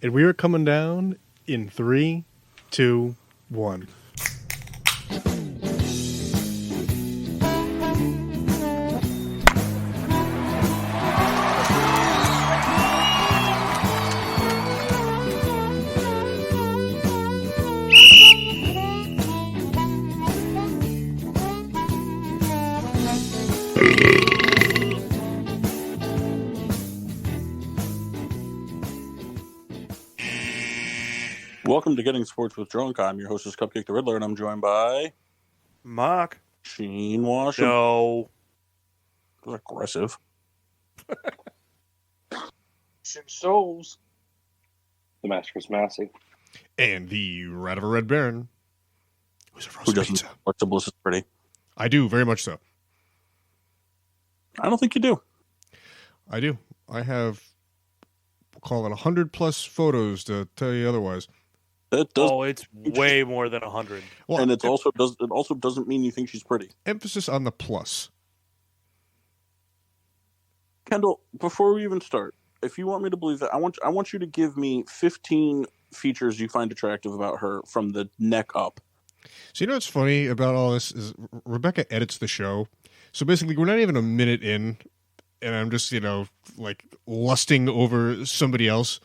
And we are coming down in 3, 2, 1. Welcome to Getting Sports with Drunk. I'm your hostess, Cupcake the Riddler, and I'm joined by Mark. Sheen Washington. No. Aggressive. Souls. The Master's Massey. And the Rat of a Red Baron. Who's a Who roast doesn't pizza? Alexa Bliss is pretty? I do, very much so. I don't think you do. I do. I have, we'll call it 100+ photos to tell you otherwise. That does, It's way more than 100. Well, and it also doesn't mean you think she's pretty. emphasis on the plus. Kendall, before we even start, if you want me to believe that, I want you to give me 15 features you find attractive about her from the neck up. So you know what's funny about all this is Rebecca edits the show. So basically we're not even a minute in and I'm just, like lusting over somebody else.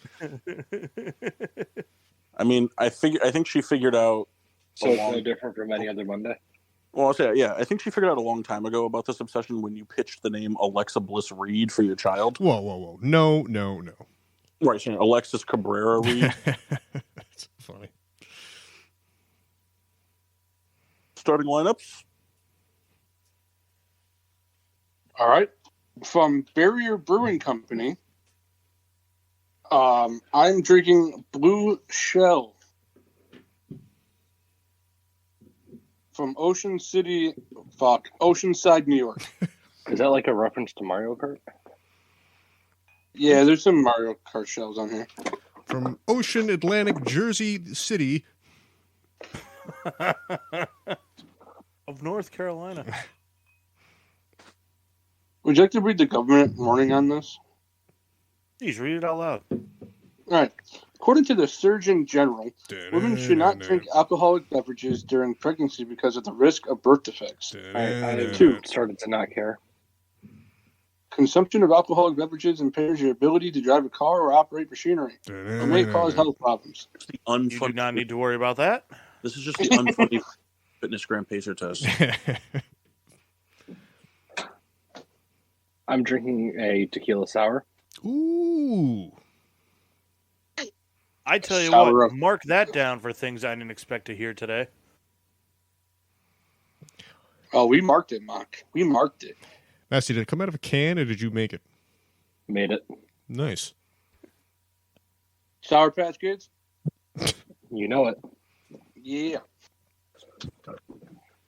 I mean, I think she figured out. So it's no different from any other Monday? Well, I'll say, yeah, I think she figured out a long time ago about this obsession when you pitched the name Alexa Bliss Reed for your child. Whoa. No. Right, so Alexis Cabrera Reed. That's funny. Starting lineups. All right. From Barrier Brewing Company, I'm drinking Blue Shell. From Oceanside, New York. Is that like a reference to Mario Kart? Yeah, there's some Mario Kart shells on here. From Ocean Atlantic, Jersey City. Of North Carolina. Would you like to read the government warning on this? Please read it out loud. All right. According to the Surgeon General, women should not drink alcoholic beverages during pregnancy because of the risk of birth defects. I too started to not care. Consumption of alcoholic beverages impairs your ability to drive a car or operate machinery. It may cause health problems. You do not need to worry about that. This is just the unfunny fitness gram pacer test. I'm drinking a tequila sour. Ooh. I tell you Sour what, up. mark that down for things I didn't expect to hear today. Oh, we marked it, Mark. We marked it. Massey, did it come out of a can or did you make it? Made it. Nice. Sour Patch Kids? You know it. Yeah.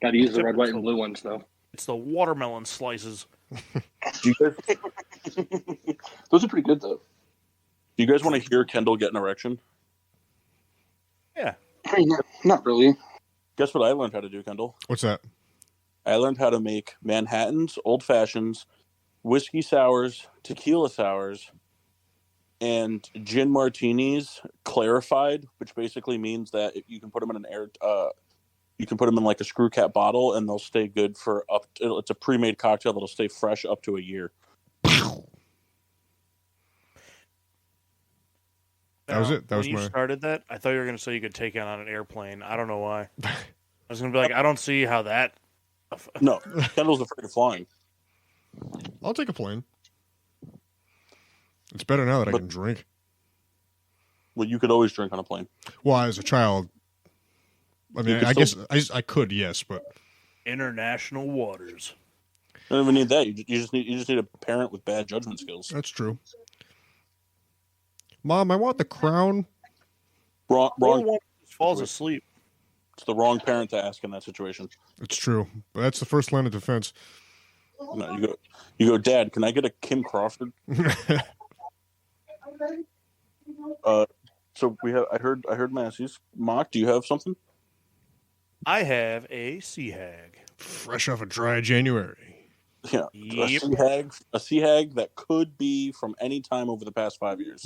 Got to use the red, white, and blue ones, though. It's the watermelon slices. Do Those are pretty good, though. you guys want to hear Kendall get an erection? Yeah. I mean, not really. Guess what I learned how to do, Kendall? What's that? I learned how to make Manhattans, Old Fashions, whiskey sours, tequila sours, and gin martinis clarified, which basically means that you can put them in you can put them in like a screw cap bottle, and they'll stay good for it's a pre-made cocktail that'll stay fresh up to a year. That was it. That when was you my. started that, I thought you were going to say you could take it on an airplane. I don't know why. I was going to be like, I don't see how that. No, Kendall's afraid of flying. I'll take a plane. It's better now that I But- can drink. Well, you could always drink on a plane. Well, as a child, I mean, You I could guess I could, yes, but International waters. You don't even need that. You just need a parent with bad judgment skills. that's true. Mom, I want the crown. Wrong. Or one just falls asleep. It's the wrong parent to ask in that situation. It's true, but that's the first line of defense. No, you go, Dad, can I get a Kim Crawford? So I heard Massey's. Mock, do you have something? I have a sea hag. Fresh off a dry January. Yeah, Yep. a sea hag that could be from any time over the past 5 years.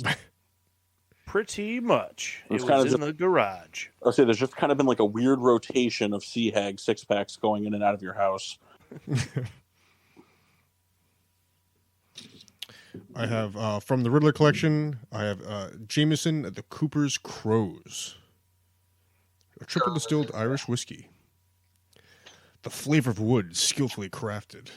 Pretty much. It It's was kind of in just, the garage. I'll say there's just kind of been like a weird rotation of Sea Hag 6-packs going in and out of your house. I have from the Riddler collection. I have Jameson the Cooper's Crows, a triple distilled Irish whiskey. The flavor of wood, skillfully crafted.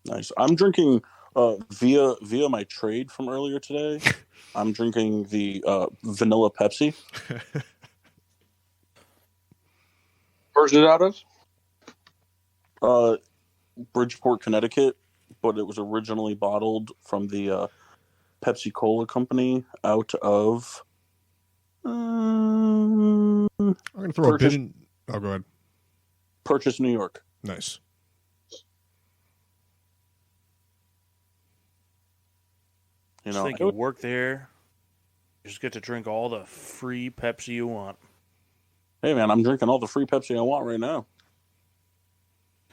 Nice. I'm drinking via my trade from earlier today. I'm drinking the vanilla Pepsi. Where's it out of? Bridgeport, Connecticut, but it was originally bottled from the Pepsi Cola company out of. I'm going to throw a bit in. Oh, go ahead. Purchase, New York. Nice. You Just know, think you work there, you just get to drink all the free Pepsi you want. hey man, I'm drinking all the free Pepsi I want right now.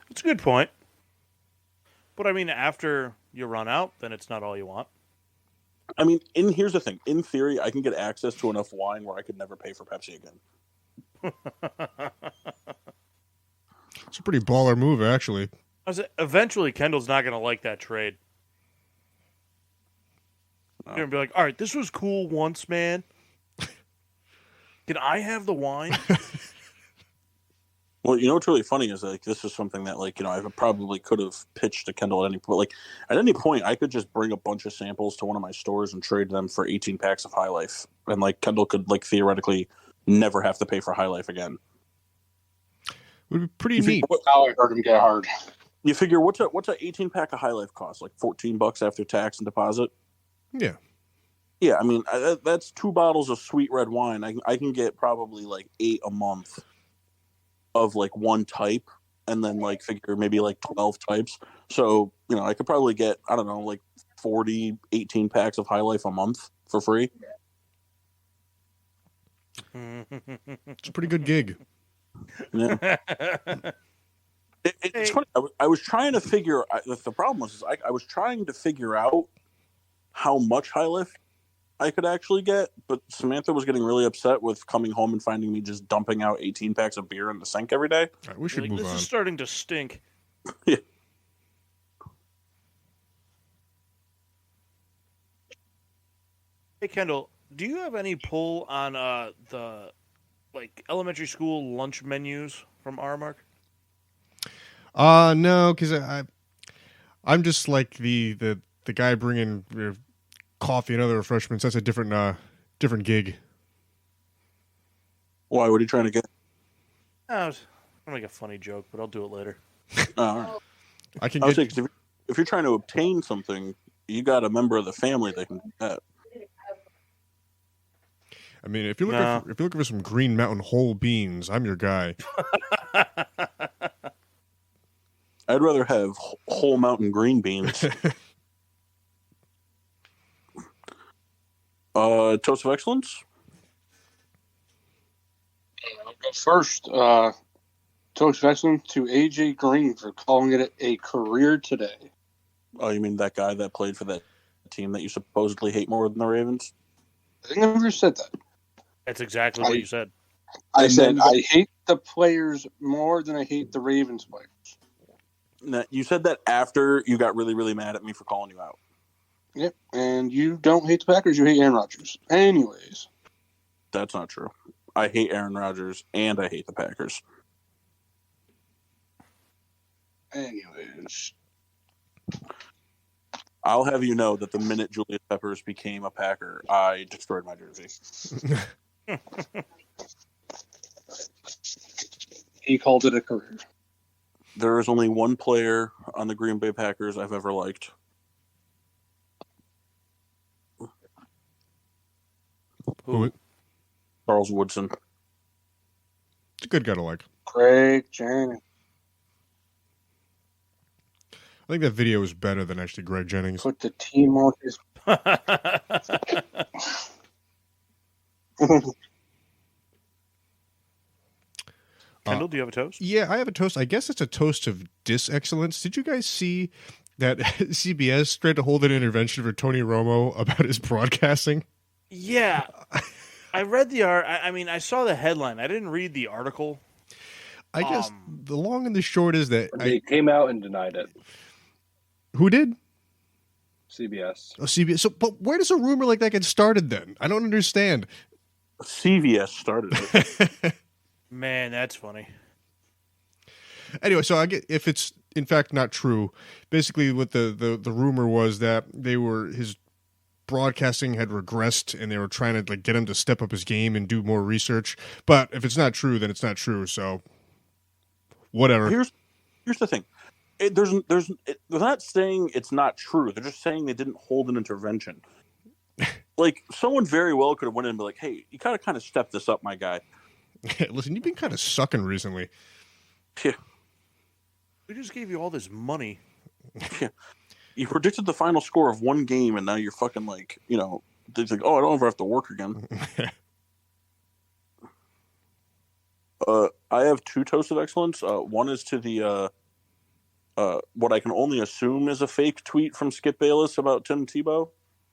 It's a good point. But I mean, after you run out, then it's not all you want. I mean, here's the thing. In theory, I can get access to enough wine where I could never pay for Pepsi again. It's a pretty baller move, actually. Eventually, Kendall's not going to like that trade. No. You're going to be like, all right, this was cool once, man. Can I have the wine? Well, you know what's really funny is like this is something that like I probably could have pitched to Kendall at any point. Like at any point, I could just bring a bunch of samples to one of my stores and trade them for 18 packs of High Life, and like Kendall could like theoretically never have to pay for High Life again. Would be pretty neat. Now I heard him get hard. You figure what's a 18 pack of High Life cost? Like $14 after tax and deposit. Yeah. Yeah, I mean that's 2 bottles of sweet red wine. I can get probably like 8 a month of like one type, and then like figure maybe like 12 types. So I could probably get I don't know like 18 packs of High Life a month for free. It's a pretty good gig. Yeah. It's funny. I was trying to figure. The problem was I was trying to figure out how much High Life I could actually get, but Samantha was getting really upset with coming home and finding me just dumping out 18 packs of beer in the sink every day. All right, we should move this on. is starting to stink. Yeah. Hey, Kendall, do you have any pull on the elementary school lunch menus from Aramark? No, because I'm just like the guy bringing coffee and other refreshments. That's a different gig. Why? What are you trying to get? I was going to make a funny joke, but I'll do it later. All right. I can I would get. say 'cause if you're trying to obtain something, you got a member of the family that can do that. I mean, if you're looking for some Green Mountain whole beans, I'm your guy. I'd rather have whole mountain green beans. Toast of Excellence? I'll go first. Toast of Excellence to AJ Green for calling it a career today. Oh, you mean that guy that played for that team that you supposedly hate more than the Ravens? I think I never said that. That's exactly what you said. I said I hate the players more than I hate the Ravens players. No, you said that after you got really, really mad at me for calling you out. Yep, and you don't hate the Packers, you hate Aaron Rodgers. Anyways. That's not true. I hate Aaron Rodgers and I hate the Packers. Anyways. I'll have you know that the minute Julius Peppers became a Packer, I destroyed my jersey. He called it a career. There is only one player on the Green Bay Packers I've ever liked. Who? Charles Woodson. It's a good guy to like. Craig Jennings. I think that video is better than actually Greg Jennings. Put the team on his. Kendall, do you have a toast? Yeah, I have a toast. I guess it's a toast of dis-excellence. Did you guys see that CBS tried to hold an intervention for Tony Romo about his broadcasting. Yeah. I read the I saw the headline. I didn't read the article. I guess the long and the short is that They came out and denied it. Who did? CBS. Oh, CBS. So, but where does a rumor like that get started then? I don't understand. CVS started it. Man, that's funny. Anyway, so I get if it's in fact not true. Basically, what the rumor was that his broadcasting had regressed, and they were trying to like get him to step up his game and do more research. But if it's not true, then it's not true. So whatever. Here's the thing. They're not saying it's not true. They're just saying they didn't hold an intervention. Like someone very well could have went in and be like, "Hey, you gotta kind of step this up, my guy." Listen, you've been kind of sucking recently. Yeah. We just gave you all this money. Yeah. You predicted the final score of one game, and now you're fucking like, it's like, oh, I don't ever have to work again. I have two toasts of excellence. One is to the what I can only assume is a fake tweet from Skip Bayless about Tim Tebow.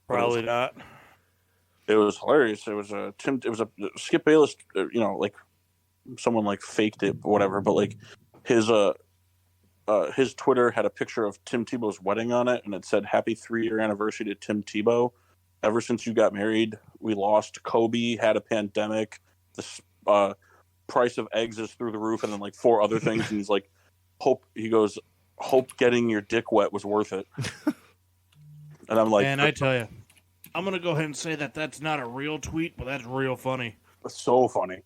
Probably not. It was hilarious. It was a Skip Bayless. Like someone like faked it, or whatever. But like his Twitter had a picture of Tim Tebow's wedding on it, and it said, "Happy 3-year anniversary to Tim Tebow. Ever since you got married, we lost Kobe, had a pandemic, the price of eggs is through the roof," and then like 4 other things. And he's like, hope getting your dick wet was worth it. And I'm like, man, I tell you, I'm going to go ahead and say that that's not a real tweet, but that's real funny. That's so funny.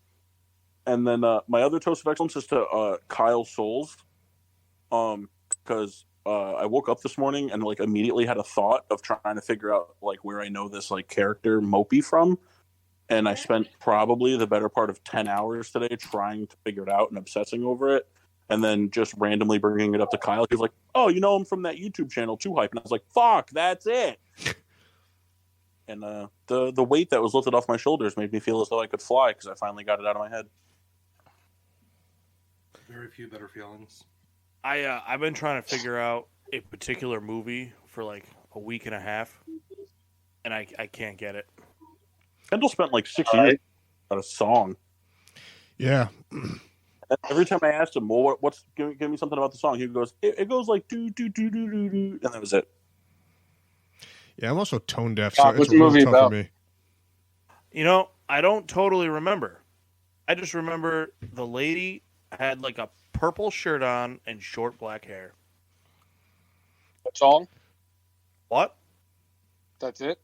And then my other toast of excellence is to Kyle Souls. Because I woke up this morning and like immediately had a thought of trying to figure out like where I know this like character Mopey from. And I spent probably the better part of 10 hours today trying to figure it out and obsessing over it. And then just randomly bringing it up to Kyle. He's like, "Oh, you know him from that YouTube channel, Too Hype." And I was like, "Fuck, that's it." And the weight that was lifted off my shoulders made me feel as though I could fly because I finally got it out of my head. Very few better feelings. I've been trying to figure out a particular movie for like a week and a half, and I can't get it. Kendall spent like 6 years on a song. Yeah. Every time I asked him, "Well, what's give me something about the song?" He goes, "It goes like do do do do do do," and that was it. Yeah, I'm also tone deaf, so what's it's the movie really tough about? for me. I don't totally remember. I just remember the lady had like a purple shirt on and short black hair. That's all? What? That's it?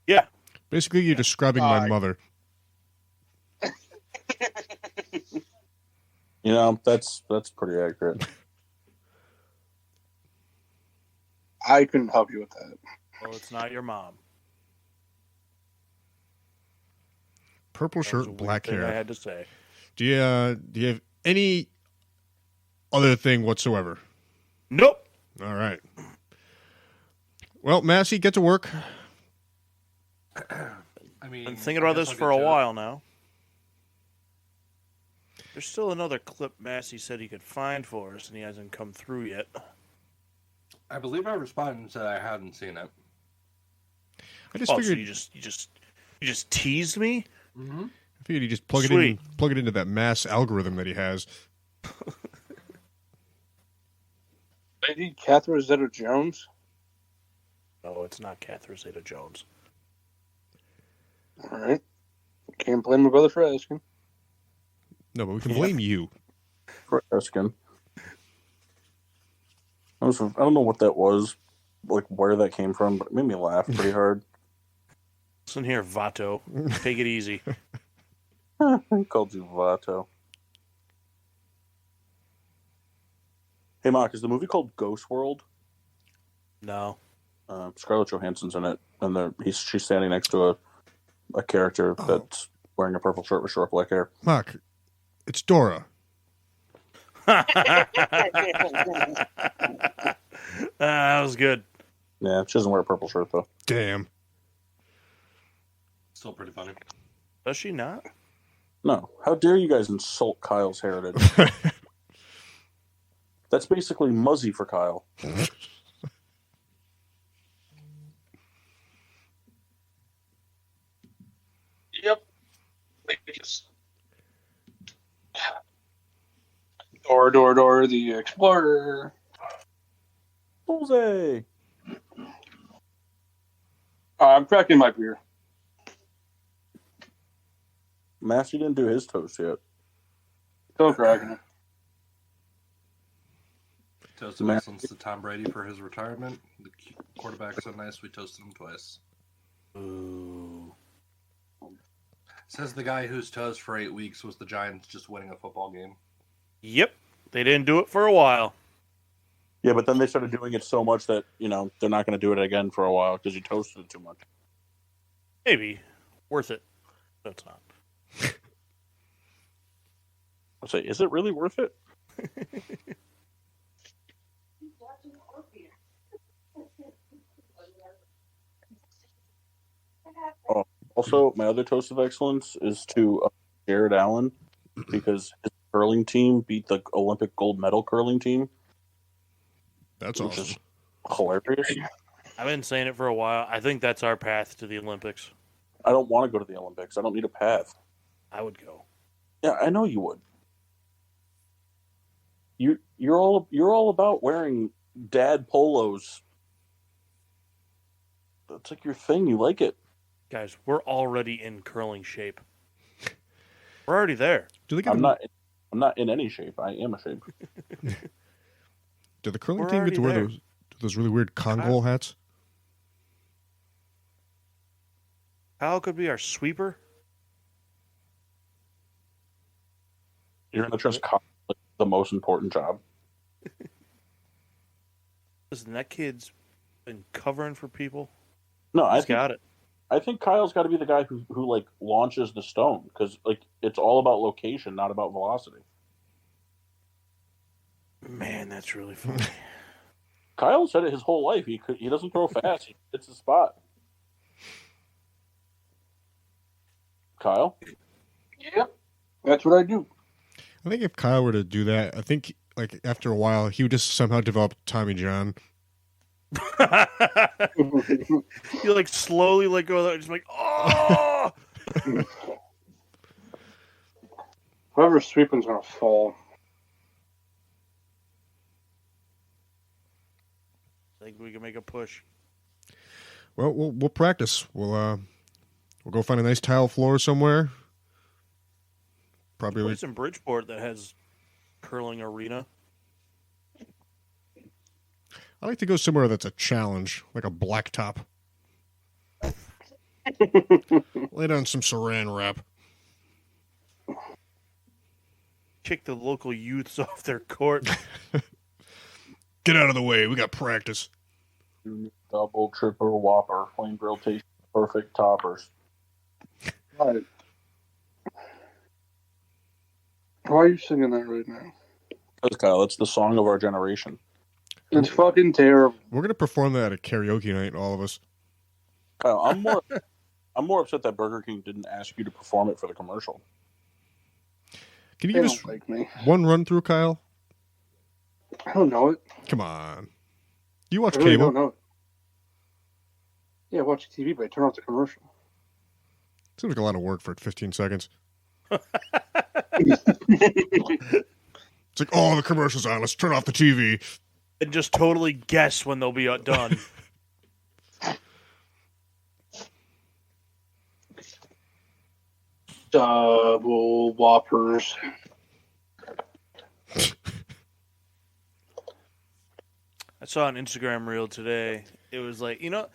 Yeah. Basically, you're describing my mother. That's pretty accurate. I couldn't help you with that. Well, it's not your mom. Purple That was a shirt, weird black thing hair. I had to say. Do you have any other thing whatsoever? Nope. All right. Well, Massey, get to work. I mean, Been thinking about this for a while now. There's still another clip Massey said he could find for us, and he hasn't come through yet. I believe I responded and said I hadn't seen it. I just So figured you just teased me? Mm-hmm. I figured you just plug Sweet. it into that mass algorithm that he has. Lady Catherine Zeta-Jones? No, it's not Catherine Zeta-Jones. All right. Can't blame my brother for asking. No, but we can blame you. For asking. I don't know what that was, like where that came from, but it made me laugh pretty hard. Listen here, Vato. Take it easy. I called you Vato. Hey, Mark, is the movie called Ghost World? No. Scarlett Johansson's in it, and she's standing next to a character that's wearing a purple shirt with short black hair. Mark, it's Dora. That was good. Yeah, she doesn't wear a purple shirt, though. Damn. Still pretty funny. Does she not? No. How dare you guys insult Kyle's heritage? That's basically Muzzy for Kyle. Door, the Explorer. Jose. I'm cracking my beer. Massey didn't do his toast yet. Still cracking it. Toast of excellence to Tom Brady for his retirement. The quarterback's so nice, we toasted him twice. Ooh. Says the guy whose toast for 8 weeks was the Giants just winning a football game. Yep. They didn't do it for a while. Yeah, but then they started doing it so much that, they're not going to do it again for a while because you toasted it too much. Maybe. Worth it. No, it's not. I'll say, is it really worth it? Oh, also, my other toast of excellence is to Jared Allen because his curling team beat the Olympic gold medal curling team. That's which awesome. is hilarious. I've been saying it for a while. I think that's our path to the Olympics. I don't want to go to the Olympics. I don't need a path. I would go. Yeah, I know you would. You're all about wearing dad polos. That's like your thing. You like it. Guys, we're already in curling shape. We're already there. Do they get I'm not in any shape. I am a shape. Do the curling We're team get to wear already those really weird Congo hats? Kyle could be our sweeper. You're gonna trust Kyle with the most important job. Listen, that kid's been covering for people. No, He's got it. I think Kyle's got to be the guy who like launches the stone because like it's all about location, not about velocity. Man, that's really funny. Kyle said it his whole life. He doesn't throw fast. He hits the spot. Kyle? Yep. That's what I do. I think if Kyle were to do that, I think like after a while he would just somehow develop Tommy John. You like slowly let go of that, just like, oh! Whoever's sweeping's gonna fall. I think we can make a push. Well, we'll practice. We'll go find a nice tile floor somewhere. Probably Place in Bridgeport that has curling arena. I like to go somewhere that's a challenge, like a blacktop. Lay down some saran wrap. Kick the local youths off their court. Get out of the way. We got practice. Double, triple, whopper, flame grill taste, perfect toppers. Right. Why are you singing that right now? Because Kyle, it's the song of our generation. It's fucking terrible. We're gonna perform that at a karaoke night, all of us. Kyle, I'm more upset that Burger King didn't ask you to perform it for the commercial. Can you They give us don't like me. one run through, Kyle? I don't know it. Come on. You watch I really cable? don't know it. Yeah, watch TV, but I turn off the commercial. Seems like a lot of work for 15 seconds. It's like, oh, the commercial's on. Let's turn off the TV. And just totally guess when they'll be done. Double Whoppers. I saw an Instagram reel today. It was like, you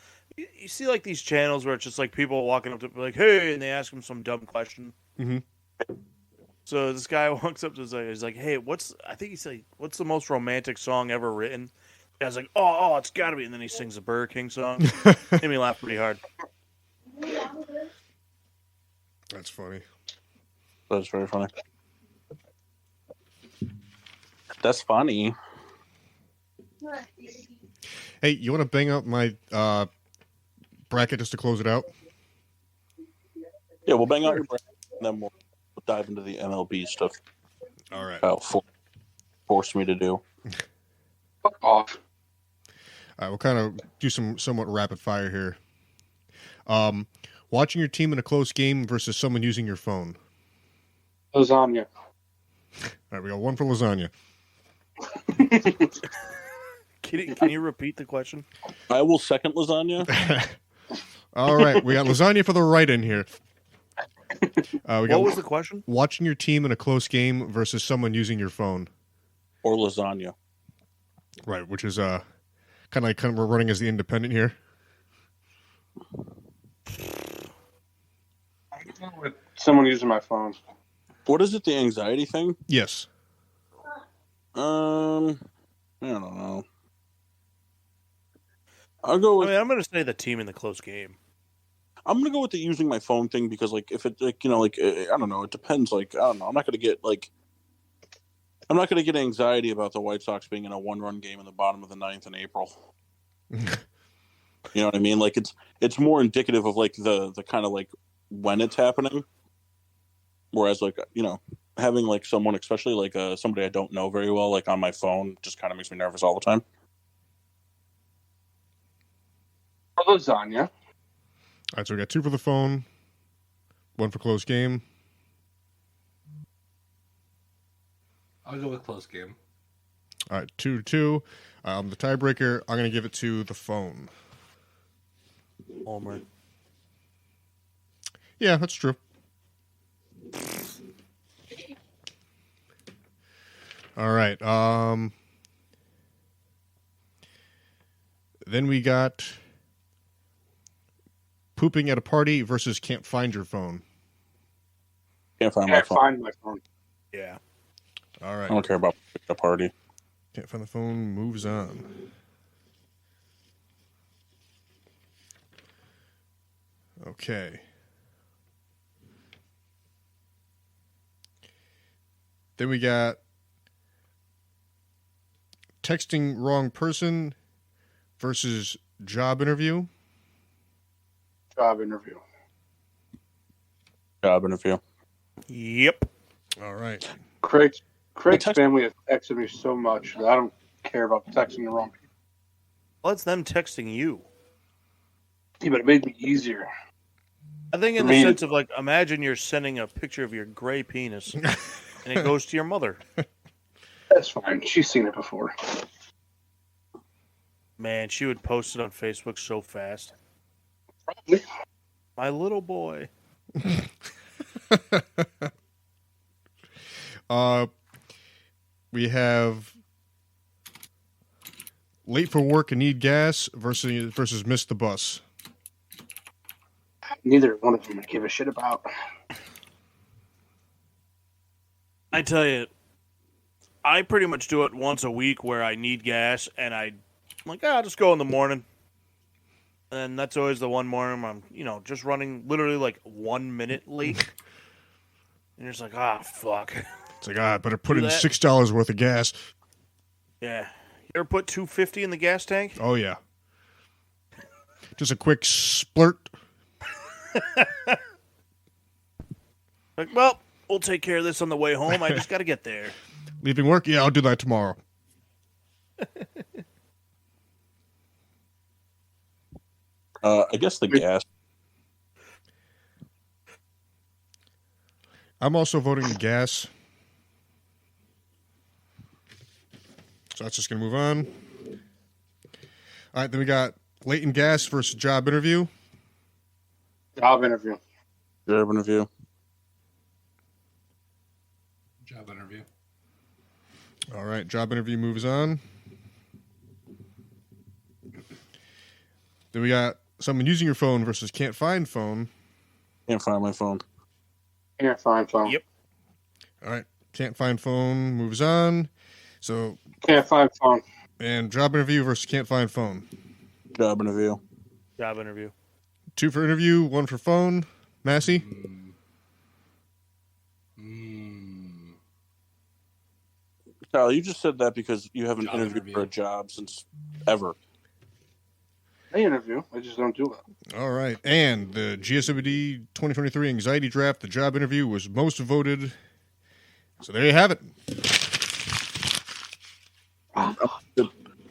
see like these channels where it's just like people walking up to like, hey, and they ask them some dumb question. Mm-hmm. So this guy walks up to his he's like, hey, what's the most romantic song ever written? The guy's like, oh, it's got to be. And then he sings a Burger King song. Made me laugh pretty hard. That's funny. That's very funny. That's funny. Hey, you want to bang out my bracket just to close it out? Yeah, we'll bang out your bracket, and then we'll dive into the MLB stuff. All right. Kyle forced me to do. Fuck off. All right, we'll kind of do some somewhat rapid fire here. Watching your team in a close game versus someone using your phone. Lasagna. All right, we got one for lasagna. Can you repeat the question? I will second lasagna. All right, we got lasagna for the right in here. We got What was the question? watching your team in a close game versus someone using your phone. Or lasagna. Right, which is kind of we're running as the independent here. With someone using my phone. What is it, the anxiety thing? Yes. I don't know. I'll go with. I'm going to say the team in the close game. I'm gonna go with the using my phone thing because, like, if it, like, I don't know, it depends. Like, I don't know. I'm not gonna get anxiety about the White Sox being in a 1-run game in the bottom of the 9th in April. You know what I mean? Like, it's more indicative of, like, the kind of, like, when it's happening. Whereas, like, having, like, someone, especially, like, somebody I don't know very well, like, on my phone just kind of makes me nervous all the time. Lasagna. All right, so we got 2 for the phone, 1 for close game. I'll go with close game. All right, 2-2. The tiebreaker, I'm going to give it to the phone. Homer. Yeah, that's true. All right. Then we got pooping at a party versus can't find your phone. Can't find my phone. Yeah. All right. I don't care about the party. Can't find the phone. Moves on. Okay. Then we got texting wrong person versus job interview. Job interview. Job interview. Yep. All right. Craig's family has texted me so much that I don't care about texting the wrong people. Well, it's them texting you. Yeah, but it made me easier. I think in the sense of, like, imagine you're sending a picture of your gray penis and it goes to your mother. That's fine. She's seen it before. Man, she would post it on Facebook so fast. Probably. My little boy. We have late for work and need gas versus miss the bus. Neither one of them I give a shit about. I tell you, I pretty much do it once a week where I need gas and I'm like, I'll just go in the morning. And that's always the one morning where I'm, just running literally like 1 minute late. And you're just like, fuck. It's like, I better put in $6 worth of gas. Yeah. You ever put $2.50 in the gas tank? Oh, yeah. Just a quick splurt. Like, well, we'll take care of this on the way home. I just got to get there. Leaving work? Yeah, I'll do that tomorrow. I guess the gas. I'm also voting gas. So that's just going to move on. All right, then we got late in gas versus job interview. Job interview. Job interview. Job interview. All right, job interview moves on. Then we got someone using your phone versus can't find phone. Can't find my phone. Can't find phone. Yep. All right, can't find phone moves on. So Can't find phone. and job interview versus can't find phone. Job interview. Job interview. 2 for interview, 1 for phone. Massey? Kyle, you just said that because you haven't interviewed for a job since ever. I interview. I just don't do it. All right. And the GSWD 2023 Anxiety Draft, the job interview, was most voted. So there you have it.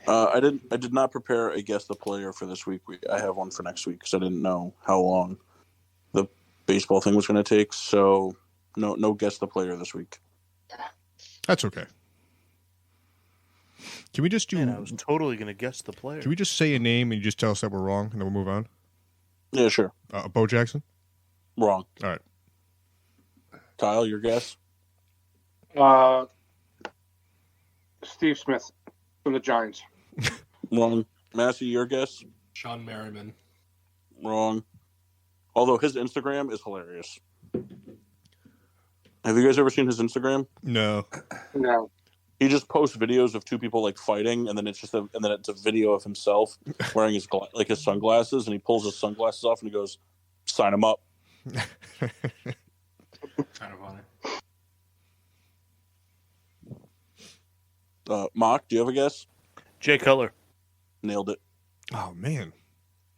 I did not prepare a guess the player for this week. I have one for next week because I didn't know how long the baseball thing was going to take. So No guess the player this week. That's okay. Can we just do? Man, I was totally going to guess the player. Can we just say a name and you just tell us that we're wrong, and then we'll move on? Yeah, sure. Bo Jackson? Wrong. All right. Kyle, your guess? Steve Smith from the Giants. Wrong. Massey, your guess? Sean Merriman. Wrong. Although his Instagram is hilarious. Have you guys ever seen his Instagram? No. No. He just posts videos of two people like fighting, and then it's a video of himself wearing his his sunglasses, and he pulls his sunglasses off and he goes, "Sign him up." Kind of funny. Mock, do you have a guess? Jay Cutler. Nailed it. Oh man.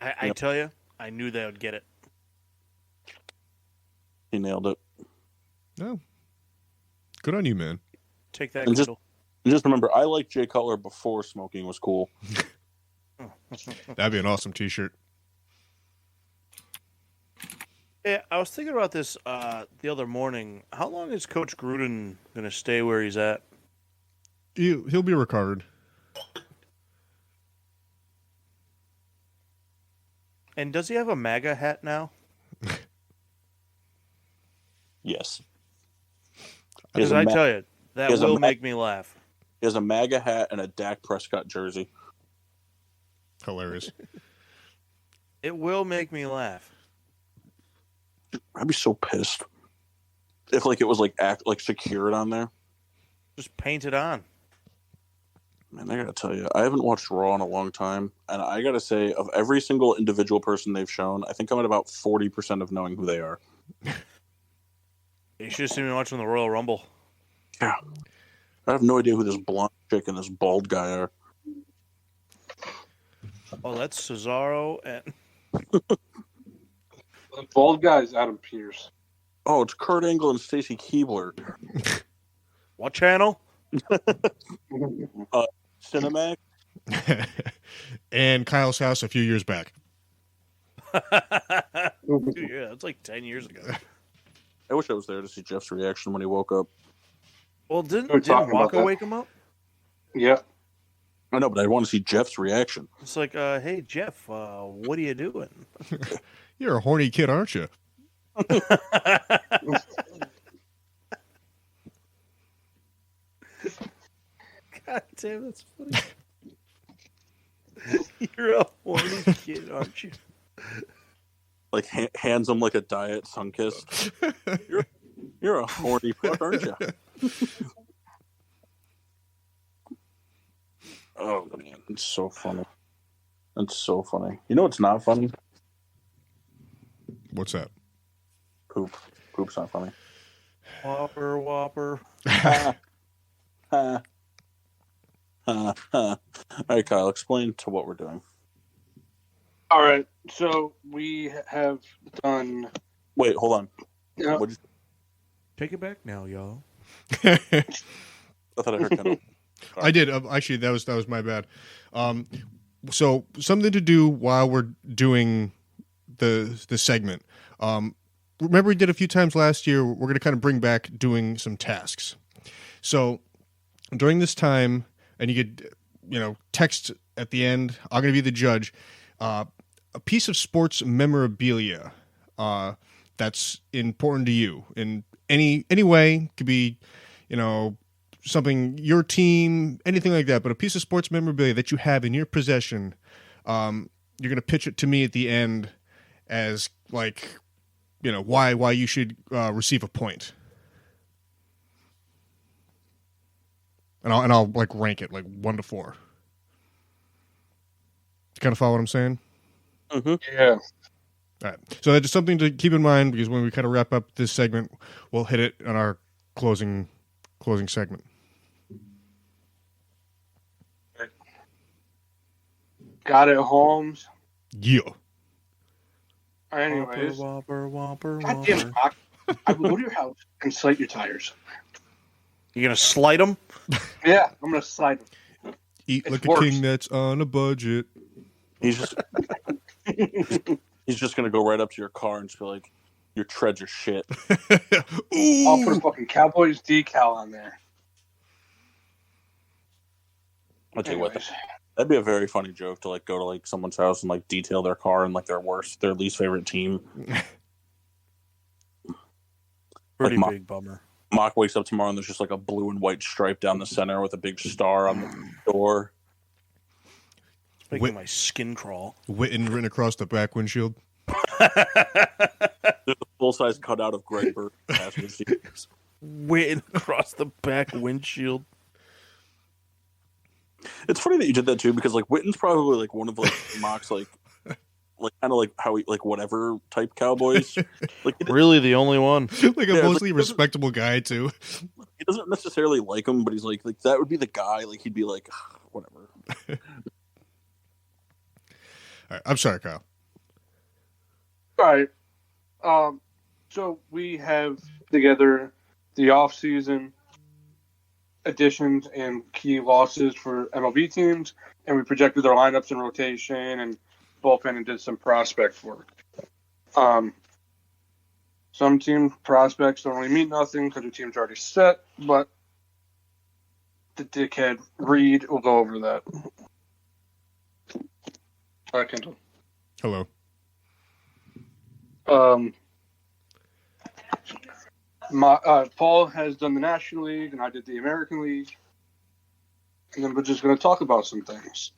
I tell you, I knew they would get it. He nailed it. No. Good on you, man. Take that, And Kindle. just remember, I liked Jay Cutler before smoking was cool. That'd be an awesome T-shirt. Yeah, I was thinking about this the other morning. How long is Coach Gruden going to stay where he's at? He'll be recovered. And does he have a MAGA hat now? Yes. Because I tell you, that will make me laugh. He has a MAGA hat and a Dak Prescott jersey. Hilarious. It will make me laugh. I'd be so pissed if it was secured on there. Just paint it on. Man, I gotta tell you, I haven't watched Raw in a long time, and I gotta say, of every single individual person they've shown, I think I'm at about 40% of knowing who they are. You should have seen me watching the Royal Rumble. Yeah, I have no idea who this blonde chick and this bald guy are. Oh, that's Cesaro and The bald guy is Adam Pearce. Oh, it's Kurt Angle and Stacy Keibler. what channel? Cinemax. And Kyle's house a few years back. Dude, yeah, that's like 10 years ago. I wish I was there to see Jeff's reaction when he woke up. Well, We didn't were talking about Waka that. wake him up? Yeah. I know, but I want to see Jeff's reaction. It's like, hey, Jeff, what are you doing? You're a horny kid, aren't you? God damn, that's funny. You're a horny kid, aren't you? Like hands him like a diet Sunkist. You're a horny fuck, aren't you? Oh man, it's so funny. It's so funny. You know what's not funny? What's that? Poop. Poop's not funny. Whopper, whopper. All right, Kyle, explain to what we're doing. All right. So we have done. Wait, hold on. Yeah. What'd you, Take it back now, y'all. I thought I heard kind of. I did. Actually, that was my bad. So something to do while we're doing the segment. Remember we did a few times last year. We're going to kind of bring back doing some tasks. So during this time, and you could, text at the end. I'm going to be the judge. A piece of sports memorabilia that's important to you in any way. Could be, something, your team, anything like that. But a piece of sports memorabilia that you have in your possession, you're going to pitch it to me at the end as why you should receive a point. And I'll rank it 1 to 4. You kind of follow what I'm saying? Mm-hmm. Yeah. All right. So that's just something to keep in mind, because when we kind of wrap up this segment, we'll hit it on our closing segment. Got it, Holmes. Yeah. Anyways, Whopper, whopper, God whopper. damn it, Doc. I will go to your house and slate your tires. You gonna slight them? Yeah, I'm gonna slide them. Eat It's like a worse. king that's on a budget. He's just gonna go right up to your car and just be like, Your treads are shit. I'll put a fucking Cowboys decal on there. I'll tell you what, Anyways. that'd be a very funny joke to like go to like someone's house and like detail their car and like their least favorite team. Pretty Like, big bummer. Mock wakes up tomorrow and there's just like a blue and white stripe down the center with a big star on the door. It's making my skin crawl. Witten written across the back windshield. There's a full-size cutout of Greg Bird. Witten across the back windshield. It's funny that you did that too, because like Witten's probably like one of like Mock's like kind of like how he like whatever type Cowboys. Like Really the only one. Like a mostly respectable guy too. He doesn't necessarily like him, but he's like that would be the guy. Like he'd be like whatever. All right, I'm sorry, Kyle. All right. So we have together the off-season additions and key losses for MLB teams, and we projected their lineups and rotation and bullpen and did some prospect work. Some team prospects don't really mean nothing because the team's already set, but the dickhead Reed will go over that. All right, Kendall. Hello. Paul has done the National League, and I did the American League. And then we're just going to talk about some things.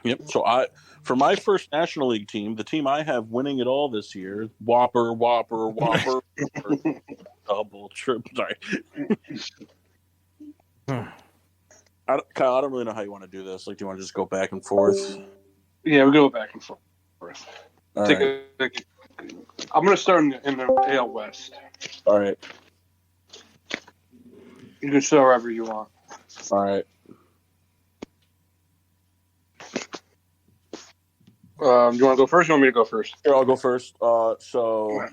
Yep. So for my first National League team, the team I have winning it all this year, Whopper, double, triple. Sorry. Kyle, I don't really know how you want to do this. Like, do you want to just go back and forth? Yeah, we go back and forth. All right. I'm going to start in the AL West. All right. You can start wherever you want. All right. Do you want to go first or you want me to go first? Here, I'll go first. So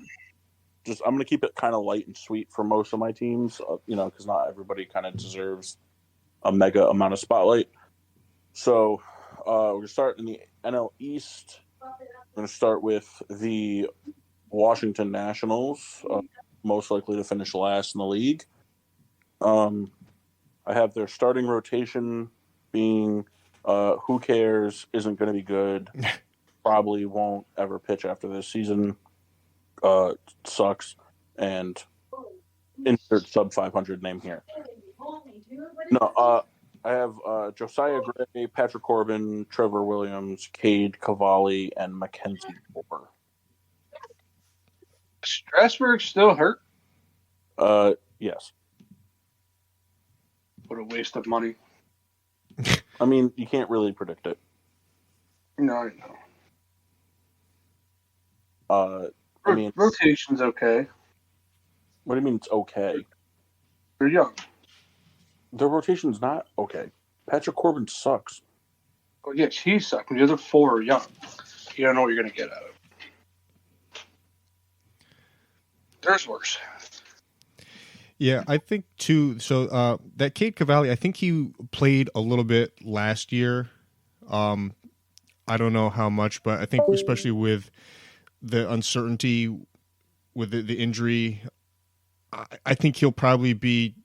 I'm going to keep it kind of light and sweet for most of my teams, because not everybody kind of deserves a mega amount of spotlight. So we're going to start in the NL East. We're going to start with the Washington Nationals, most likely to finish last in the league. I have their starting rotation being who cares, isn't going to be good, probably won't ever pitch after this season, sucks, and insert sub 500 name here. No, I have Josiah Gray, Patrick Corbin, Trevor Williams, Cade Cavalli, and Mackenzie Gore. Strasburg still hurt? Yes. What a waste of money. I mean, you can't really predict it. No, I know. Rotation's okay. What do you mean it's okay? They're young. The rotation's not okay. Patrick Corbin sucks. Oh, yes, he sucks. The other four are young. You don't know what you're going to get out of it. There's worse. Yeah, I think too. So that Cade Cavalli, I think he played a little bit last year. I don't know how much, but I think especially with the uncertainty with the injury, I think he'll probably be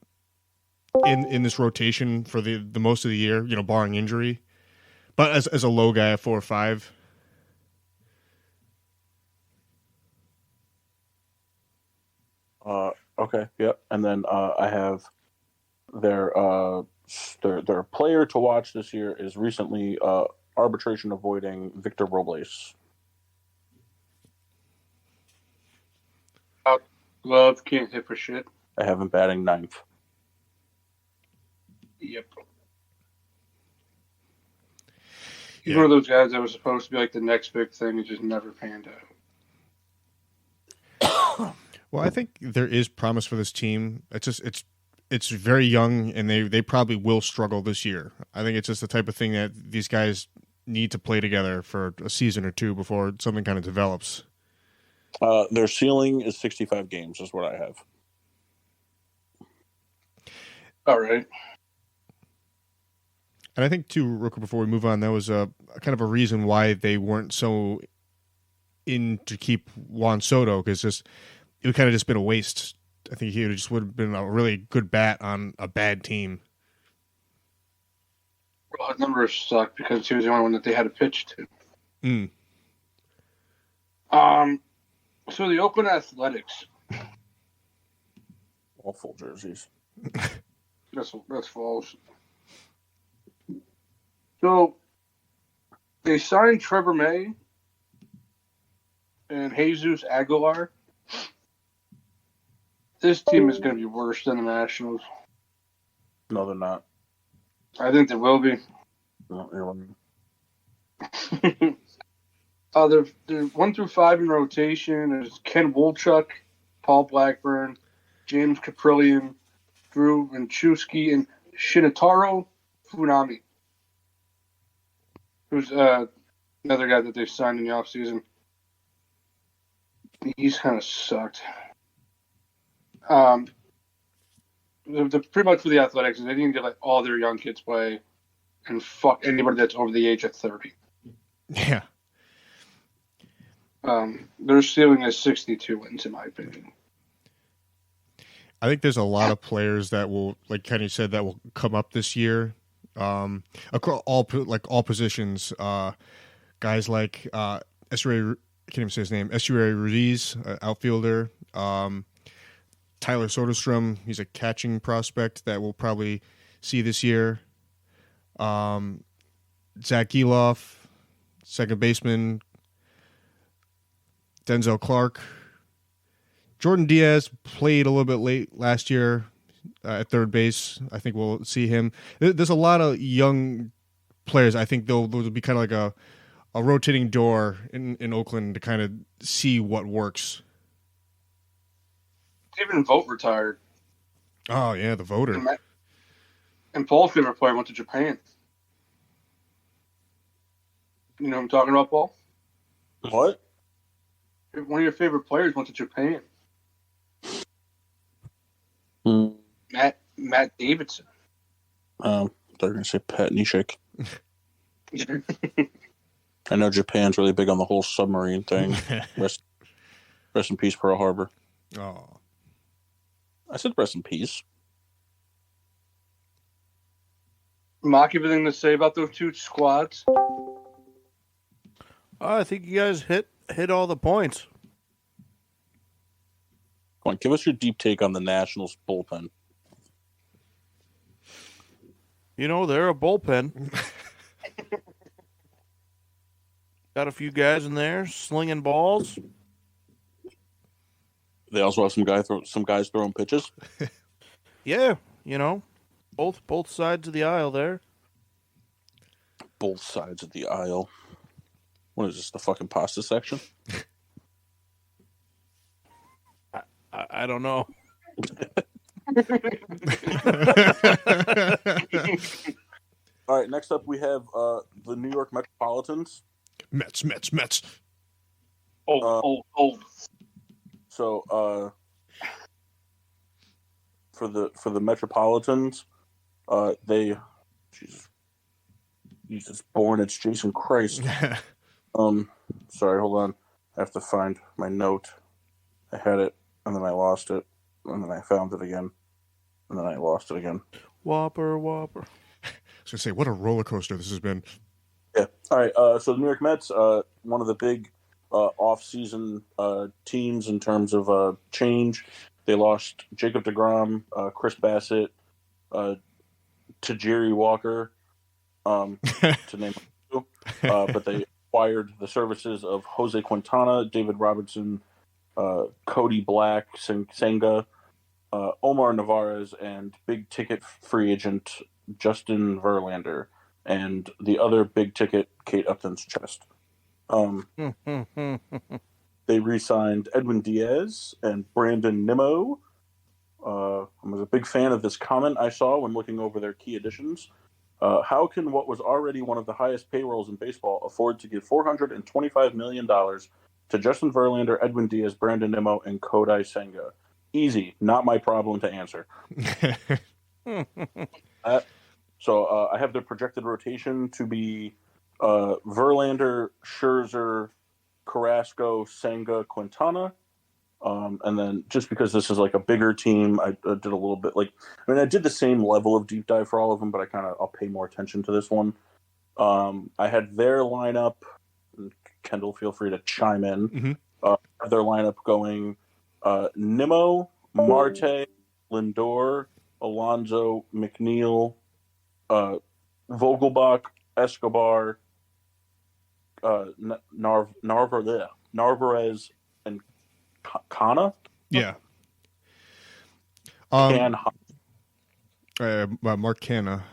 in this rotation for the most of the year, barring injury. But as a low guy at 4 or 5. Okay, yep. And then I have their player to watch this year is recently arbitration avoiding Victor Robles. Glove can't hit for shit. I have him batting 9th. Yep. He's one of those guys that was supposed to be like the next big thing and just never panned out. Well, I think there is promise for this team. It's very young, and they probably will struggle this year. I think it's just the type of thing that these guys need to play together for a season or two before something kind of develops. Their ceiling is 65 games, is what I have. All right. And I think, too, real quick before we move on, that was a kind of a reason why they weren't so in to keep Juan Soto, because just it would kind of just been a waste. I think he just would have been a really good bat on a bad team. Well, his numbers suck because he was the only one that they had to pitch to. Mm. So the Oakland Athletics. Awful jerseys. That's false. So they signed Trevor May and Jesus Aguilar. This team is going to be worse than the Nationals. No, they're not. I think they will be. No, you're wrong. They're 1 through 5 in rotation. There's Ken Wolchuk, Paul Blackburn, James Caprillion, Drew Vinchowski, and Shinichiro Funami, who's another guy that they signed in the offseason. He's kind of sucked. Pretty much for the Athletics, they need to let all their young kids play and fuck anybody that's over the age of 30. Yeah. Their ceiling is 62 wins, in my opinion. I think there's a lot of players that will, like Kenny said, that will come up this year. Across all positions, guys like Estuary, I can't even say his name, Estuary Ruiz, outfielder. Tyler Soderstrom, he's a catching prospect that we'll probably see this year. Zach Geloff, second baseman. Denzel Clark. Jordan Diaz played a little bit late last year at third base. I think we'll see him. There's a lot of young players. I think they'll be kind of like a rotating door in Oakland to kind of see what works. Even Vogt retired. Oh, yeah, the voter. And Paul's favorite player went to Japan. You know what I'm talking about, Paul? What? One of your favorite players went to Japan. Mm. Matt Davidson. They're going to say Pat Neshek. I know Japan's really big on the whole submarine thing. Rest in peace, Pearl Harbor. Oh. I said rest in peace. Mock, everything to say about those two squads? I think you guys hit all the points. Come on, give us your deep take on the Nationals bullpen. You know, they're a bullpen. Got a few guys in there slinging balls. They also have some guys throwing pitches. Yeah, you know, both sides of the aisle there. Both sides of the aisle. What is this, the fucking pasta section? I don't know. All right, next up we have the New York Metropolitans. Mets. Old. So for the Metropolitans, they Jesus born, it's Jason Christ. Sorry, hold on. I have to find my note. I had it, and then I lost it, and then I found it again, and then I lost it again. Whopper. I was going to say, what a roller coaster this has been. Yeah. All right. So the New York Mets, one of the big off-season teams in terms of change. They lost Jacob deGrom, Chris Bassett, Tajiri Walker, to name a few. But they acquired the services of Jose Quintana, David Robertson, Cody Black, Senga, Omar Narvaez, and big-ticket free agent Justin Verlander, and the other big-ticket Kate Upton's chest. They re-signed Edwin Diaz and Brandon Nimmo. I was a big fan of this comment I saw when looking over their key additions. How can what was already one of the highest payrolls in baseball afford to give $425 million to Justin Verlander, Edwin Diaz, Brandon Nimmo, and Kodai Senga? Easy, not my problem to answer. So I have the projected rotation to be Verlander, Scherzer, Carrasco, Senga, Quintana. And then just because this is like a bigger team, I did a little bit I did the same level of deep dive for all of them, but I'll pay more attention to this one. I had their lineup. Kendall, feel free to chime in. Mm-hmm. Their lineup going Nimmo, Marte, Lindor, Alonso, McNeil, Vogelbach, Escobar, Narvaez, and Kana. Yeah. Mark Canna.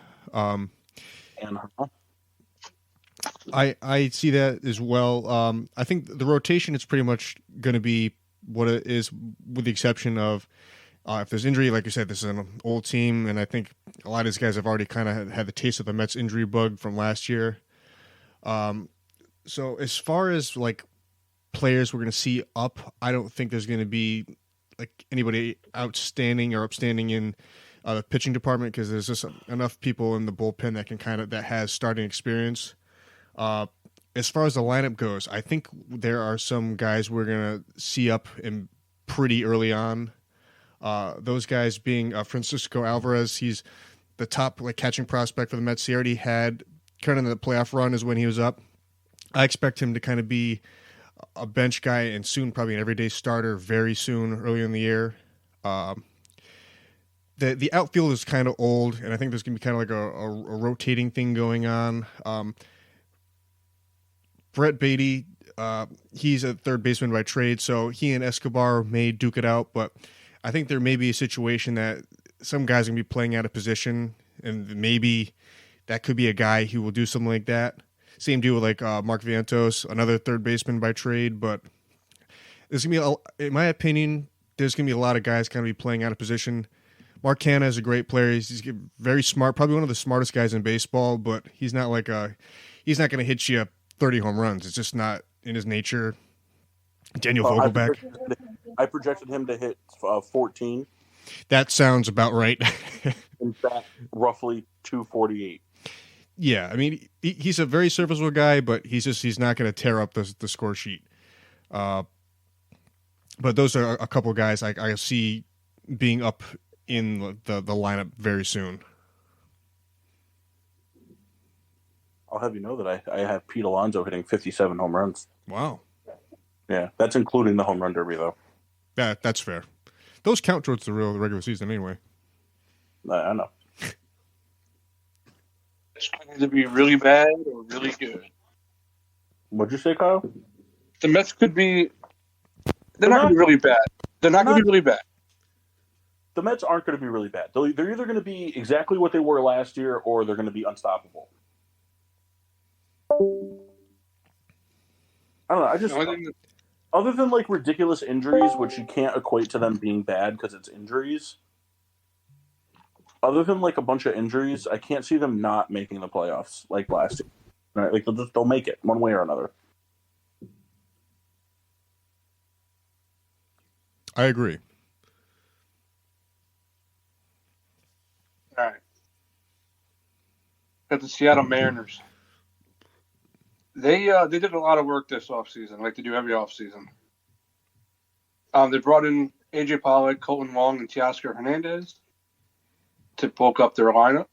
I see that as well. I think the rotation is pretty much going to be what it is, with the exception of if there's injury. Like you said, this is an old team, and I think a lot of these guys have already kind of had the taste of the Mets injury bug from last year. So as far as like players we're going to see up, I don't think there's going to be like anybody outstanding or upstanding in the pitching department, because there's just enough people in the bullpen that has starting experience. As far as the lineup goes, I think there are some guys we're going to see up in pretty early on. Those guys being Francisco Alvarez. He's the top catching prospect for the Mets. He already had kind of the playoff run is when he was up. I expect him to kind of be a bench guy and soon probably an everyday starter very soon, early in the year. The outfield is kind of old, and I think there's going to be kind of like a rotating thing going on. Brett Beatty, he's a third baseman by trade, so he and Escobar may duke it out, but I think there may be a situation that some guys are going to be playing out of position, and maybe that could be a guy who will do something like that. Same deal with Mark Vientos, another third baseman by trade, but there's going to be, in my opinion, there's going to be a lot of guys kind of be playing out of position. Mark Canha is a great player. He's very smart, probably one of the smartest guys in baseball, but he's not he's not going to hit you 30 home runs. It's just not in his nature. Daniel Vogelbach. I projected him to hit 14. That sounds about right. In fact, roughly 248. Yeah, I mean, he's a very serviceable guy, but he's not going to tear up the score sheet. But those are a couple of guys I see being up in the lineup very soon. I'll have you know that I have Pete Alonso hitting 57 home runs. Wow. Yeah, that's including the home run derby, though. Yeah, that's fair. Those count towards the regular season anyway. I know. It's going to be really bad or really good. What'd you say, Kyle? The Mets could be. They're not going to be really bad. They're not going to be really bad. The Mets aren't going to be really bad. They're either going to be exactly what they were last year, or they're going to be unstoppable. I don't know. I just other than ridiculous injuries, which you can't equate to them being bad because it's injuries. Other than a bunch of injuries, I can't see them not making the playoffs like last year. Right? They'll make it one way or another. I agree. All right. Got the Seattle Mariners. They did a lot of work this offseason, like they do every offseason. They brought in AJ Pollock, Colton Wong, and Teoscar Hernandez to bulk up their lineup.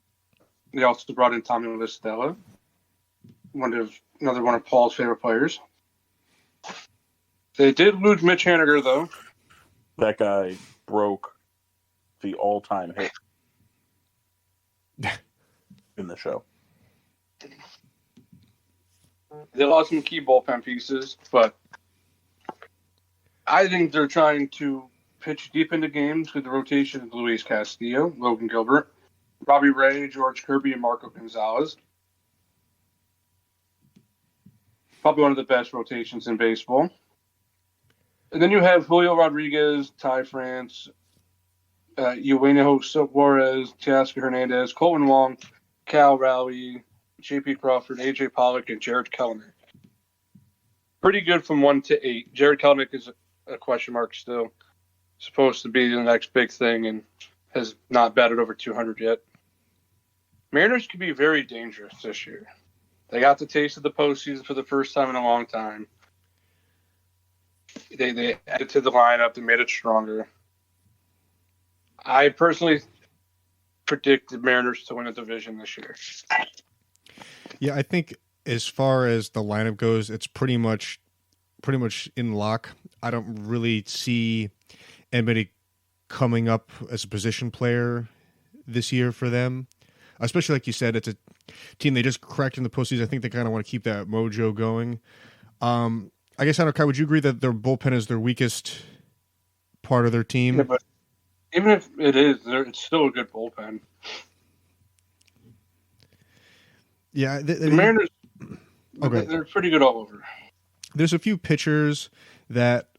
They also brought in Tommy Listella, another one of Paul's favorite players. They did lose Mitch Haniger, though. That guy broke the all-time hit in the show. They lost some key bullpen pieces, but I think they're trying to pitch deep into games with the rotation of Luis Castillo, Logan Gilbert, Robbie Ray, George Kirby, and Marco Gonzalez. Probably one of the best rotations in baseball. And then you have Julio Rodriguez, Ty France, Eugenio Suarez, Teoscar Hernandez, Colton Wong, Cal Raleigh, J.P. Crawford, A.J. Pollock, and Jared Kelenic. Pretty good from 1 to 8. Jared Kelenic is a question mark still. Supposed to be the next big thing and has not batted over 200 yet. Mariners could be very dangerous this year. They got the taste of the postseason for the first time in a long time. They added to the lineup. They made it stronger. I personally predict the Mariners to win the division this year. Yeah, I think as far as the lineup goes, it's pretty much in lock. I don't really see anybody coming up as a position player this year for them. Especially like you said, it's a team they just cracked in the postseason. I think they kind of want to keep that mojo going. I guess, I don't know, Kai, would you agree that their bullpen is their weakest part of their team? Yeah, but even if it is, it's still a good bullpen. Yeah, The Mariners, okay. They're pretty good all over. There's a few pitchers that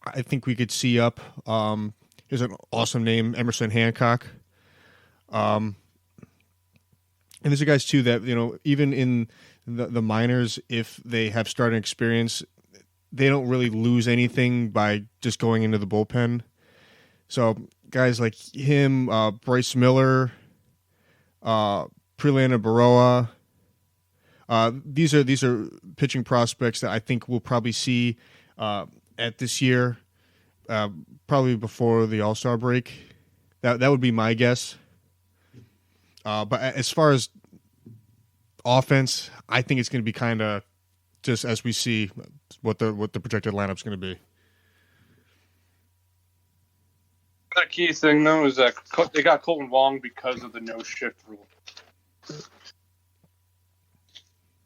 I think we could see up. Here's an awesome name, Emerson Hancock. And there's guys too that, even in the minors, if they have starting experience, they don't really lose anything by just going into the bullpen. So guys like him, Bryce Miller, Prelana Baroa, these are pitching prospects that I think we'll probably see at this year, probably before the All-Star break. That would be my guess. But as far as offense, I think it's going to be kind of just as we see what the projected lineup's going to be. The key thing, though, is that they got Colton Wong because of the no-shift rule.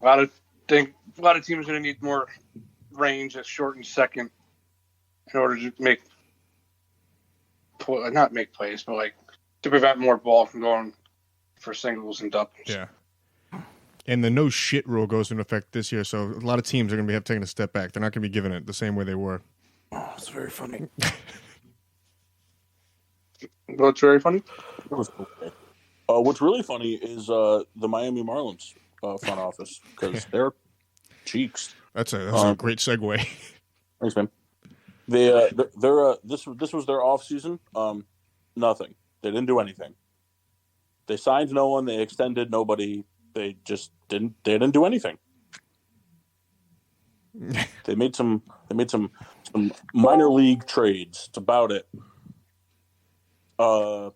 A lot of teams are going to need more range at short and second in order to not make plays, but to prevent more ball from going for singles and doubles. Yeah. And the no shit rule goes into effect this year, so a lot of teams are going to have taken a step back. They're not going to be giving it the same way they were. Oh, it's very funny. What's very funny? What's really funny is the Miami Marlins front office, because they're cheeks. That's a great segue. Thanks, man. This was their off season. Nothing. They didn't do anything. They signed no one. They extended nobody. They just didn't. They didn't do anything. They made some minor league trades. It's about it. So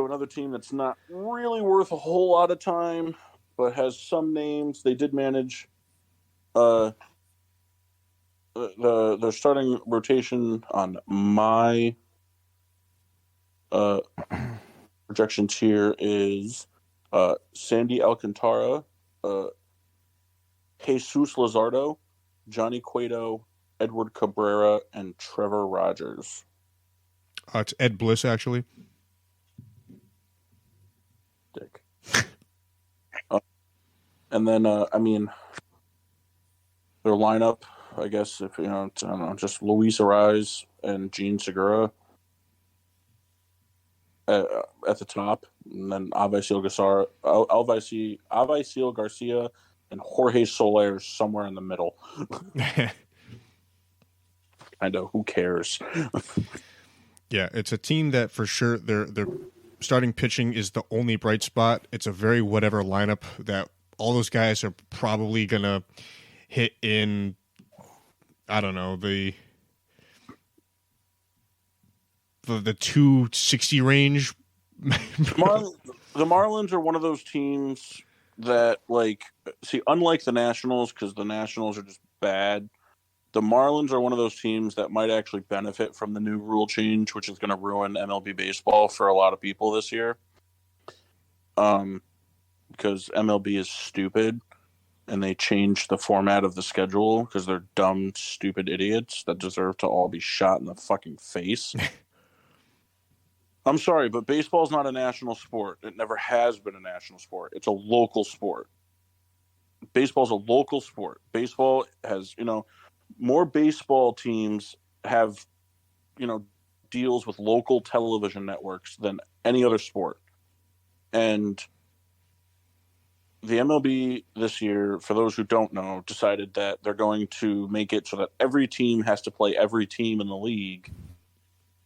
another team that's not really worth a whole lot of time, but has some names. They did manage their starting rotation on my projections here is Sandy Alcantara, Jesus Luzardo, Johnny Cueto, Edward Cabrera, and Trevor Rogers. It's Ed Bliss, actually. Dick. And then, their lineup, I guess, if I don't know, just Luis Ariz and Gene Segura at the top, and then Avisail Garcia and Jorge Soler somewhere in the middle. Kind of, who cares? Yeah, it's a team that for sure their starting pitching is the only bright spot. It's a very whatever lineup that all those guys are probably gonna hit in. I don't know, the 260 range. The Marlins are one of those teams that, unlike the Nationals, because the Nationals are just bad, the Marlins are one of those teams that might actually benefit from the new rule change, which is going to ruin MLB baseball for a lot of people this year. Because MLB is stupid, and they changed the format of the schedule because they're dumb, stupid idiots that deserve to all be shot in the fucking face. I'm sorry, but baseball is not a national sport. It never has been a national sport. It's a local sport. Baseball is a local sport. Baseball has, more baseball teams have, deals with local television networks than any other sport. And the MLB this year, for those who don't know, decided that they're going to make it so that every team has to play every team in the league,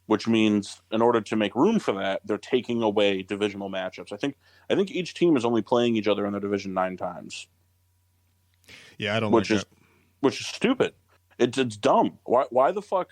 which means in order to make room for that, they're taking away divisional matchups. I think each team is only playing each other in their division 9 times. Yeah, I don't like that. Which is stupid. It's dumb. Why the fuck?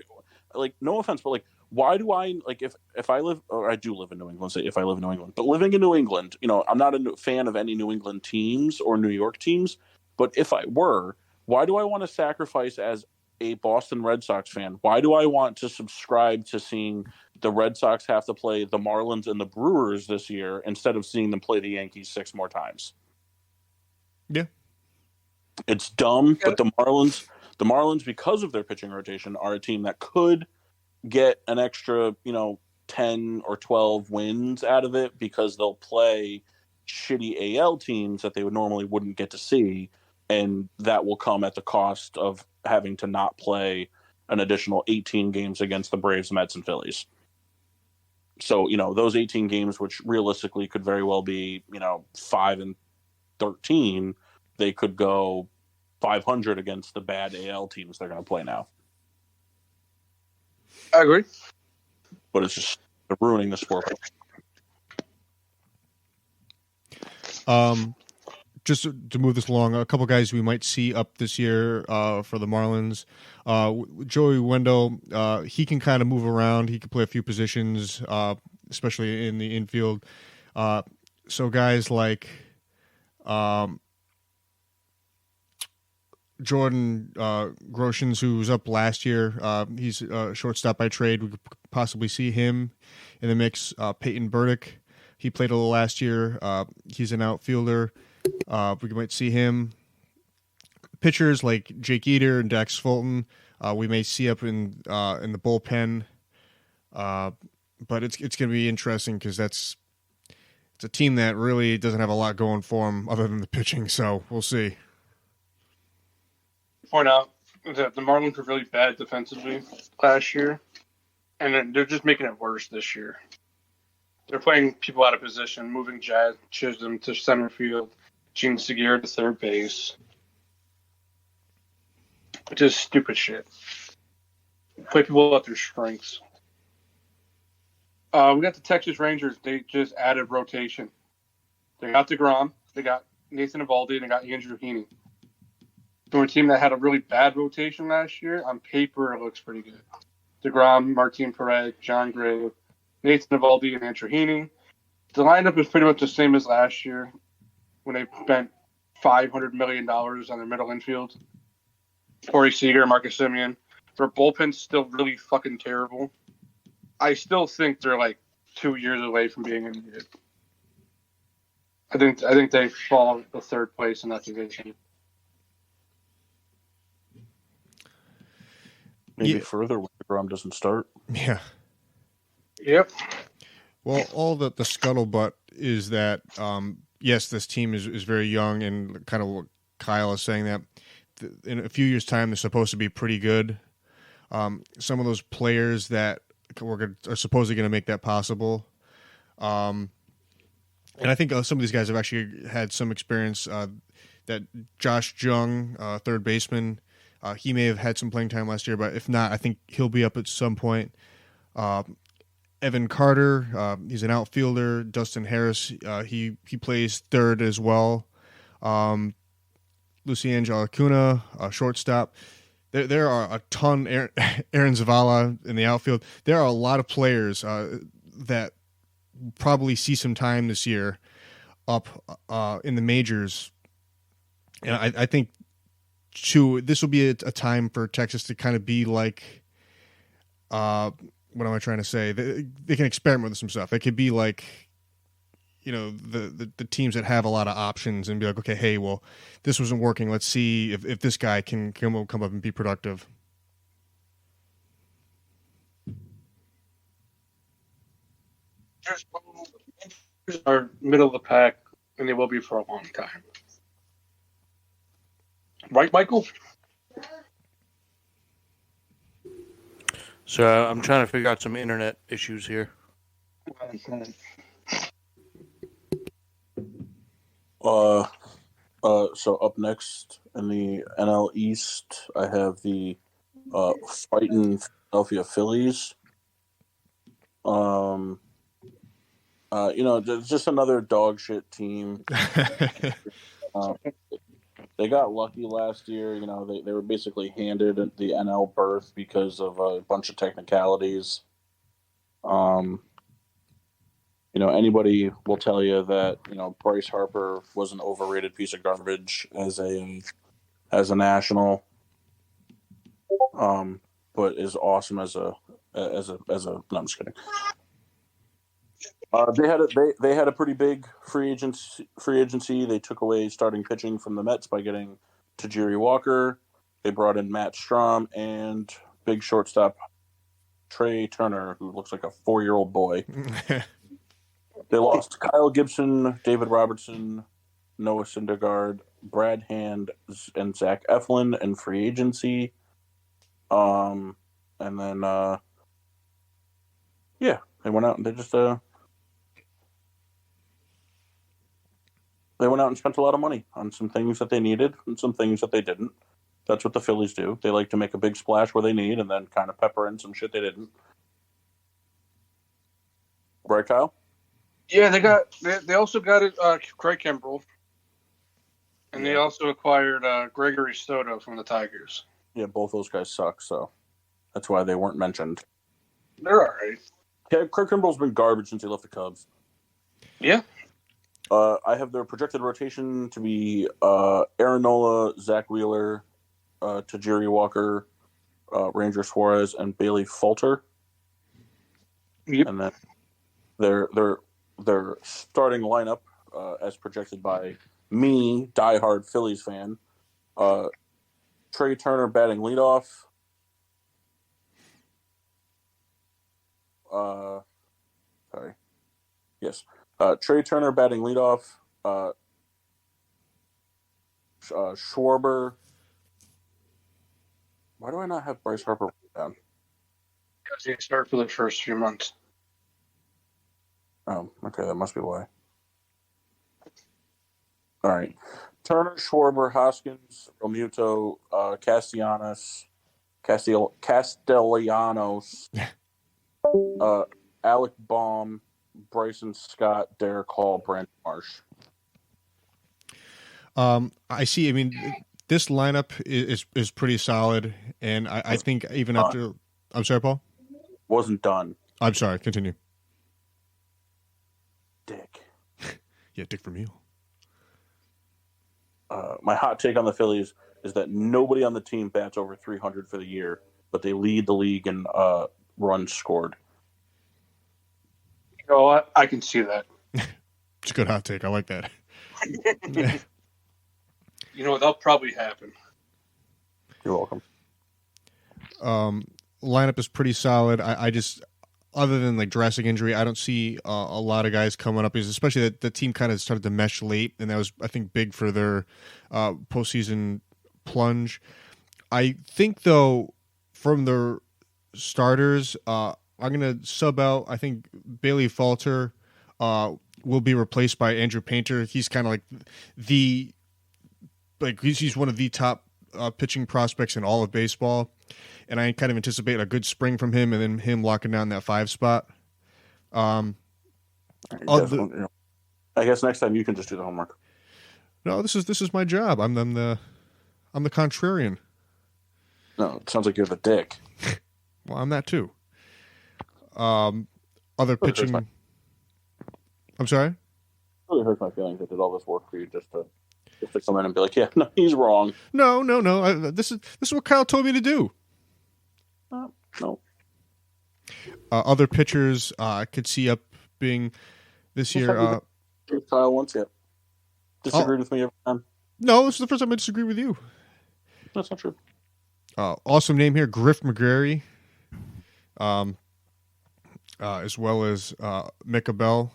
Like, no offense, but like, why do I like if I live, or I do live in New England? Say if I live in New England, but living in New England, I'm not a fan of any New England teams or New York teams. But if I were, why do I want to sacrifice as a Boston Red Sox fan? Why do I want to subscribe to seeing the Red Sox have to play the Marlins and the Brewers this year instead of seeing them play the Yankees 6 more times? Yeah. It's dumb, but the Marlins, because of their pitching rotation, are a team that could get an extra, 10 or 12 wins out of it because they'll play shitty AL teams that they wouldn't get to see, and that will come at the cost of having to not play an additional 18 games against the Braves, Mets, and Phillies. So, those 18 games, which realistically could very well be, 5-13, they could go 500 against the bad AL teams they're going to play now. I agree. But it's just ruining the sport. Just to move this along, a couple guys we might see up this year for the Marlins. Joey Wendell, he can kind of move around. He can play a few positions, especially in the infield. So guys like Jordan Groshans, who was up last year, he's shortstop by trade. We could possibly see him in the mix. Peyton Burdick, he played a little last year. He's an outfielder. We might see him. Pitchers like Jake Eater and Dax Fulton, we may see up in the bullpen. But it's going to be interesting because it's a team that really doesn't have a lot going for them other than the pitching. So we'll see. Point out that the Marlins were really bad defensively last year, and they're just making it worse this year. They're playing people out of position, moving Jazz Chisholm to center field, Gene Segura to third base. Just stupid shit. Play people at their strengths. We got the Texas Rangers. They just added rotation. They got DeGrom. They got Nathan Eovaldi, and they got Andrew Heaney. So a team that had a really bad rotation last year, on paper, it looks pretty good. DeGrom, Martin Perez, John Gray, Nathan Eovaldi, and Andrew Heaney. The lineup is pretty much the same as last year when they spent $500 million on their middle infield. Corey Seager, Marcus Semien. Their bullpen's still really fucking terrible. I still think they're like 2 years away from being any good. I think they fall the third place in that division. Maybe further when DeGrom doesn't start. Yeah. Yep. Well, all the scuttlebutt is that, yes, this team is very young, and kind of what Kyle is saying, that in a few years' time, they're supposed to be pretty good. Some of those players that are supposedly going to make that possible. And I think some of these guys have actually had some experience. That Josh Jung, third baseman, he may have had some playing time last year, but if not, I think he'll be up at some point. Evan Carter, he's an outfielder. Dustin Harris, he plays third as well. Luciangelo Acuna, shortstop. There are a ton. Aaron Zavala in the outfield. There are a lot of players that probably see some time this year up in the majors. And I think this will be a time for Texas to kind of be like, what am I trying to say? They can experiment with some stuff. It could be like, the teams that have a lot of options and be like, okay, hey, well, this wasn't working. Let's see if this guy can come up and be productive. Are middle of the pack, and they will be for a long time. Right, Michael? So I'm trying to figure out some internet issues here. So up next in the NL East, I have the fighting Philadelphia Phillies. Just another dog shit team. They got lucky last year. You know, they were basically handed the NL berth because of a bunch of technicalities. You know, anybody will tell you that, you know, Bryce Harper was an overrated piece of garbage as a national, but is awesome as a. No, I'm just kidding. They had a pretty big free agency. They took away starting pitching from the Mets by getting Tajiri Walker. They brought in Matt Strahm and big shortstop Trey Turner, who looks like a 4-year-old boy. They lost Kyle Gibson, David Robertson, Noah Syndergaard, Brad Hand, and Zach Eflin in free agency. And then, they went out and they went out and spent a lot of money on some things that they needed and some things that they didn't. That's what the Phillies do. They like to make a big splash where they need and then kind of pepper in some shit they didn't. Right, Kyle? Yeah, they also got Craig Kimbrell, and they also acquired Gregory Soto from the Tigers. Yeah, both those guys suck, so that's why they weren't mentioned. They're all right. Yeah, Craig Kimbrell's been garbage since he left the Cubs. Yeah. I have their projected rotation to be Aaron Nola, Zach Wheeler, Tajiri Walker, Ranger Suarez, and Bailey Falter. Yep. And then their starting lineup, as projected by me, diehard Phillies fan, Trey Turner batting leadoff. Trey Turner batting leadoff. Schwarber. Why do I not have Bryce Harper down? Because he started for the first few months. Oh, okay, that must be why. All right. Turner, Schwarber, Hoskins, Romuto, Castellanos, Alec Baum, Bryson Scott, Derek Hall, Brandon Marsh. I see. I mean, this lineup is pretty solid, and I think even after. I'm sorry, Paul. Wasn't done. I'm sorry. Continue. Dick. Yeah, Dick Vermeil. My hot take on the Phillies is that nobody on the team bats over 300 for the year, but they lead the league in runs scored. You know what? I can see that. It's a good hot take. I like that. You know, that'll probably happen. You're welcome. Lineup is pretty solid. I just, other than like drastic injury, I don't see a lot of guys coming up. Because especially that the team kind of started to mesh late, and that was, I think, big for their postseason plunge. I think, though, from the starters, I'm going to sub out, I think, Bailey Falter will be replaced by Andrew Painter. He's kind of like he's one of the top pitching prospects in all of baseball. And I kind of anticipate a good spring from him and then him locking down that 5 spot. I guess next time you can just do the homework. No, this is my job. I'm the contrarian. No, it sounds like you're the dick. Well, I'm that too. Other pitching. I'm sorry? It really hurts my feelings. I did all this work for you just to come in and be like, yeah, no, he's wrong. No. This is what Kyle told me to do. No. Other pitchers I could see up being this year. Kyle once yet. Disagreed with me every time. No, this is the first time I disagree with you. That's not true. Awesome name here, Griff McGarry. As well as Micah Bell.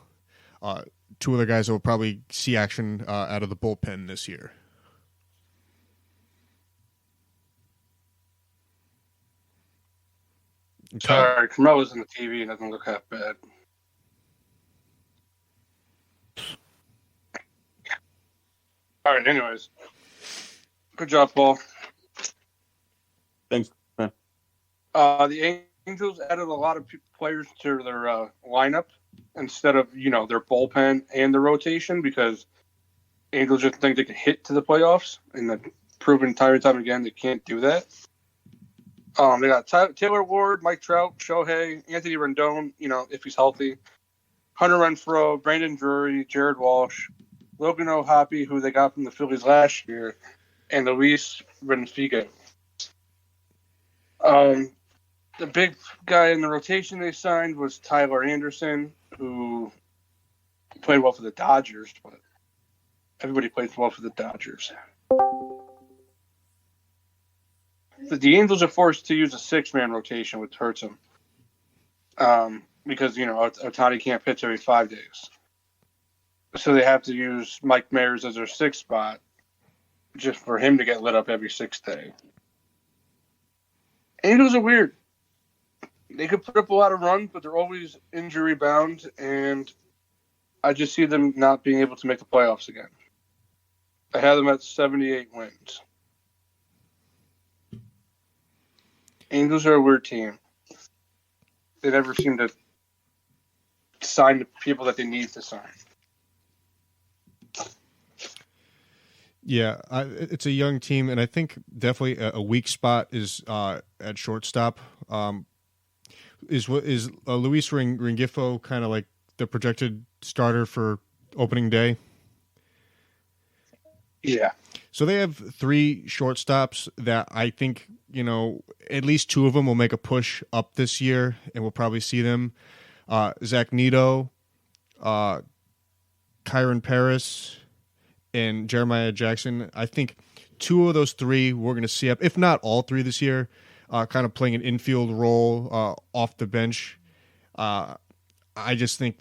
2 other guys that will probably see action out of the bullpen this year. Sorry, Carmelo's in the TV and doesn't look that bad. All right, anyways. Good job, Paul. Thanks, man. The Angels added a lot of players to their lineup instead of, their bullpen and the rotation because Angels just think they can hit to the playoffs, and they've proven time and time again they can't do that. They got Taylor Ward, Mike Trout, Shohei, Anthony Rendon, if he's healthy, Hunter Renfroe, Brandon Drury, Jared Walsh, Logan O'Hoppe, who they got from the Phillies last year, and Luis Renfigo. The big guy in the rotation they signed was Tyler Anderson, who played well for the Dodgers, but everybody plays well for the Dodgers. The Angels are forced to use a 6-man rotation, which hurts them. Because, Ohtani can't pitch every 5 days. So they have to use Mike Mayers as their 6th spot just for him to get lit up every 6th day. Angels are weird. They could put up a lot of runs, but they're always injury bound, and I just see them not being able to make the playoffs again. I have them at 78 wins. Angels are a weird team. They never seem to sign the people that they need to sign. Yeah, it's a young team, and I think definitely a weak spot is at shortstop. Is Luis Rengifo kind of like the projected starter for opening day? Yeah. So they have 3 shortstops that I think, at least 2 of them will make a push up this year, and we'll probably see them. Zach Neto, Kyron Paris, and Jeremiah Jackson. I think 2 of those 3 we're going to see up, if not all 3 this year, kind of playing an infield role off the bench. I just think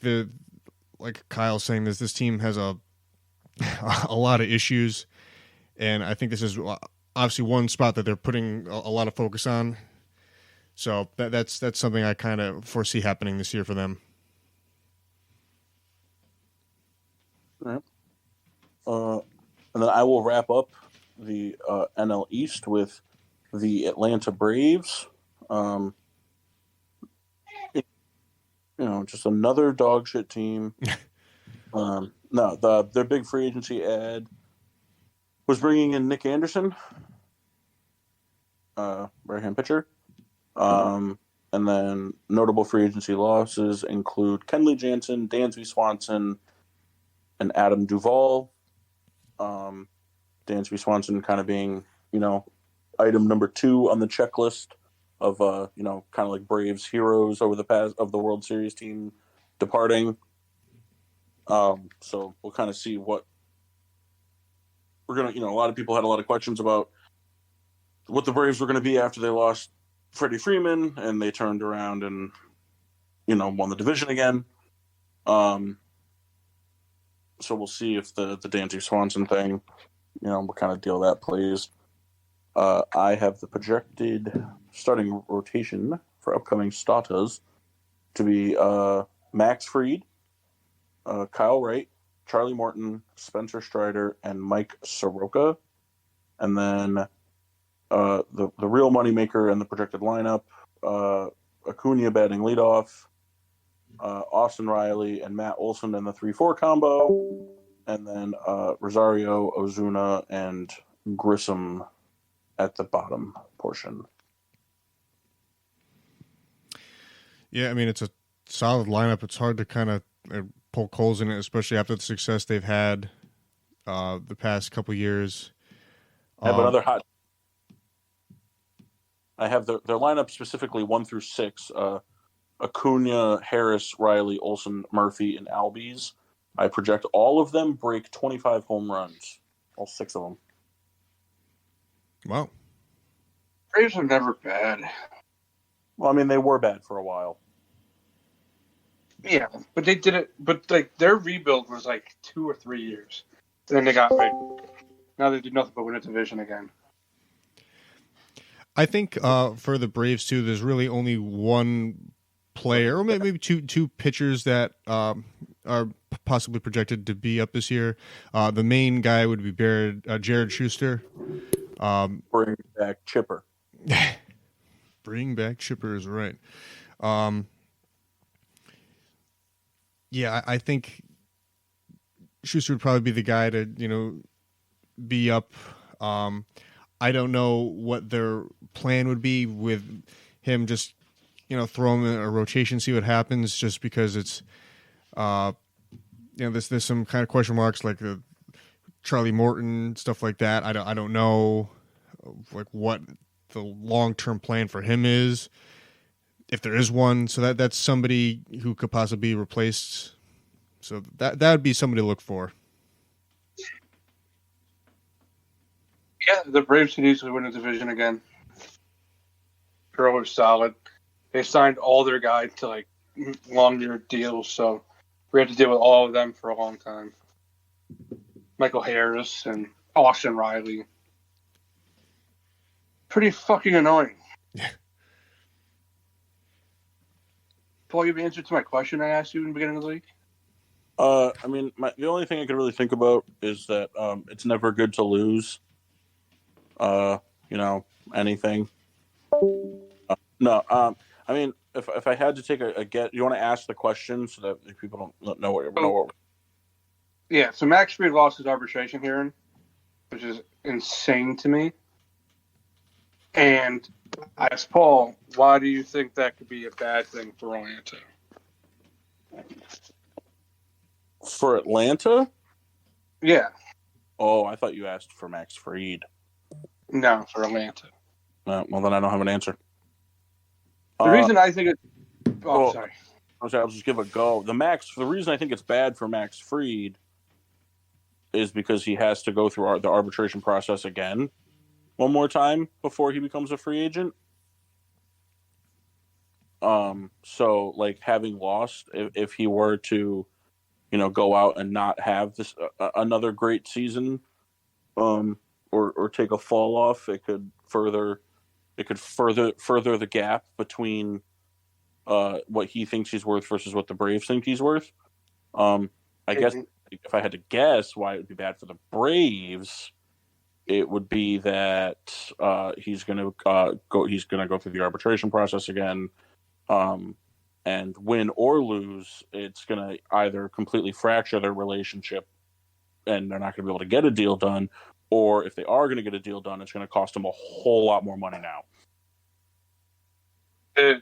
like Kyle's saying, this team has a lot of issues, and I think this is obviously one spot that they're putting a lot of focus on. So that's something I kind of foresee happening this year for them. All right. And then I will wrap up the NL East with the Atlanta Braves. Just another dog shit team. Their big free agency ad was bringing in Nick Anderson, right-hand pitcher. And then notable free agency losses include Kenley Jansen, Dansby Swanson, and Adam Duvall. Dansby Swanson kind of being, item number 2 on the checklist of, kind of like Braves heroes over the past of the World Series team departing. So we'll kind of see what we're going to, a lot of people had a lot of questions about what the Braves were going to be after they lost Freddie Freeman and they turned around and, won the division again. So we'll see if the Dansby Swanson thing, what kind of deal that plays. I have the projected starting rotation for upcoming starters to be Max Fried, Kyle Wright, Charlie Morton, Spencer Strider, and Mike Soroka. And then the real moneymaker in the projected lineup, Acuna batting leadoff, Austin Riley and Matt Olson in the 3-4 combo, and then Rosario, Ozuna, and Grissom at the bottom portion. Yeah, I mean, it's a solid lineup. It's hard to kind of poke holes in it, especially after the success they've had the past couple years. I have another hot. I have their lineup specifically 1 through 6. Acuna, Harris, Riley, Olson, Murphy, and Albies. I project all of them break 25 home runs. All 6 of them. Wow. Braves are never bad. Well, I mean, they were bad for a while. Yeah, but they did it. But their rebuild was 2 or 3 years. And then they got now they do nothing but win a division again. I think for the Braves too, there's really only one player, or maybe two pitchers that are possibly projected to be up this year. The main guy would be Jared Schuster. Bring back Chipper. Bring back Chipper is right. Yeah, I think Schuster would probably be the guy to, be up. I don't know what their plan would be with him. Just throw him in a rotation, see what happens. Just because it's, there's some kind of question marks like the Charlie Morton stuff like that. I don't know like what the long-term plan for him is, if there is one. So that's somebody who could possibly be replaced. So that would be somebody to look for. Yeah, the Braves could easily win the division again. They're always solid. They signed all their guys to like long-year deals, so we had to deal with all of them for a long time. Michael Harris and Austin Riley. Pretty fucking annoying. Yeah. Paul, you have an answer to my question I asked you in the beginning of the week? I mean, the only thing I could really think about is that it's never good to lose. Anything. No. I mean, if I had to take a get, you want to ask the question so that people don't know what. Yeah. So Max Fried lost his arbitration hearing, which is insane to me. And I asked Paul, why do you think that could be a bad thing for Atlanta? For Atlanta? Yeah. Oh, I thought you asked for Max Fried. No, for Atlanta. Well, then I don't have an answer. The reason I think it. Oh, well, sorry. I'll just give a go. The reason I think it's bad for Max Fried is because he has to go through the arbitration process again one more time before he becomes a free agent. So like having lost, if he were to, go out and not have this another great season, or take a fall off, it could further the gap between what he thinks he's worth versus what the Braves think he's worth. I guess if I had to guess why it would be bad for the Braves, it would be that he's going to go through the arbitration process again, and win or lose, it's going to either completely fracture their relationship, and they're not going to be able to get a deal done, or if they are going to get a deal done, it's going to cost them a whole lot more money now.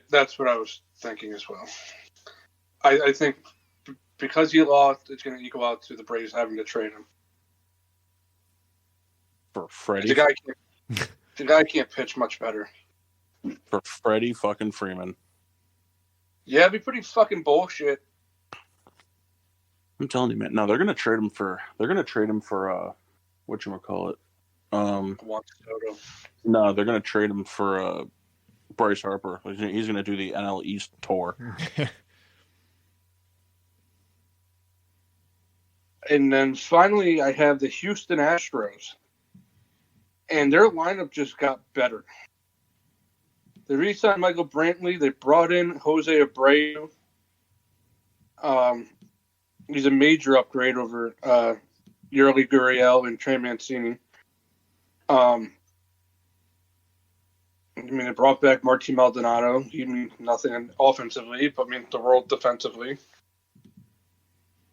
That's what I was thinking as well. I think because he lost, it's going to equal out to the Braves having to trade him. For Freddie? The guy can't pitch much better. For Freddie fucking Freeman. Yeah, it'd be pretty fucking bullshit. I'm telling you, man. No, they're going to trade him for whatchamacallit. Juan Soto. No, they're going to trade him for Bryce Harper. He's going to do the NL East tour. And then finally, I have the Houston Astros. And their lineup just got better. They re-signed Michael Brantley. They brought in Jose Abreu. He's a major upgrade over Yureli Gurriel and Trey Mancini. They brought back Martin Maldonado. He means nothing offensively, but means the world defensively.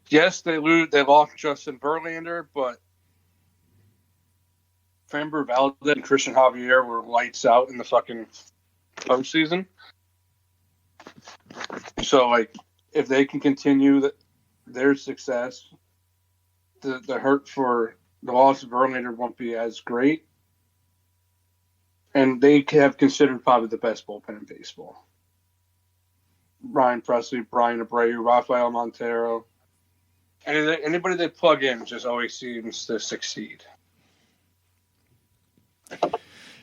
Yes, they lost Justin Verlander, but Framber Valdez and Christian Javier were lights out in the fucking postseason. So, if they can continue their success, the hurt for the loss of Verlander won't be as great. And they have considered probably the best bullpen in baseball. Ryan Presley, Brian Abreu, Rafael Montero. Anybody they plug in just always seems to succeed.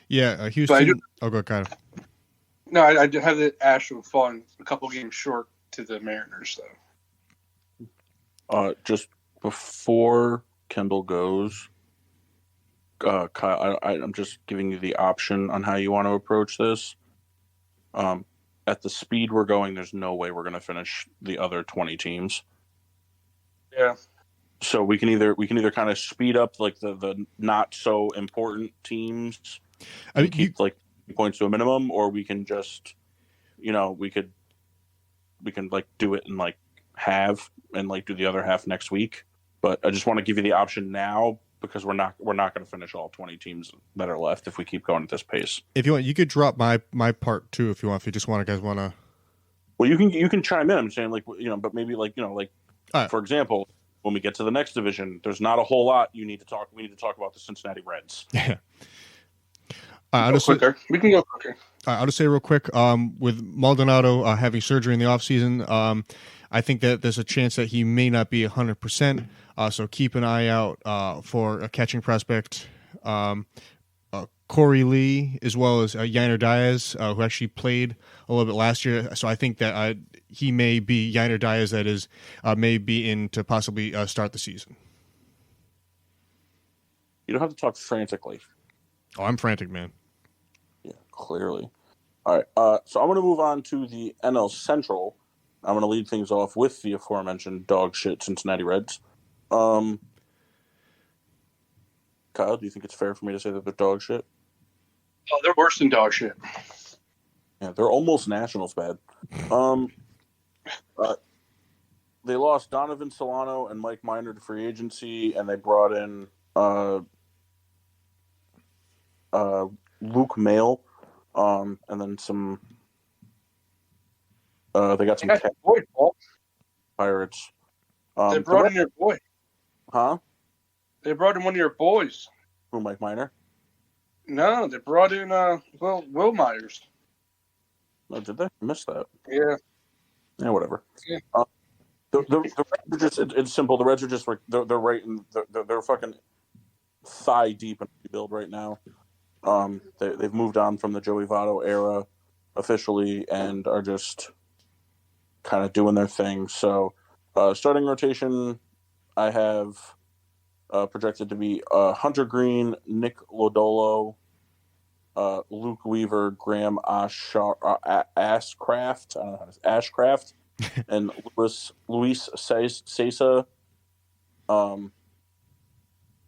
Yeah, Houston. Go ahead. No, I do have the Astros falling a couple games short to the Mariners, though. Just before Kendall goes, Kyle, I'm just giving you the option on how you want to approach this. At the speed we're going, there's no way we're going to finish the other 20 teams. Yeah. So we can either kind of speed up like the not so important teams, and keep like points to a minimum, or we can just, we can like do it in like half and like do the other half next week. But I just want to give you the option now because we're not going to finish all 20 teams that are left if we keep going at this pace. If you want, you could drop my part too if you want. If you just want to, guys want to. Well, you can chime in. I'm saying but maybe for example, when we get to the next division, there's not a whole lot we need to talk about the Cincinnati Reds. Yeah. We can go quicker. I'll just say real quick, with Maldonado having surgery in the offseason, I think that there's a chance that he may not be 100%. So keep an eye out for a catching prospect, Corey Lee, as well as Yainer Diaz, who actually played a little bit last year. So I think that he may be Yainer Diaz that is may be in to possibly start the season. You don't have to talk frantically. Oh, I'm frantic, man. Yeah, clearly. All right, so I'm going to move on to the NL Central. I'm going to lead things off with the aforementioned dog shit Cincinnati Reds. Kyle, do you think it's fair for me to say that they're dog shit? Oh, they're worse than dog shit. Yeah, they're almost Nationals bad. They lost Donovan Solano and Mike Minor to free agency, and they brought in Luke Mail, and then some. They got some boy, Paul. Pirates. They brought in your boy. Huh? They brought in one of your boys. Who, Mike Minor? No, they brought in Will Myers. Oh, did they? I missed that. Yeah. Yeah, whatever. Yeah. The Reds are just it's simple. The Reds are just they're right in they're fucking thigh deep in rebuild right now. They've moved on from the Joey Votto era officially and are just kind of doing their thing. So starting rotation, I have projected to be Hunter Green, Nick Lodolo, Luke Weaver, Graham Ashcraft, I don't know how to say Ashcraft, and Luis Sesa.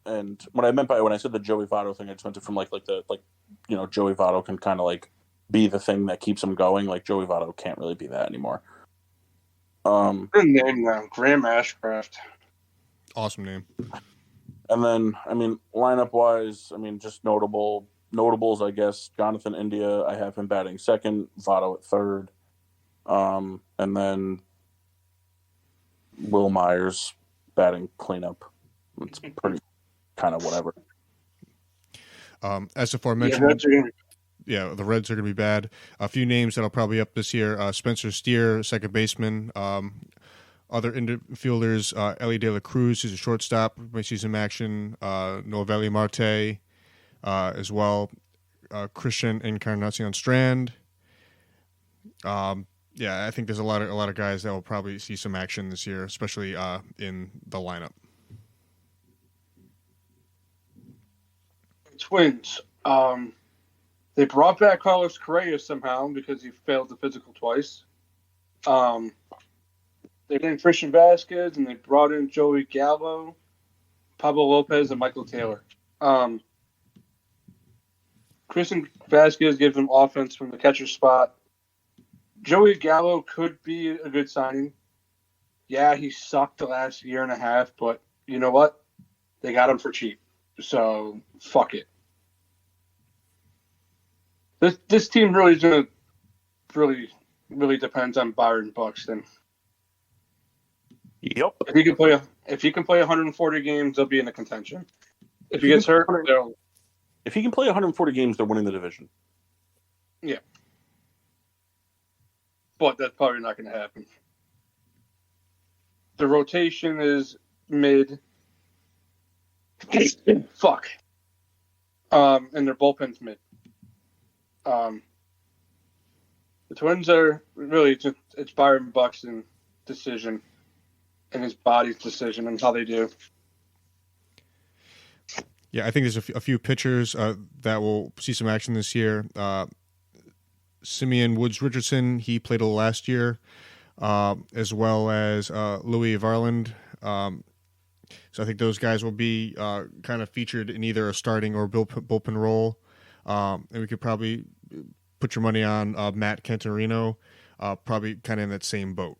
And what I meant by when I said the Joey Votto thing, I just meant it from Joey Votto can kind of like be the thing that keeps him going. Like Joey Votto can't really be that anymore. Good name now, Graham Ashcraft. Awesome name. And then, lineup wise, just notables, I guess. Jonathan India, I have him batting second, Votto at third. And then Will Myers batting cleanup. It's pretty kind of whatever. As aforementioned, the Reds are going to be bad. A few names that'll probably up this year: Spencer Steer, second baseman. Other infielders: Ellie De La Cruz, who's a shortstop, may see some action. Novelli Marte, as well. Christian Encarnacion Strand. I think there's a lot of guys that will probably see some action this year, especially in the lineup. Twins. They brought back Carlos Correa somehow because he failed the physical twice. They named Christian Vasquez and they brought in Joey Gallo, Pablo Lopez, and Michael Taylor. Christian Vasquez gives them offense from the catcher spot. Joey Gallo could be a good signing. Yeah, he sucked the last year and a half, but you know what? They got him for cheap. So, fuck it. This team really depends on Byron Buxton. Yep. If he can play 140 games, they'll be in the contention. If he gets hurt, if he can play 140 games, they're winning the division. Yeah. But that's probably not going to happen. The rotation is mid. Fuck. And their bullpen's mid. The Twins are really just, it's Byron Buxton's decision and his body's decision and how they do. Yeah, I think there's a few pitchers that will see some action this year. Simeon Woods Richardson, he played a little last year, as well as Louis Varland. So I think those guys will be kind of featured in either a starting or bullpen role. And we could probably put your money on Matt Cantorino, probably kind of in that same boat.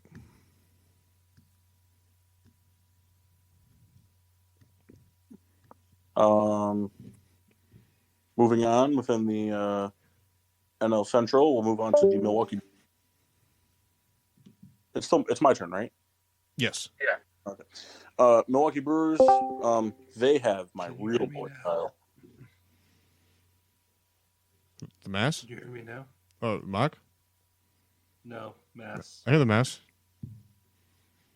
Moving on within the NL Central, we'll move on to the Milwaukee. It's my turn, right? Yes. Okay. Milwaukee Brewers. They have my Can you real hear me boy, now? Kyle. The mass? Can you hear me now? Oh, Mock? No, Mass. I hear the mass.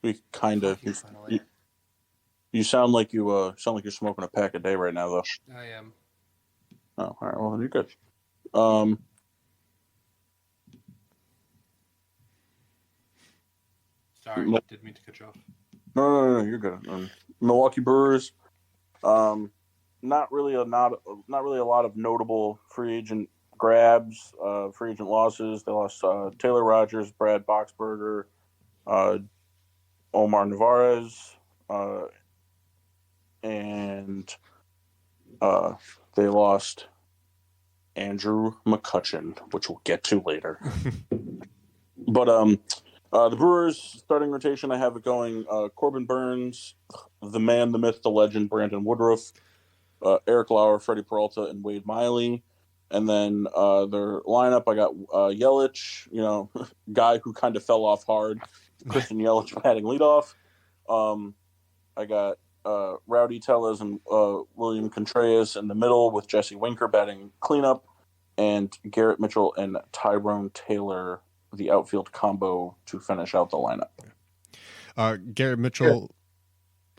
We kind of. Fucking finally. You sound like you're smoking a pack a day right now, though. I am. Oh, all right. Well, then you're good. Sorry, No. didn't mean to cut you off. No, you're good. Milwaukee Brewers. Not really a lot of notable free agent grabs, free agent losses. They lost Taylor Rogers, Brad Boxberger, Omar Narvaez, and they lost Andrew McCutchen, which we'll get to later. But the Brewers starting rotation, I have it going Corbin Burns, the man, the myth, the legend, Brandon Woodruff, Eric Lauer, Freddie Peralta, and Wade Miley. And then their lineup, I got Yelich, guy who kind of fell off hard, Christian Yelich batting leadoff. I got Rowdy Tellez and William Contreras in the middle with Jesse Winker batting cleanup, and Garrett Mitchell and Tyrone Taylor, the outfield combo, to finish out the lineup. Garrett Mitchell. Yeah.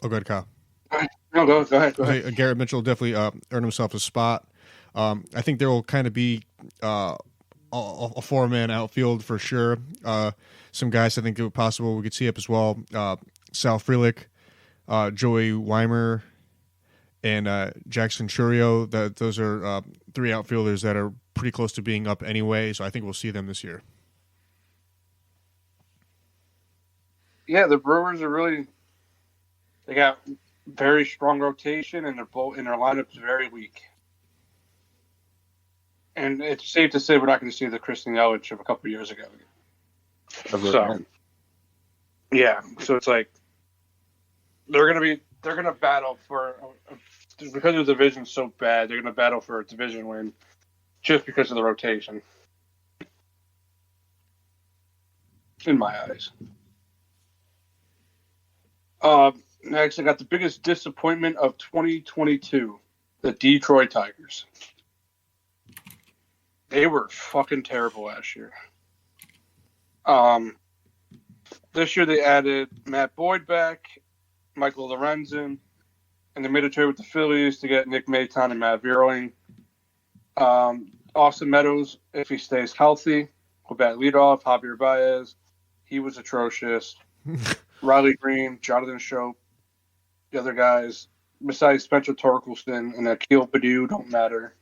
Oh, go ahead, Kyle. No, go ahead. Garrett Mitchell definitely earned himself a spot. I think there will kind of be a four-man outfield for sure. Some guys I think it possible we could see up as well. Sal Frelick, Joey Weimer, and Jackson Churio. Those are three outfielders that are pretty close to being up anyway, so I think we'll see them this year. Yeah, the Brewers are they got very strong rotation, and their lineup's very weak. And it's safe to say we're not going to see the Christian Yelich of a couple years ago. So, yeah, so it's like they're going to battle for, because the division's so bad, they're going to battle for a division win just because of the rotation. In my eyes. Next, I got the biggest disappointment of 2022, the Detroit Tigers. They were fucking terrible last year. This year they added Matt Boyd back, Michael Lorenzen, and they made a trade with the Phillies to get Nick Maton and Matt Vierling. Austin Meadows, if he stays healthy, will bat leadoff. Javier Baez, he was atrocious. Riley Green, Jonathan Schoop, the other guys, besides Spencer Torkelson and Akil Baddoo, don't matter.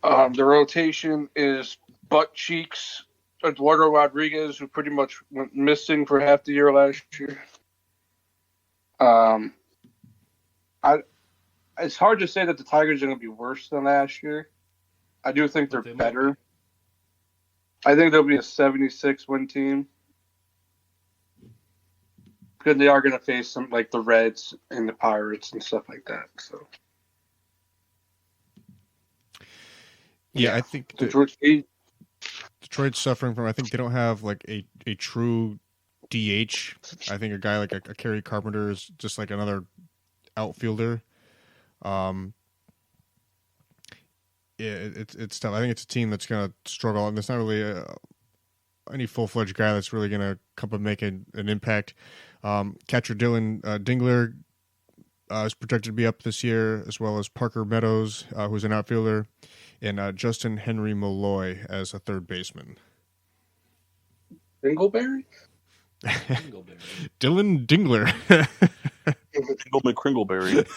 The rotation is butt cheeks. Eduardo Rodriguez, who pretty much went missing for half the year last year. It's hard to say that the Tigers are going to be worse than last year. I do think they're better. I think they'll be a 76-win team. Because they are going to face some like the Reds and the Pirates and stuff like that. So, yeah. I think Detroit's suffering from. I think they don't have like a true DH. I think a guy like a Kerry Carpenter is just like another outfielder. It's tough. I think it's a team that's going to struggle, and there's not really any full-fledged guy that's really going to come up and make an impact. Catcher Dylan Dingler is projected to be up this year, as well as Parker Meadows, who's an outfielder, and Justin Henry Malloy as a third baseman. Dingleberry? Dylan Dingler. Dingle McCringleberry.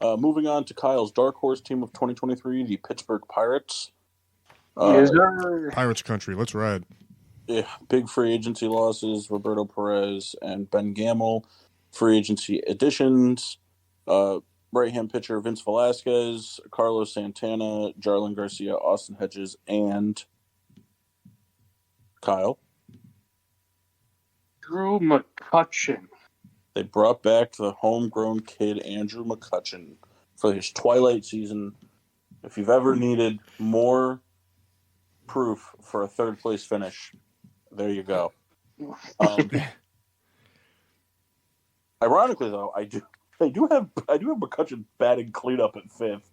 Moving on to Kyle's dark horse team of 2023, the Pittsburgh Pirates. Pirates country. Let's ride. Yeah, big free agency losses, Roberto Perez and Ben Gamel. Free agency additions, right-hand pitcher Vince Velasquez, Carlos Santana, Jarlin Garcia, Austin Hedges, and Kyle. Drew McCutchen. They brought back the homegrown kid, Andrew McCutchen, for his Twilight season. If you've ever needed more proof for a third-place finish, there you go. Ironically, though, I do have McCutchen batting cleanup at fifth.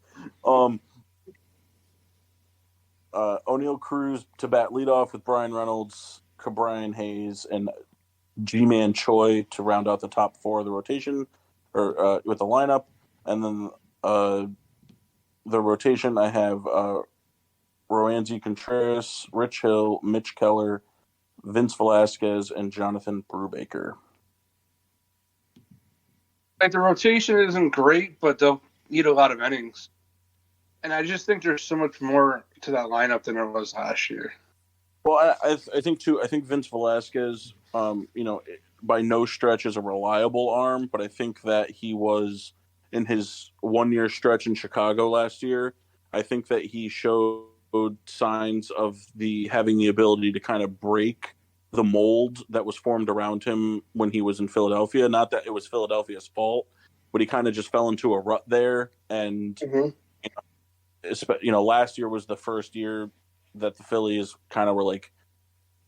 O'Neill Cruz to bat leadoff with Brian Reynolds, Cabrian Hayes, and G-Man Choi to round out the top four of the rotation, or with the lineup. And then the rotation, I have Roansy Contreras, Rich Hill, Mitch Keller, Vince Velasquez, and Jonathan Brubaker. Like, the rotation isn't great, but they'll eat a lot of innings. And I just think there's so much more to that lineup than there was last year. Well, I think too. I think Vince Velasquez, by no stretch is a reliable arm, but I think that he was in his 1 year stretch in Chicago last year. I think that he showed signs of having the ability to kind of break the mold that was formed around him when he was in Philadelphia. Not that it was Philadelphia's fault, but he kind of just fell into a rut there. And last year was the first year that the Phillies kind of were like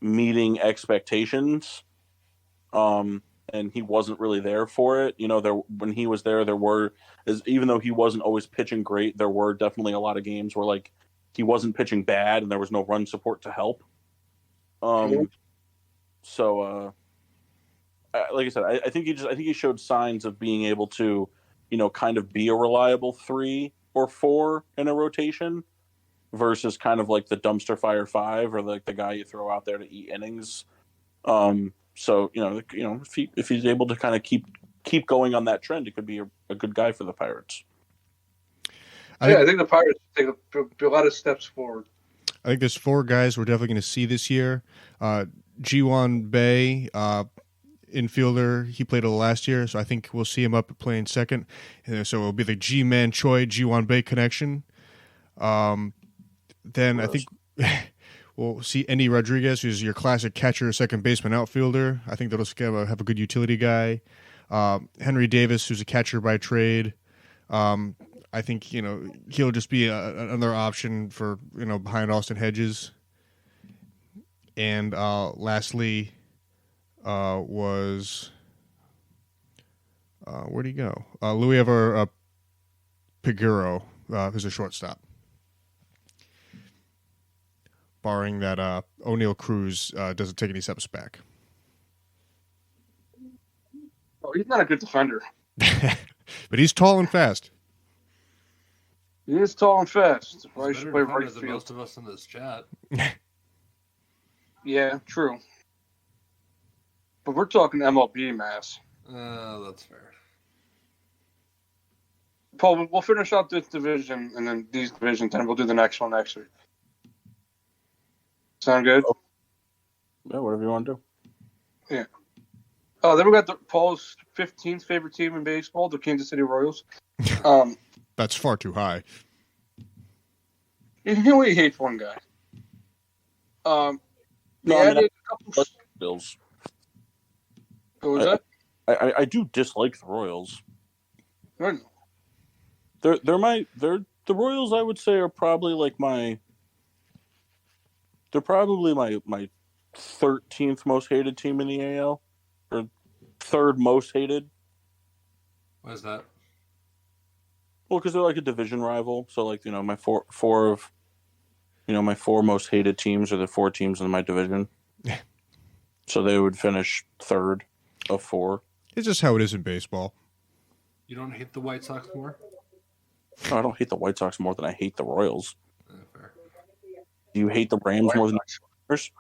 meeting expectations. And he wasn't really there for it. When he was there, even though he wasn't always pitching great, there were definitely a lot of games where like he wasn't pitching bad and there was no run support to help. So, like I said, I think he showed signs of being able to, kind of be a reliable 3 or 4 in a rotation versus kind of like the dumpster fire 5 or like the guy you throw out there to eat innings. So if he's able to kind of keep going on that trend, it could be a good guy for the Pirates. I think the Pirates take a lot of steps forward. I think there's 4 guys we're definitely going to see this year. Ji-Won Bae, infielder, he played last year, so I think we'll see him up playing second. And so it'll be the G-Man Choi, Ji-Won Bae connection. Then I think we'll see Endy Rodriguez, who's your classic catcher, second baseman, outfielder. I think that'll have a good utility guy. Henry Davis, who's a catcher by trade. I think he'll just be another option for behind Austin Hedges. And lastly, was where'd he go? Luis Piguero, who's a shortstop. Barring that O'Neill Cruz doesn't take any steps back. Oh, he's not a good defender. But he's tall and fast. He is tall and fast. He's better defender than most of us in this chat. Yeah, true. But we're talking MLB mass. That's fair. Paul, we'll finish out this division and then these divisions, and we'll do the next one next week. Sound good? Yeah, whatever you want to do. Yeah. Then we got Paul's 15th favorite team in baseball, the Kansas City Royals. That's far too high. He only hates one guy. Bills. What was that? I do dislike the Royals. Good. The Royals, I would say, are probably like my 13th most hated team in the AL, or third most hated. Why is that? Well, because they're like a division rival. So like my four most hated teams are the 4 teams in my division. So they would finish third of 4. It's just how it is in baseball. You don't hate the White Sox more? No, I don't hate the White Sox more than I hate the Royals. Fair. Do you hate the Rams more than the Tigers?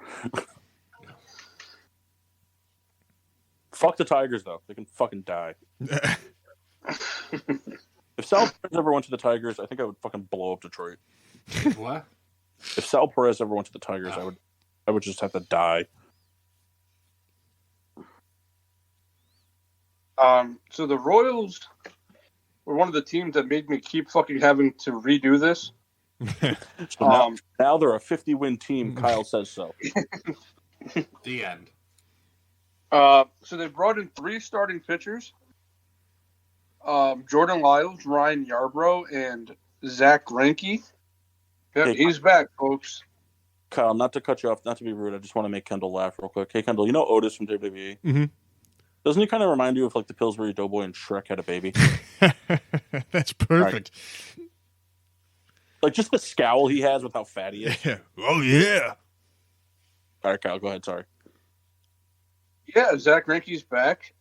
Yeah. Fuck the Tigers, though. They can fucking die. If Sal Perez ever went to the Tigers, I think I would fucking blow up Detroit. What? If Sal Perez ever went to the Tigers, I would just have to die. So the Royals were one of the teams that made me keep fucking having to redo this. So now they're a 50-win team. Kyle says so. The end. So they brought in 3 starting pitchers: Jordan Lyles, Ryan Yarbrough, and Zach Greinke. Yep, Hey, he's back, folks. Kyle, not to cut you off, not to be rude, I just want to make Kendall laugh real quick. Hey, Kendall, you know Otis from WWE? Mm-hmm. Doesn't he kind of remind you of like the Pillsbury Doughboy and Shrek had a baby? That's perfect. Like just the scowl he has with how fat he is. Yeah. Oh, yeah. All right, Kyle, go ahead. Sorry. Yeah, Zach Greinke's back.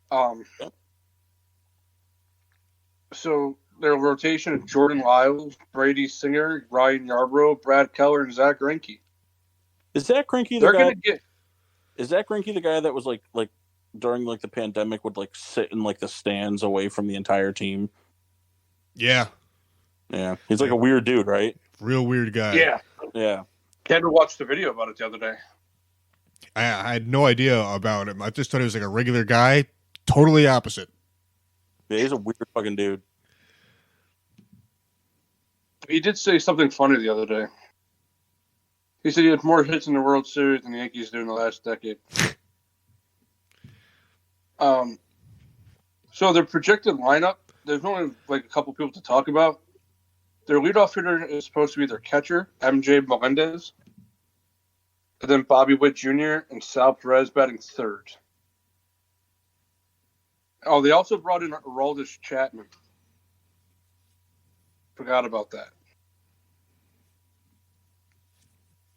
So their rotation is Jordan Lyles, Brady Singer, Ryan Yarbrough, Brad Keller, and Zach Greinke. Is Zach Greinke the They're guy? gonna get. Is Zach Greinke the guy that was like during like the pandemic would like sit in like the stands away from the entire team? Yeah. Yeah, he's like a weird dude, right? Real weird guy. Yeah. Kendra watched the video about it the other day. I had no idea about him. I just thought he was like a regular guy. Totally opposite. Yeah, he's a weird fucking dude. He did say something funny the other day. He said he had more hits in the World Series than the Yankees do in the last decade. So their projected lineup, there's only like a couple people to talk about. Their leadoff hitter is supposed to be their catcher, MJ Melendez. And then Bobby Witt Jr. and Sal Perez batting third. Oh, they also brought in Aroldis Chapman. Forgot about that.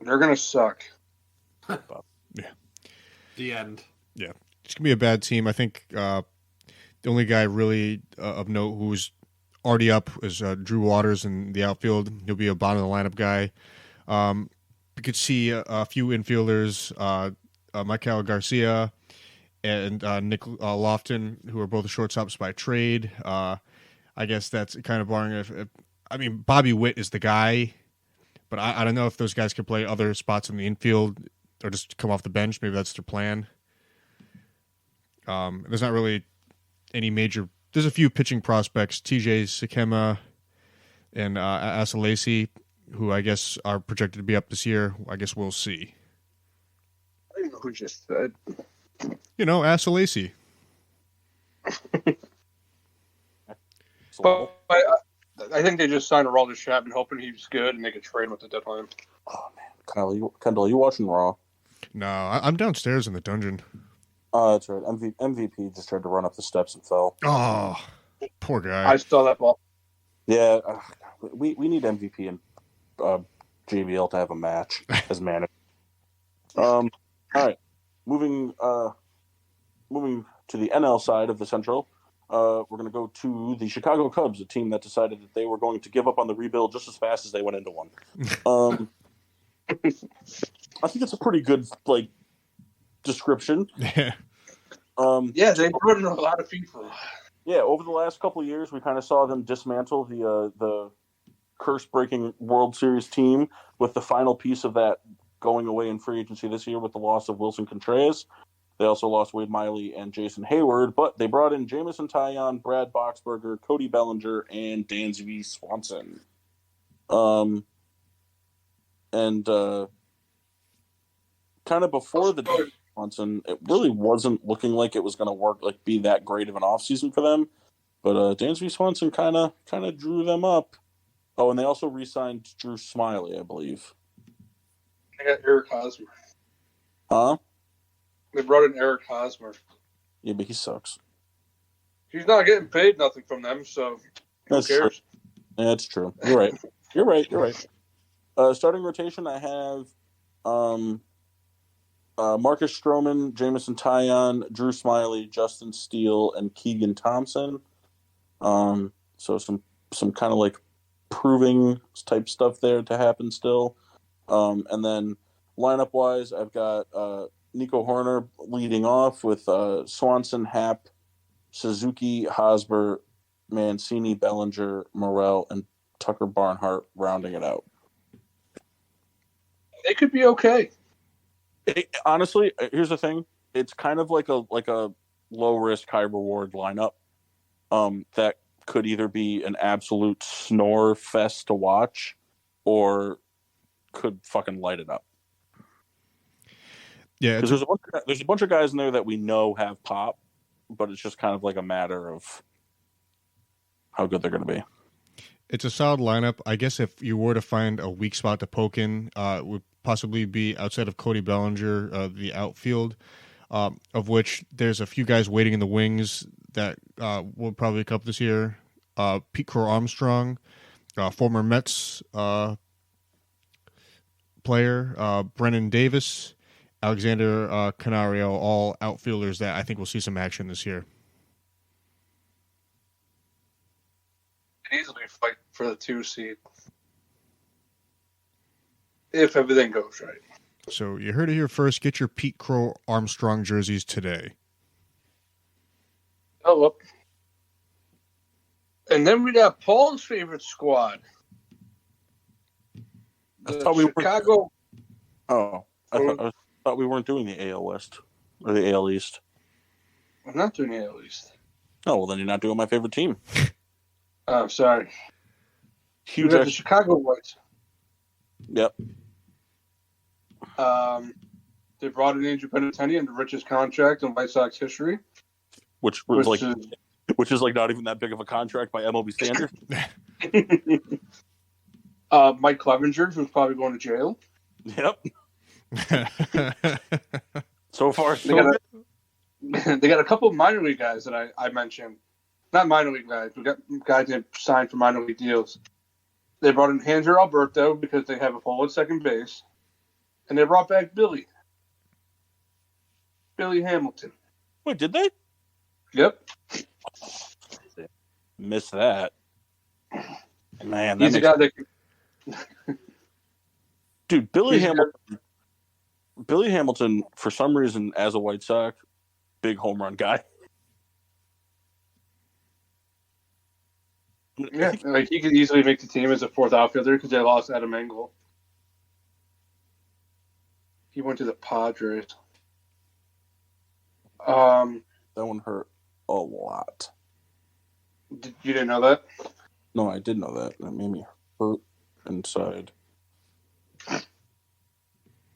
They're going to suck. The end. Yeah. It's going to be a bad team. I think the only guy really of note who's already up is Drew Waters in the outfield. He'll be a bottom of the lineup guy. We could see a few infielders, Michael Garcia and Nick Lofton, who are both shortstops by trade. I guess that's kind of barring I mean, Bobby Witt is the guy, but I don't know if those guys could play other spots in the infield or just come off the bench. Maybe that's their plan. There's not really any major. There's a few pitching prospects: TJ Sakema and Asalasi, who I guess are projected to be up this year. I guess we'll see. I don't know who just said. You know, Asalasi. But I think they just signed Aroldis Chapman, hoping he's good and they could trade him at the deadline. Oh man, Kendall, you watching Raw? No, I'm downstairs in the dungeon. Oh, that's right. MVP just tried to run up the steps and fell. Oh, poor guy. I saw that ball. Yeah, we need MVP and JBL to have a match as manager. All right, moving to the NL side of the Central. We're going to go to the Chicago Cubs, a team that decided that they were going to give up on the rebuild just as fast as they went into one. I think it's a pretty good description. Yeah. Yeah, they brought in a lot of people. Yeah, over the last couple of years, we kind of saw them dismantle the curse-breaking World Series team, with the final piece of that going away in free agency this year with the loss of Wilson Contreras. They also lost Wade Miley and Jason Hayward, but they brought in Jamison Taillon, Brad Boxberger, Cody Bellinger, and Dansby Swanson. Kind of before the Swanson, it really wasn't looking like it was going to work, be that great of an offseason for them. But Dansby Swanson kind of drew them up. Oh, and they also re-signed Drew Smiley, I believe. They got Eric Hosmer. Huh? They brought in Eric Hosmer. Yeah, but he sucks. He's not getting paid nothing from them, so who cares? True. Yeah, that's true. You're right. You're right. Starting rotation, I have Marcus Stroman, Jamison Taillon, Drew Smiley, Justin Steele, and Keegan Thompson. So some kind of proving type stuff there to happen still. And then lineup wise, I've got Nico Horner leading off with Swanson, Happ, Suzuki, Hosmer, Mancini, Bellinger, Morel, and Tucker Barnhart rounding it out. They could be okay. Honestly, here's the thing: it's kind of like a low risk, high reward lineup that could either be an absolute snore fest to watch, or could fucking light it up. Yeah, Because there's a bunch of guys in there that we know have pop, but it's just kind of like a matter of how good they're going to be. it's a solid lineup. I guess if you were to find a weak spot to poke in, it would possibly be outside of Cody Bellinger, the outfield, of which there's a few guys waiting in the wings that will probably come up this year. Pete Crow Armstrong, former Mets player, Brennan Davis, Alexander Canario, all outfielders that I think will see some action this year. Easily fight for the 2 seed if everything goes right. So you heard it here first. Get your Pete Crow Armstrong jerseys today. Oh, well. And then we got Paul's favorite squad. I The thought we were- Chicago. I thought we weren't doing the AL West or the AL East. I'm not doing it at least. Oh, well, then you're not doing my favorite team. Oh, sorry. We Huge. got the Chicago Whites. Yep. They brought in Andrew Benintendi in the richest contract in White Sox history. Which was Which which is like not even that big of a contract by MLB standards. Mike Clevenger, who's probably going to jail. Yep. So far, They got they got a couple of minor league guys that I mentioned. Not minor league guys. We got guys that signed for minor league deals. They brought in Hanser Alberto because they have a hole at second base. And they brought back Billy Hamilton. Wait, did they? Yep. Miss that. Man, He's a guy that can, dude, Billy he's a Hamilton. Billy Hamilton, for some reason, as a White Sox, big home run guy. yeah, like he could easily make the team as a 4th outfielder because they lost Adam Engel. He went to the Padres. That one hurt a lot. You didn't know that? No, I did know that. That made me hurt inside.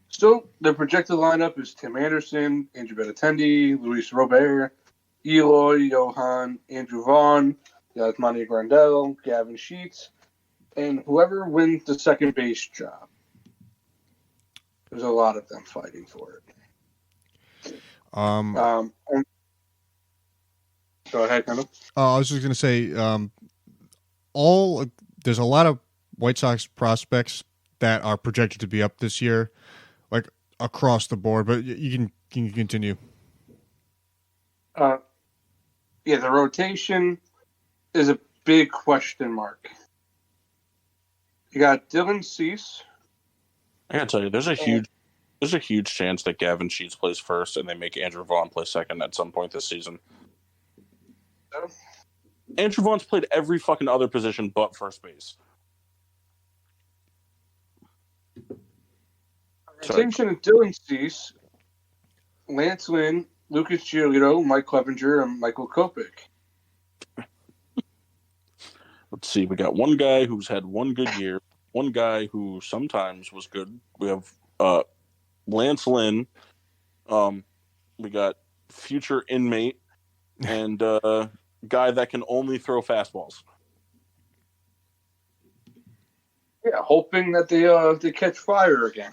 So the projected lineup is Tim Anderson, Andrew Benintendi, Luis Robert, Eloy, Johan, Andrew Vaughn, Yasmani Grandel, Gavin Sheets, and whoever wins the second base job. There's a lot of them fighting for it. Go ahead, Kendall. I was just going to say, there's a lot of White Sox prospects that are projected to be up this year, like across the board. But you can continue. The rotation is a big question mark. You got Dylan Cease. I gotta tell you, there's a huge chance that Gavin Sheets plays first and they make Andrew Vaughn play second at some point this season. Andrew Vaughn's played every fucking other position but first base. Rotation of Dylan Cease, Lance Lynn, Lucas Giolito, Mike Clevenger, and Michael Kopech. Let's see. We got one guy who's had one good year, one guy who sometimes was good. We have Lance Lynn. We got future inmate and guy that can only throw fastballs. Yeah, hoping that they catch fire again.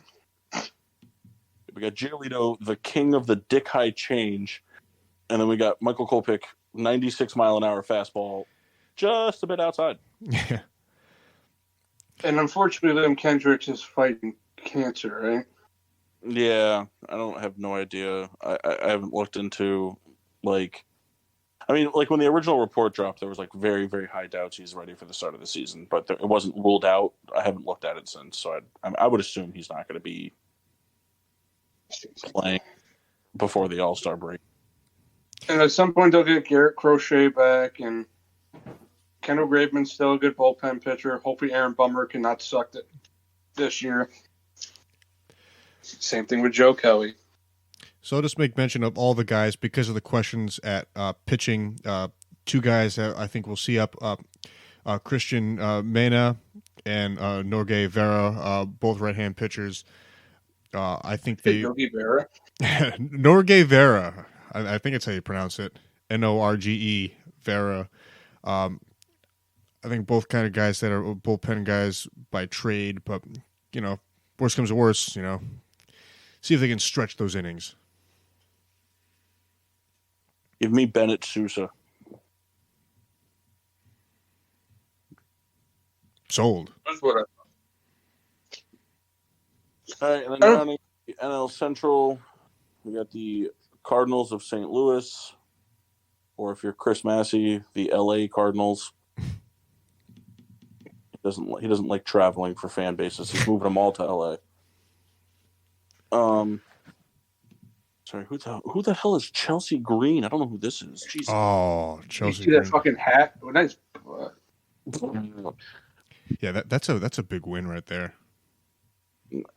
We got Giolito, the king of the dick high change, and then we got Michael Kopech, 96-mile-an-hour fastball, just a bit outside. Yeah. And unfortunately, Liam Kendricks is fighting cancer, right? Yeah, I don't have no idea. I haven't looked into, when the original report dropped, there was very, very high doubts he's ready for the start of the season, but it wasn't ruled out. I haven't looked at it since, so I would assume he's not going to be playing before the All-Star break. And at some point, they'll get Garrett Crochet back, and Kendall Graveman's still a good bullpen pitcher. Hopefully, Aaron Bummer cannot suck it this year. Same thing with Joe Kelly. So I'll just make mention of all the guys because of the questions at pitching. 2 guys that I think we'll see up, Christian Mena and Norgay Vera, both right-hand pitchers. I think they Yogi Berra. Norge Vera. I think it's how you pronounce it. Norge Vera. I think both kind of guys that are bullpen guys by trade, but worst comes to worst, see if they can stretch those innings. Give me Bennett Sousa. Sold. That's what All right, and then rounding the NL Central, we got the Cardinals of St. Louis, or if you're Chris Massey, the LA Cardinals. He doesn't like traveling for fan bases. He's moving them all to LA. Sorry, who the hell is Chelsea Green? I don't know who this is. Jesus. Oh, you Chelsea see Green. that fucking hat? Oh, nice. Yeah, that's a big win right there.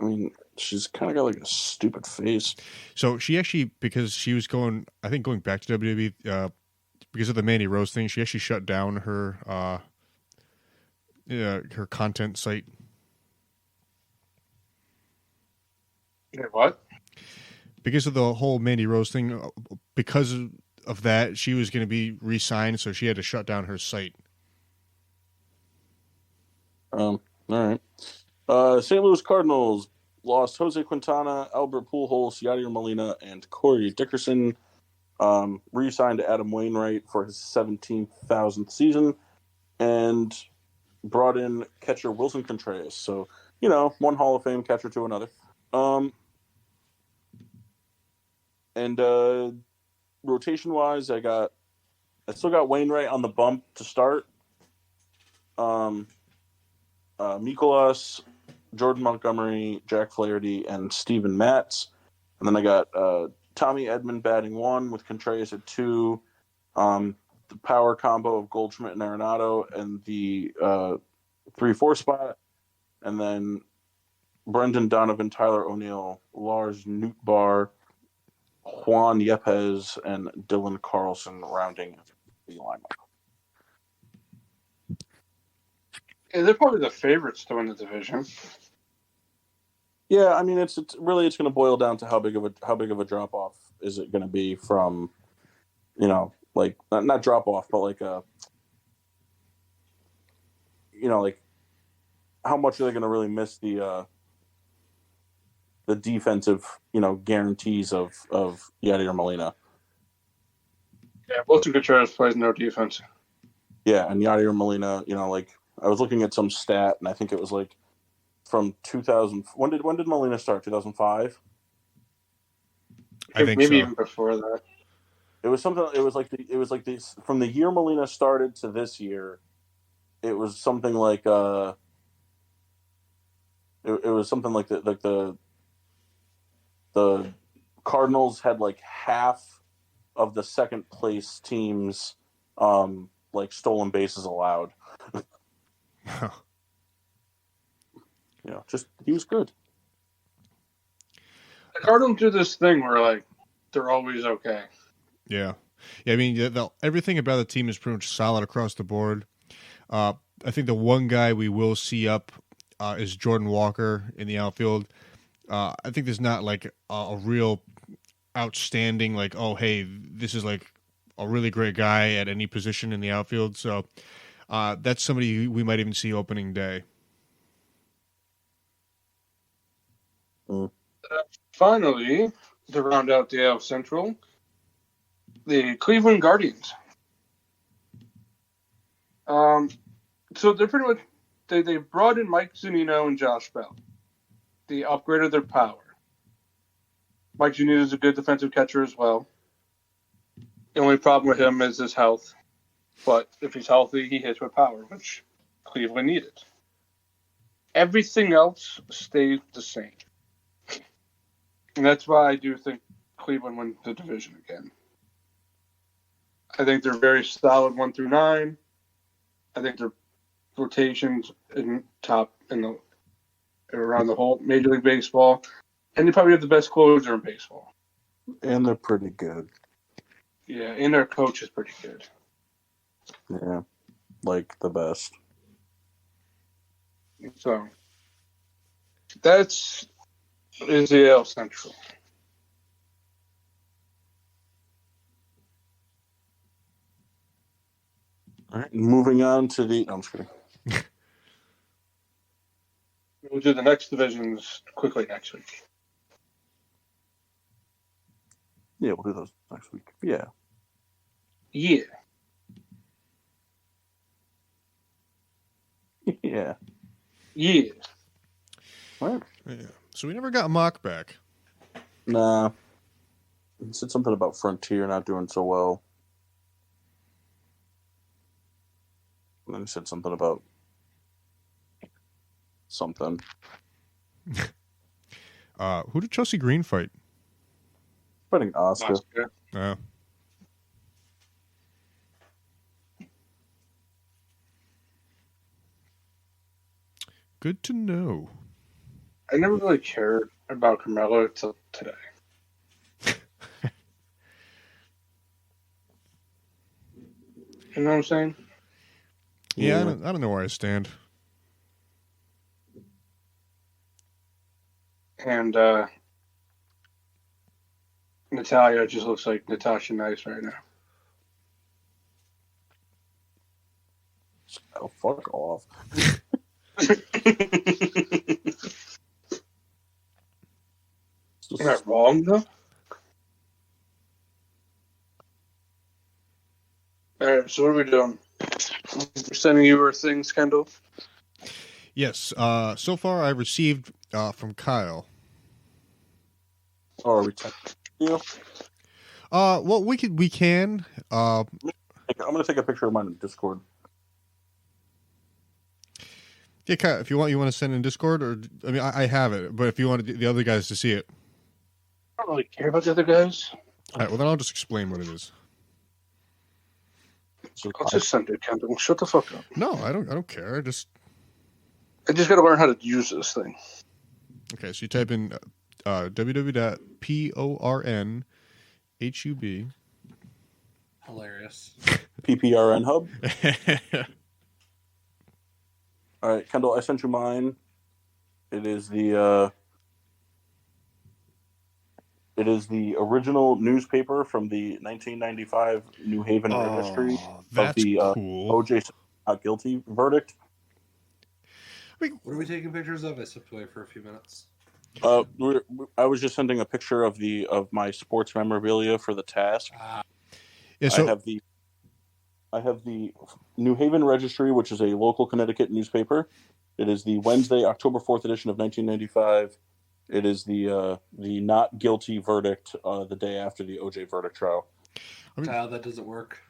I mean, she's kind of got like a stupid face. So she actually, because she was going back to WWE because of the Mandy Rose thing, she actually shut down her content site. What? Because of the whole Mandy Rose thing, because of that, she was going to be re-signed, so she had to shut down her site. All right. St. Louis Cardinals lost Jose Quintana, Albert Pujols, Yadier Molina, and Corey Dickerson. Re-signed to Adam Wainwright for his 17,000th season, and brought in catcher Wilson Contreras. So, one Hall of Fame catcher to another. And rotation-wise, I still got Wainwright on the bump to start. Mikolas, Jordan Montgomery, Jack Flaherty, and Steven Matz. And then I got Tommy Edman batting 1 with Contreras at 2. The power combo of Goldschmidt and Arenado and the 3-4 spot. And then Brendan Donovan, Tyler O'Neill, Lars Nootbaar, Juan Yepes, and Dylan Carlson rounding the lineup. Yeah, they're probably the favorites to win the division. Yeah, I mean, it's going to boil down to how big of a drop off is it going to be from, like not drop off, but like like how much are they going to really miss the defensive, guarantees of Yadier Molina. Yeah, Wilson Contreras plays no defense. Yeah, and Yadier Molina, like I was looking at some stat, and I think it was like from 2000. When did Molina start? 2005. I think maybe so. even before that. It was something. It was like this from the year Molina started to this year. It was something like it was something like the Cardinals had like half of the second place teams like stolen bases allowed. Just he was good. The Cardinals do this thing where like they're always okay. Yeah. I mean, everything about the team is pretty much solid across the board. I think the one guy we will see up is Jordan Walker in the outfield. I think there's not like a real outstanding, like, oh, hey, this is like a really great guy at any position in the outfield. So that's somebody we might even see opening day. Finally, to round out the AL Central, the Cleveland Guardians. So they're pretty much they brought in Mike Zunino and Josh Bell. They upgraded their power. Mike Zunino is a good defensive catcher as well. The only problem with him is his health. But if he's healthy, he hits with power, which Cleveland needed. Everything else stayed the same. And that's why I do think Cleveland wins the division again. I think they're very solid 1 through 9. I think their rotations in top around the whole Major League Baseball, and they probably have the best closer in baseball. And they're pretty good. Yeah, and their coach is pretty good. Yeah, like the best. So that's is the AL Central. All right, moving on to the. No, I'm just kidding. We'll do the next divisions quickly next week. Yeah, we'll do those next week. Yeah. Yeah. Yeah. Yeah. What? Yeah. So we never got Mock back. Nah. He said something about Frontier not doing so well. And then he said something about something. Who did Chelsea Green fight? Fighting Oscar. Good to know. I never really cared about Carmelo until today. You know what I'm saying? Yeah, I don't know where I stand. And Natalia just looks like Natasha Nice right now. Oh, fuck off. Is that wrong, though? All right, so what are we doing? We're sending you our things, Kendall. Yes. So far, I've received from Kyle. Oh, are we texting you? Well, we can. I'm going to take a picture of mine in Discord. Yeah, Kyle, if you want to send in Discord, or I mean, I have it, but if you want the other guys to see it, I don't really care about the other guys. all right. Well, then I'll just explain what it is. I'll just send it, Kendall. Shut the fuck up. No, I don't care. I just got to learn how to use this thing. okay. So you type in www.pornhub. Hilarious. PPRN Hub. All right, Kendall, I sent you mine. It is the original newspaper from the 1995 New Haven Registry That's of the cool. O.J. not guilty verdict. What are we taking pictures of? I stepped away for a few minutes. I was just sending a picture of my sports memorabilia for the task. Yeah, so I have the New Haven Registry, which is a local Connecticut newspaper. It is the Wednesday, October 4th edition of 1995. It is the not guilty verdict the day after the OJ verdict trial. Kyle, that doesn't work.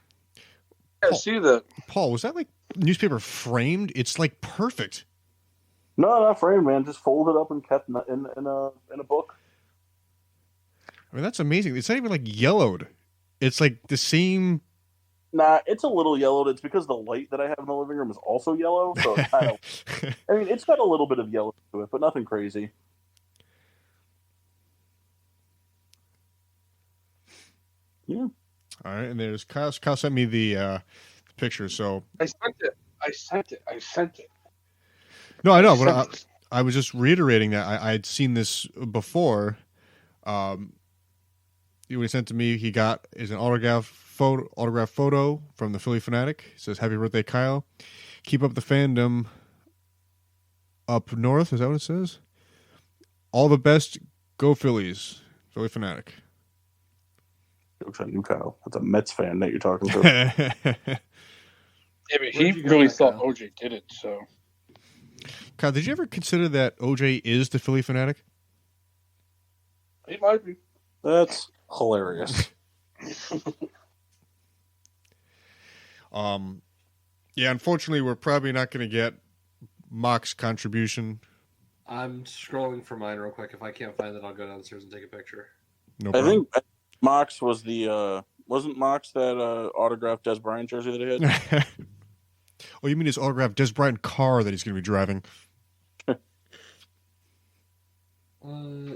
I see that. Paul, was that like newspaper framed? It's like perfect. No, not framed, man. Just folded up and kept in a book. I mean, that's amazing. It's not even like yellowed. It's like the same. Nah, it's a little yellowed. It's because the light that I have in the living room is also yellow. So it's kind of, I mean, it's got a little bit of yellow to it, but nothing crazy. Yeah. All right, and there's Kyle. Kyle sent me the picture. So I sent it. no, I know, but I was just reiterating that I had seen this before. When he sent to me, he got is an autograph photo from the Philly Fanatic. It says, "Happy birthday, Kyle. Keep up the fandom up north." Is that what it says? All the best. Go Phillies. Philly Fanatic. Looks like you, Kyle. That's a Mets fan that you're talking to. Yeah, but he really thought OJ did it, so. Kyle, did you ever consider that OJ is the Philly Fanatic? He might be. That's hilarious. Yeah, unfortunately, we're probably not going to get Mock's contribution. I'm scrolling for mine real quick. If I can't find it, I'll go downstairs and take a picture. No I problem. think Mox was the wasn't Mox that autographed Des Bryant jersey that he had? Oh, you mean his autographed Des Bryant car that he's going to be driving? You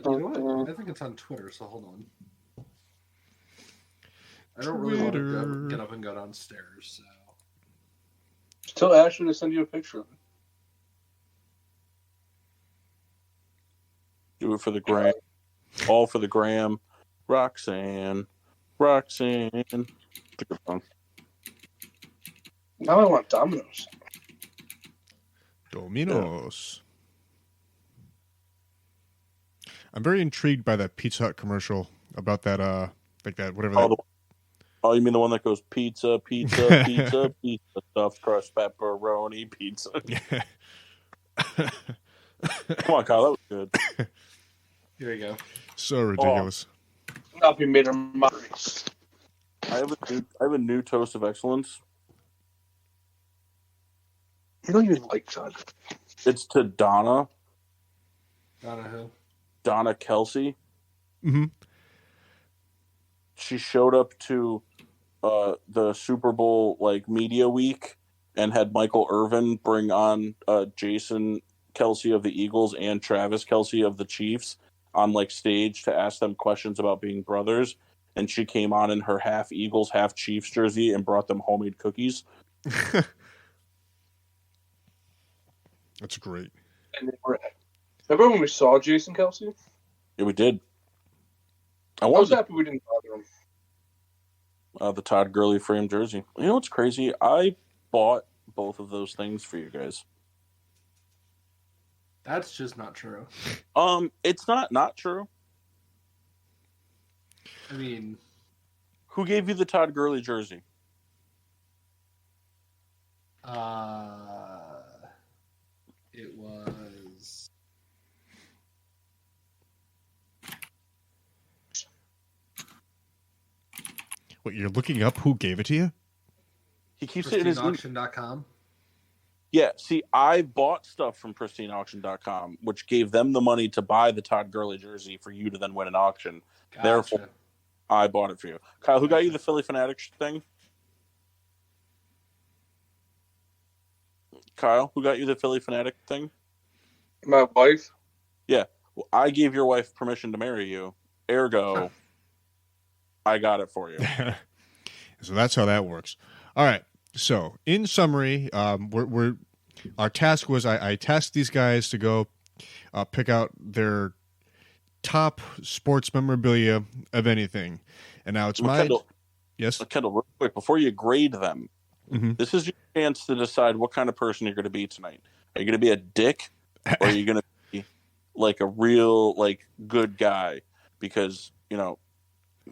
know what? I think it's on Twitter, so hold on. I don't really want to get up and go downstairs, so. Tell Ashley to send you a picture of it. Do it for the gram. All for the gram. Roxanne. It's a good song. Now I want Domino's. Domino's. I'm very intrigued by that Pizza Hut commercial about that, like that, whatever that. You mean the one that goes pizza, pizza, stuffed crust pepperoni pizza? Yeah. Come on, Kyle, that was good. Here you go. So ridiculous. Not be made of mockeries. I have a new toast of excellence. You don't even like that. It's to Donna. Donna who? Donna Kelsey. Mm-hmm. She showed up to the Super Bowl media week and had Michael Irvin bring on Jason Kelsey of the Eagles and Travis Kelsey of the Chiefs on stage to ask them questions about being brothers. And she came on in her half Eagles, half Chiefs jersey and brought them homemade cookies. That's great. And remember when we saw Jason Kelsey? Yeah, we did. I was happy we didn't bother him. The Todd Gurley frame jersey. You know what's crazy? I bought both of those things for you guys. That's just not true. It's not true. I mean, who gave you the Todd Gurley jersey? It was. What, you're looking up who gave it to you? He keeps it in his PristineAuction.com. Yeah, see, I bought stuff from PristineAuction.com, which gave them the money to buy the Todd Gurley jersey for you to then win an auction. Gotcha. Therefore, I bought it for you. Kyle, who got you the Philly Fanatics thing? Kyle, who got you the Philly Fanatic thing? My wife. Yeah, well, I gave your wife permission to marry you. Ergo, I got it for you. So that's how that works. All right. So, in summary, our task was I tasked these guys to go pick out their top sports memorabilia of anything, and now it's yes. Kendall, real quick before you grade them, mm-hmm. This is your chance to decide what kind of person you're going to be tonight. Are you going to be a dick, or are you going to be a real good guy? Because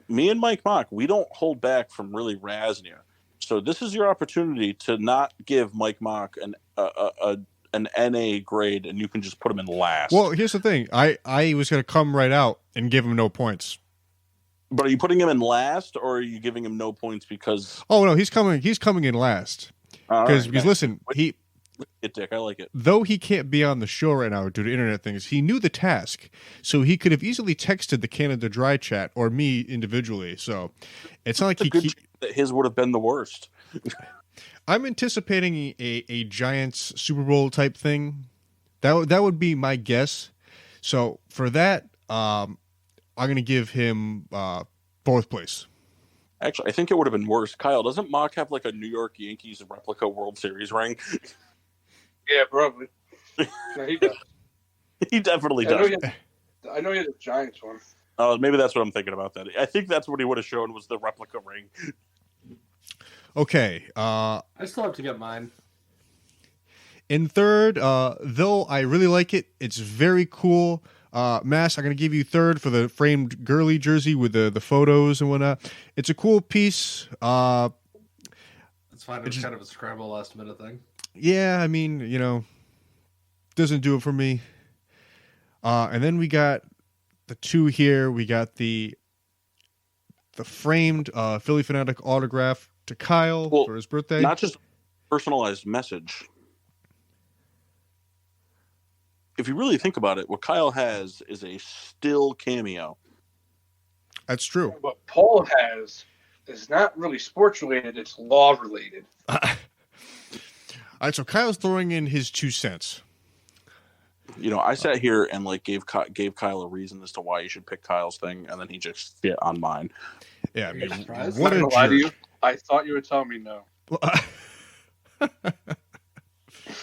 me and Mike Mock, we don't hold back from really razzing you. So this is your opportunity to not give Mike Mock an NA grade, and you can just put him in last. Well, here's the thing. I was going to come right out and give him no points. But are you putting him in last, or are you giving him no points because? Oh no, he's coming in last. Because listen, Dick, I like it. Though he can't be on the show right now due to internet things, he knew the task, so he could have easily texted the Canada Dry chat or me individually. So it's not like his would have been the worst. I'm anticipating a Giants Super Bowl type thing. That would be my guess. So for that, I'm going to give him fourth place. Actually, I think it would have been worse. Kyle, doesn't Mock have a New York Yankees replica World Series ring? Yeah, probably. No, he does. He definitely does. I know he had a Giants one. Maybe that's what I'm thinking about. That I think that's what he would have shown was the replica ring. Okay. I still have to get mine. In third, though I really like it, it's very cool. Mass, I'm going to give you third for the framed Gurley jersey with the photos and whatnot. It's a cool piece. That's fine. It was kind of a scramble last minute thing. Yeah, I mean, doesn't do it for me. And then we got the two here. We got the framed Philly Fanatic autograph to Kyle for his birthday. Not just personalized message. If you really think about it, what Kyle has is a still cameo. That's true. What Paul has is not really sports related, it's law related. All right, so Kyle's throwing in his 2 cents. I sat here and gave Kyle a reason as to why you should pick Kyle's thing, and then he just fit on mine. Yeah, I mean, what a jerk. I thought you would tell me no.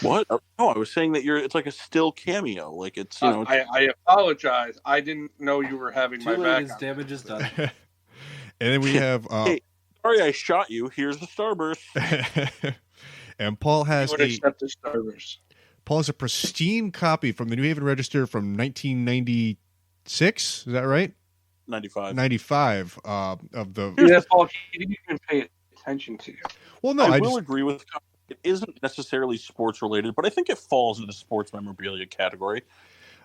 What? No, I was saying that it's like a still cameo. Like it's, you know. I apologize. I didn't know you were having Too my late. back His on. damage is done. And then we have Hey, sorry I shot you. Here's the starburst. and Paul You has would accept the Starburst. a pristine copy from the New Haven Register from 1996. Is that right? 95. 95 of the. Yeah, Paul, he didn't even pay attention to you. Well, no, I will agree with. It isn't necessarily sports related, but I think it falls into the sports memorabilia category.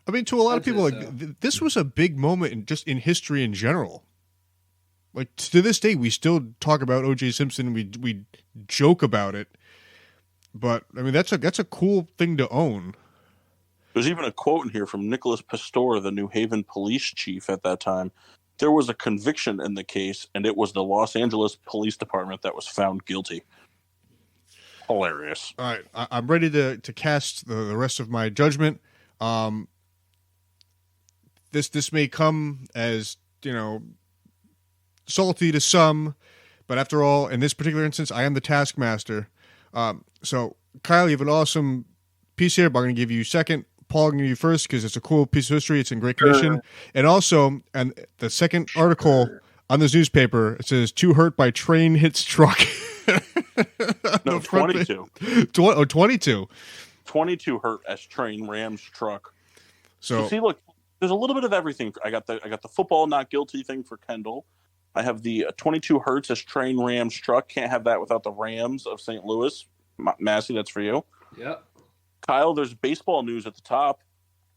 I mean, to a lot of people, I'd say like this was a big moment in history in general. Like to this day, we still talk about O.J. Simpson. We joke about it, but I mean that's a cool thing to own. There's even a quote in here from Nicholas Pastor, the New Haven police chief at that time. There was a conviction in the case, and it was the Los Angeles Police Department that was found guilty. Hilarious. All right, I'm ready to cast the rest of my judgment. This may come as, salty to some, but after all, in this particular instance, I am the taskmaster. So, Kyle, you have an awesome piece here, but I'm going to give you second. Paul, I'm going to give you first because it's a cool piece of history. It's in great condition. And also, and the second article on this newspaper, it says, 2 hurt by train hits truck. No, 22. 22. 22 hurt as train rams truck. So see, look, there's a little bit of everything. I got the football not guilty thing for Kendall. I have the 22 hertz as train rams truck. Can't have that without the Rams of St. Louis. Massey, that's for you. Yep. Kyle, there's baseball news at the top.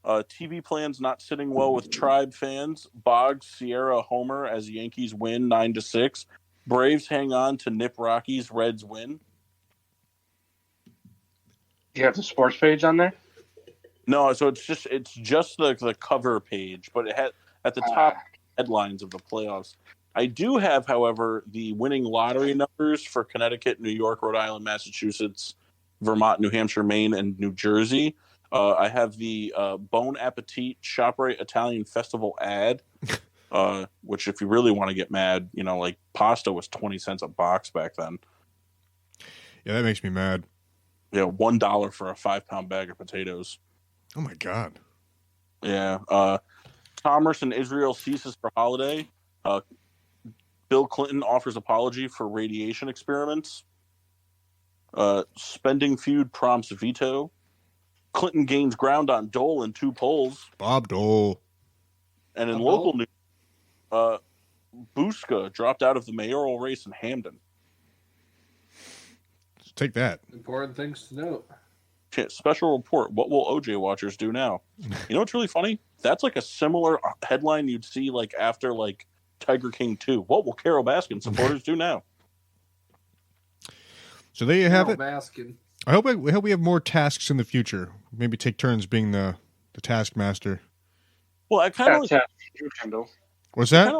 TV plans not sitting well with Tribe fans. Boggs, Sierra, Homer as Yankees win 9-6. Braves hang on to nip Rockies. Reds win. You have the sports page on there? No, so it's just the cover page, but it had at the top headlines of the playoffs. I do have, however, the winning lottery numbers for Connecticut, New York, Rhode Island, Massachusetts, Vermont, New Hampshire, Maine, and New Jersey. I have the Bon Appetit ShopRite Italian Festival ad, which if you really want to get mad, like pasta was 20 cents a box back then. yeah, that makes me mad. Yeah, $1 for a 5-pound bag of potatoes. Oh my God. Yeah. Commerce in Israel ceases for holiday. Bill Clinton offers apology for radiation experiments. Spending feud prompts veto. Clinton gains ground on Dole in 2 polls. Bob Dole. And in local news, Buska dropped out of the mayoral race in Hamden. Take that. Important things to note. Special report. What will OJ watchers do now? You know what's really funny? That's like a similar headline you'd see like after like Tiger King 2. What will Carol Baskin supporters do now? So there you have Carol it. Baskin. I hope we have more tasks in the future. Maybe take turns being the taskmaster. Well, I kind of Kendall. What's that?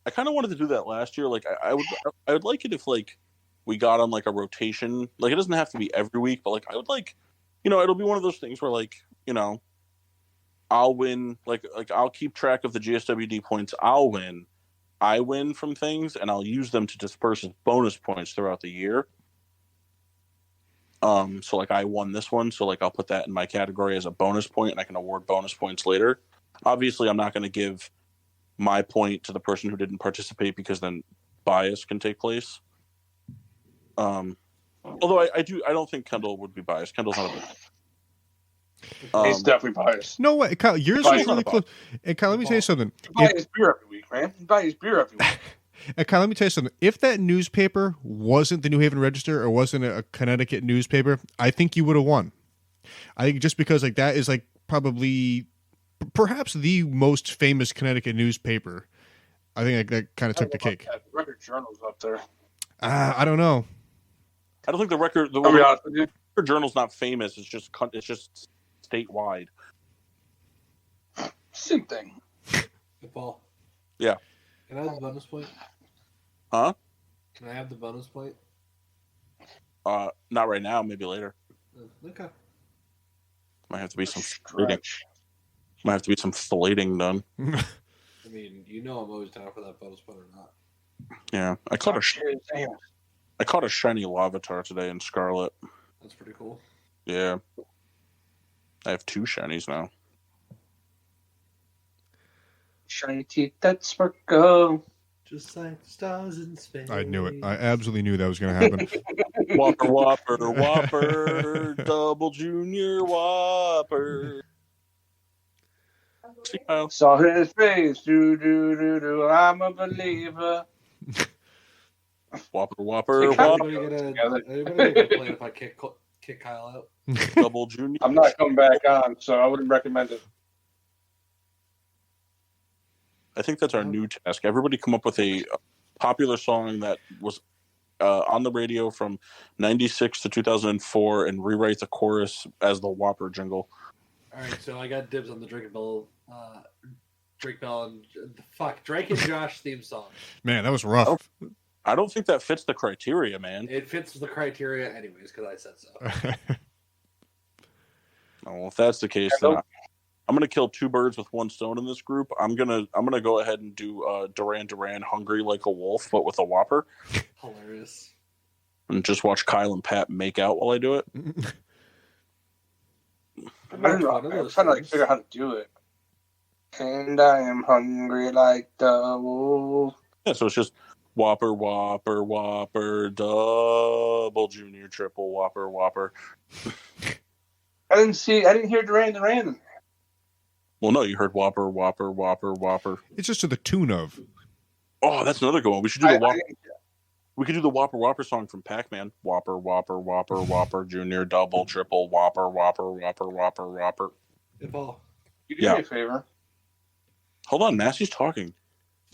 I kind of wanted to do that last year. Like I would like it if like we got on like a rotation. Like it doesn't have to be every week, but like I would like, it'll be one of those things where like, I'll win. Like I'll keep track of the GSWD points. I'll win. I win from things, and I'll use them to disperse as bonus points throughout the year. So like I won this one, so like I'll put that in my category as a bonus point, and I can award bonus points later. Obviously, I'm not going to give my point to the person who didn't participate because then bias can take place. Although I don't think Kendall would be biased. Kendall's not a bit. He's definitely biased. No way, Kyle. Yours was really close. And Kyle, let me tell you something. You buy his beer every week, man. You buy his beer every week. And Kyle, let me tell you something. If that newspaper wasn't the New Haven Register or wasn't a Connecticut newspaper, I think you would have won. I think just because like that is like probably perhaps the most famous Connecticut newspaper. I think that kind of took the cake. Record Journal's up there. I don't know. I don't think the record journal's not famous. It's just statewide. Same thing. Hey, Paul. Yeah. Can I have the bonus point? Huh? Can I have the bonus point? Not right now. Maybe later. Okay. Might have to be some filleting. Might have to be some filleting done. I mean, I'm always down for that bonus point or not. Yeah, I caught a shiny Lavatar today in Scarlet. That's pretty cool. Yeah. I have 2 shinies now. Shiny teeth that sparkle. Just like the stars in space. I knew it. I absolutely knew that was going to happen. Whopper, double junior Whopper. See, Kyle? Saw his face. Do, do, do, do. I'm a believer. Whopper, Anybody gonna complain if I kick Kyle out? double junior. I'm not coming back on, so I wouldn't recommend it. I think that's our new task. Everybody come up with a popular song that was on the radio from 96 to 2004 and rewrite the chorus as the Whopper jingle. All right, so I got dibs on the Drake and Drake and Josh theme song. Man, that was rough. I don't think that fits the criteria, man. It fits the criteria anyways because I said so. Well, if that's the case, then I'm gonna kill 2 birds with 1 stone in this group. I'm gonna go ahead and do Duran Duran, "Hungry Like a Wolf," but with a Whopper. Hilarious. And just watch Kyle and Pat make out while I do it. I don't know. I'm trying to figure out how to do it. And I am hungry like the wolf. Yeah, so it's just Whopper, Whopper, Whopper, double junior, triple Whopper, Whopper. I didn't hear Duran Duran. Well, no, you heard Whopper, Whopper, Whopper, Whopper. It's just to the tune of. Oh, that's another good one. We should do the Whopper. We could do the Whopper Whopper song from Pac-Man. Whopper, Whopper, Whopper, Whopper, Junior, double, triple, Whopper, Whopper, Whopper, Whopper, Whopper. Hey, Paul. You do me a favor. Hold on, Massey's talking.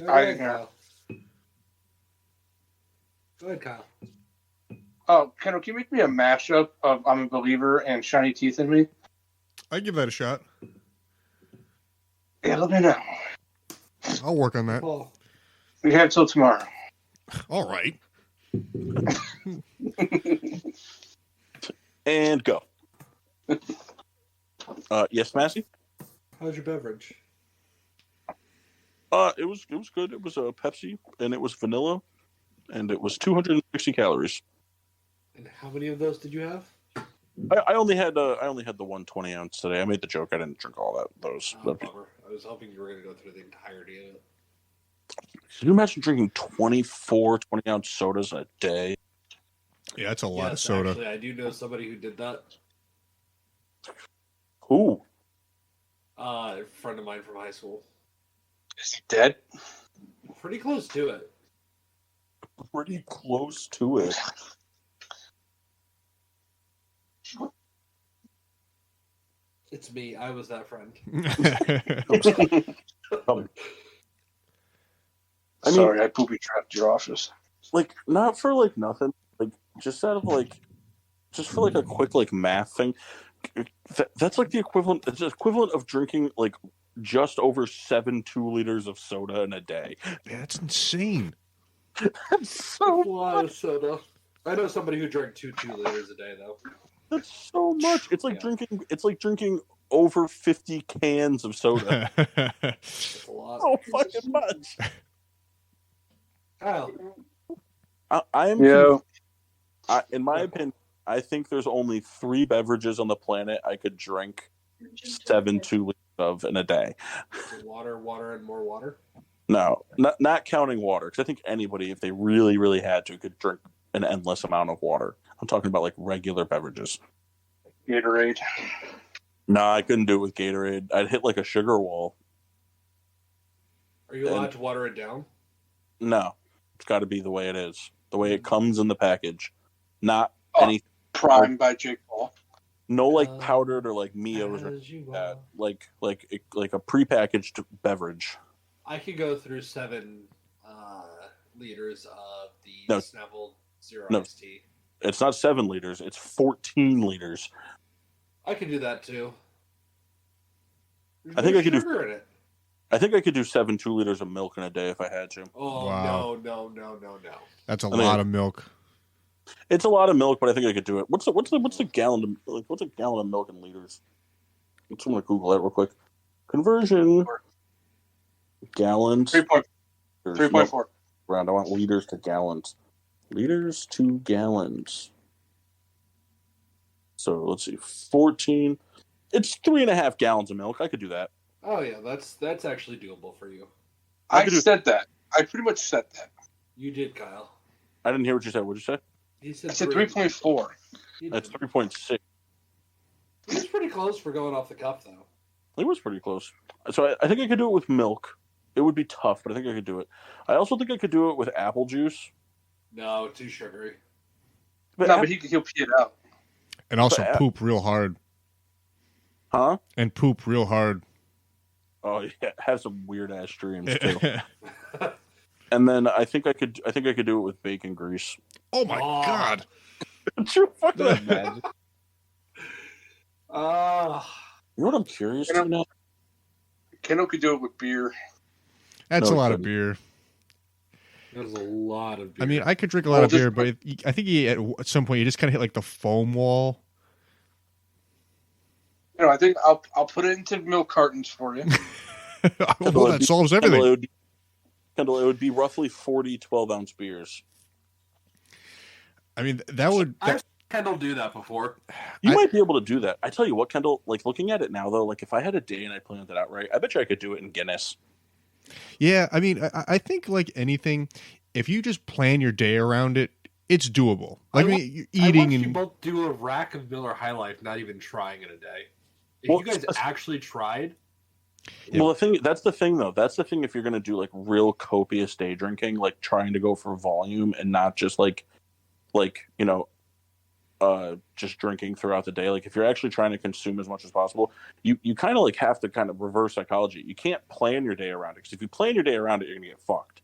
I didn't hear. Kyle. Go ahead, Kyle. Oh, Kendall, can you make me a mashup of "I'm a Believer" and "Shiny Teeth in Me"? I'd give that a shot. Yeah, let me know. I'll work on that. Paul. We have till tomorrow. All right. And go. Yes, Massey? How's your beverage? It was good. It was a Pepsi, and it was vanilla, and it was 260 calories. And how many of those did you have? I only had the 120 ounce today. I made the joke. I didn't drink all those. Bummer. I was hoping you were going to go through the entirety of it. Can you imagine drinking 24 20-ounce sodas a day? Yeah, that's a lot of soda. Actually, I do know somebody who did that. Who? A friend of mine from high school. Is he dead? Pretty close to it. Pretty close to it. It's me. I was that friend. Sorry, I poopy trapped your office. Like, not for like nothing. Like, just out of like, just for like a quick like math thing. That's like the equivalent. It's the equivalent of drinking like just over 7 2-liters of soda in a day. That's insane. That's so a lot of soda. I know somebody who drank 2 liters a day though. That's so much. It's like drinking. It's like drinking over 50 cans of soda. That's a lot. So fucking much. Kyle. I am. Yeah. In my opinion, I think there's only 3 beverages on the planet I could drink 7 2 liters of in a day. Water, and more water. No, not counting water, because I think anybody, if they really, really had to, could drink an endless amount of water. I'm talking about like regular beverages. Gatorade. No, I couldn't do it with Gatorade. I'd hit like a sugar wall. Are you allowed to water it down? No, it's got to be the way it is, the way it comes in the package, not any Prime by Jake Paul. No, like powdered or like Mios or that. Like a prepackaged beverage. I could go through 7 liters of the Snapple Zero Iced Tea. It's not 7 liters. It's 14 liters. I could do that too. I think I could do. In it. I think I could do 7 2 liters of milk in a day if I had to. Oh Wow. No! That's a lot of milk. It's a lot of milk, but I think I could do it. What's a gallon of what's a gallon of milk in liters? I'm gonna Google that real quick. Conversion gallons. 3.4. Round. I want liters to gallons. Liters to gallons. So let's see, 14. It's 3.5 gallons of milk. I could do that. Oh yeah, that's actually doable for you. I said that. I pretty much said that. You did, Kyle. I didn't hear what you said. What did you say? He said I said 3.4. That's 3.6. It was pretty close for going off the cuff, though. It was pretty close. So I think I could do it with milk. It would be tough, but I think I could do it. I also think I could do it with apple juice. No, too sugary. But he'll pee it out. And also poop real hard. Huh? And poop real hard. Oh yeah, have some weird ass dreams too. And then I think I could do it with bacon grease. Oh my god! Could you fucking imagine? You know what I'm curious to know? Kendall could do it with beer. That's a lot of beer. That is a lot of beer. I mean, I could drink a lot of beer, but I think at some point you just kind of hit like the foam wall. I think I'll put it into milk cartons for you. Well, that solves everything. Kendall, it would be roughly 40 12-ounce beers. I mean, that would... I've seen Kendall do that before. You might be able to do that. I tell you what, Kendall, like looking at it now, though, like if I had a day and I planned it out right, I bet you I could do it in Guinness. Yeah, I mean, I think like anything, if you just plan your day around it, it's doable. Like eating I you both do a rack of Miller High Life, not even trying in a day. If you guys actually tried... Yeah. Well, that's the thing, though. That's the thing if you're going to do, like, real copious day drinking, like, trying to go for volume and not just, just drinking throughout the day. Like, if you're actually trying to consume as much as possible, you kind of, like, have to kind of reverse psychology. You can't plan your day around it, because if you plan your day around it, you're going to get fucked.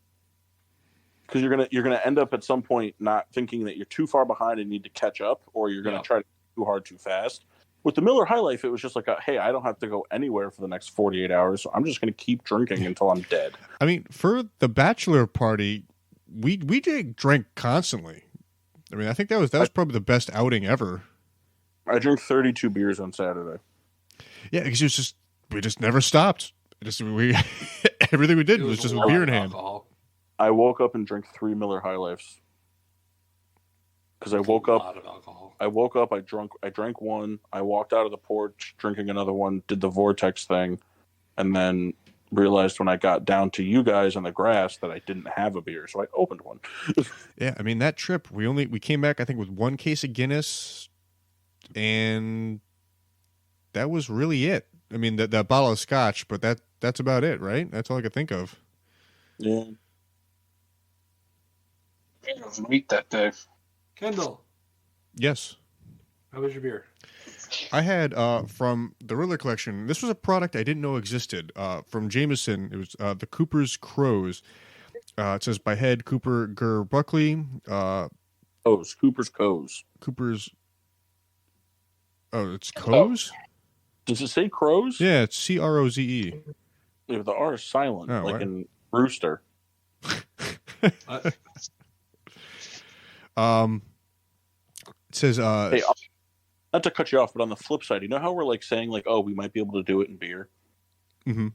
Because you're gonna end up at some point not thinking that you're too far behind and need to catch up, or you're going to try to too hard too fast. With the Miller High Life, it was just like, hey, I don't have to go anywhere for the next 48 hours, so I'm just going to keep drinking until I'm dead. I mean, for the bachelor party, we drank constantly. I mean, I think that was probably the best outing ever. I drank 32 beers on Saturday. Yeah, because we just never stopped. Everything we did was just with beer in hand. I woke up and drank 3 Miller High Lifes. Because I woke up, I drank one, I walked out of the porch drinking another one, did the vortex thing, and then realized when I got down to you guys on the grass that I didn't have a beer, so I opened one. Yeah, I mean, that trip, we came back, I think, with 1 case of Guinness, and that was really it. I mean, that bottle of scotch, but that's about it, right? That's all I could think of. Yeah. It was meat that day. Kendall. Yes. How was your beer? I had from the Riddler collection. This was a product I didn't know existed. From Jameson, it was the Cooper's Crows. It says by head Cooper Ger Buckley. Cooper's Coes. Cooper's. Oh, it's Coes. Does it say crows? Yeah, it's CROZE. Yeah, the R is silent, in rooster. It says hey, not to cut you off, but on the flip side, you know how we're like saying like, oh, we might be able to do it in beer? Mm-hmm.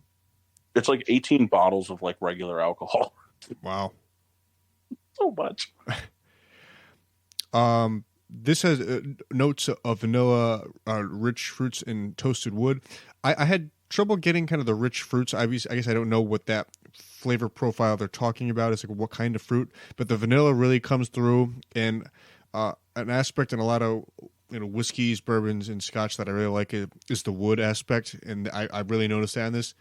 It's like 18 bottles of like regular alcohol. Wow. So much. This has notes of vanilla, rich fruits, and toasted wood. I had trouble getting kind of the rich fruits. I guess I don't know what that flavor profile they're talking about. It's like what kind of fruit, but the vanilla really comes through, and an aspect in a lot of whiskeys, bourbons, and scotch that I really like is the wood aspect, and I really noticed that in this.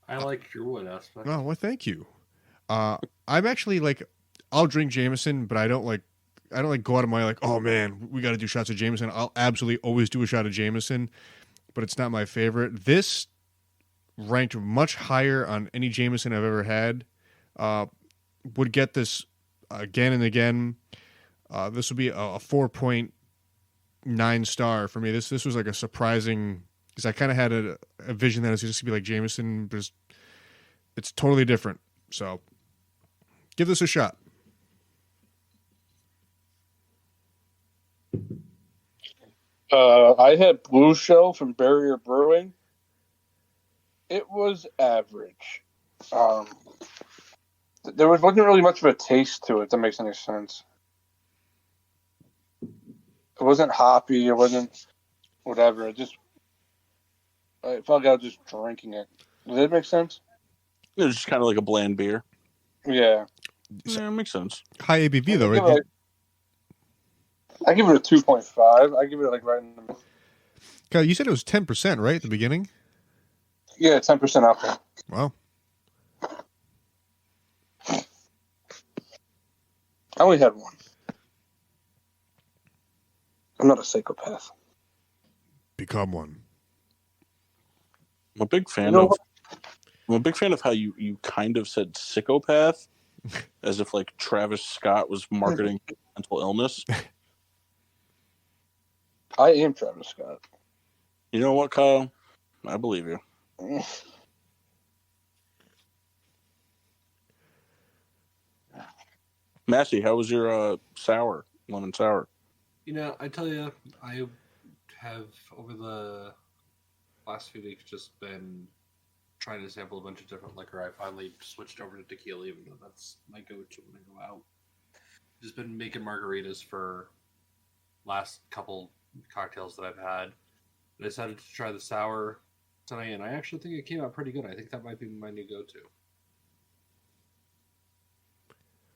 I like your wood aspect. Oh, well, thank you. I'm actually like, I'll drink Jameson, but I don't go out of my oh man, we got to do shots of Jameson. I'll absolutely always do a shot of Jameson, but it's not my favorite. This ranked much higher on any Jameson I've ever had. Would get this again and again. This would be a 4.9 star for me. This was like a surprising, because I kind of had a vision that it was just gonna be like Jameson, but it's totally different. So give this a shot. I had Blue Shell from Barrier Brewing. It was average. There wasn't really much of a taste to it, if that makes any sense. It wasn't hoppy. It wasn't whatever. I felt like I was just drinking it. Does that make sense? It's just kind of like a bland beer. Yeah. Yeah, it makes sense. High ABV though, right? I give it a 2.5. I give it like right in the middle. Kyle, you said it was 10%, right, at the beginning? Yeah, 10% alcohol. Wow. I only had one. I'm not a psychopath. Become one. I'm a big fan of how you kind of said psychopath, as if like Travis Scott was marketing mental illness. I am Travis Scott. You know what, Kyle? I believe you. Massey, how was your lemon sour? You know, I tell you, I have over the last few weeks just been trying to sample a bunch of different liquor. I finally switched over to tequila, even though that's my go-to when I go out. Just been making margaritas for last couple cocktails that I've had. I decided to try the sour tonight, and I actually think it came out pretty good. I think that might be my new go-to.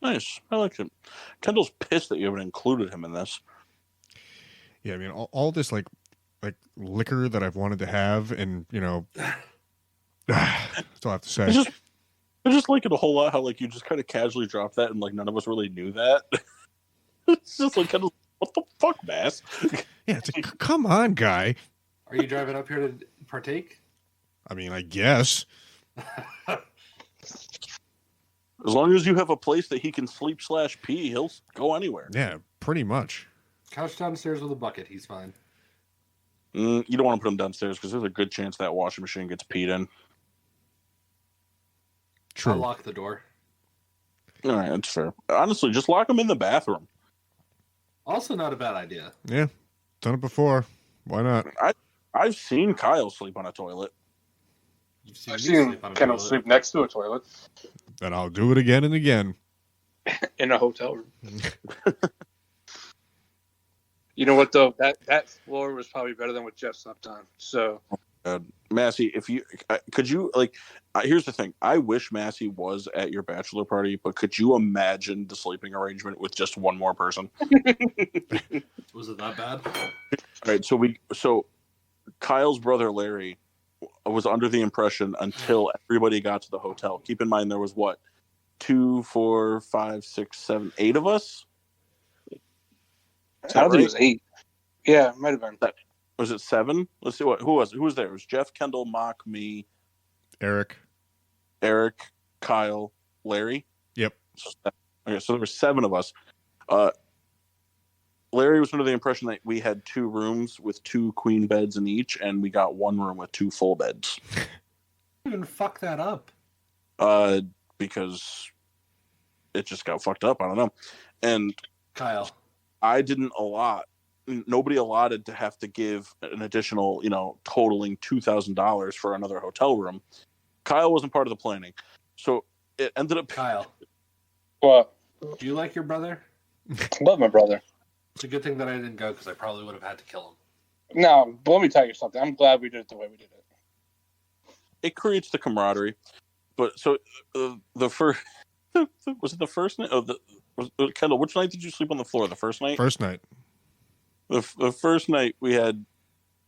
Nice. I like it. Kendall's pissed that you haven't included him in this. Yeah, I mean, all this like liquor that I've wanted to have, and that's all I have to say. I just like it a whole lot how like you just kind of casually dropped that, and like none of us really knew that. It's just like Kendall, what the fuck, Bass? Yeah, it's like, come on, guy. Are you driving up here to partake? I mean, I guess. As long as you have a place that he can sleep/pee, he'll go anywhere. Yeah, pretty much. Couch downstairs with a bucket. He's fine. You don't want to put him downstairs because there's a good chance that washing machine gets peed in. True. I'll lock the door. All right, that's fair. Honestly, just lock him in the bathroom. Also not a bad idea. Yeah, done it before. Why not? I've seen Kyle sleep on a toilet. I've seen Kendall sleep next to a toilet. And I'll do it again and again. In a hotel room. You know what, though? That floor was probably better than what Jeff slept on. So, Massey, if you could you like, here's the thing. I wish Massey was at your bachelor party, but could you imagine the sleeping arrangement with just one more person? Was it that bad? All right, so Kyle's brother Larry was under the impression until everybody got to the hotel. Keep in mind there was what, 2, 4, 5, 6, 7, 8 of us. I don't think it was 8. Yeah, it might have been. Was it 7? Let's see who was there. It was Jeff, Kendall, Mock, me, Eric, Kyle, Larry. Yep. Okay, so there were 7 of us. Larry was under the impression that we had 2 rooms with 2 queen beds in each, and we got 1 room with 2 full beds. Even fuck that up. Because it just got fucked up. I don't know. And Kyle, I didn't allot. Nobody allotted to have to give an additional, totaling $2,000 for another hotel room. Kyle wasn't part of the planning, so it ended up. Kyle, what? Do you like your brother? Love my brother. It's a good thing that I didn't go because I probably would have had to kill him. No, but let me tell you something. I'm glad we did it the way we did it. It creates the camaraderie, but so the first was it the first night? Kendall, which night did you sleep on the floor? The first night. First night. The first night we had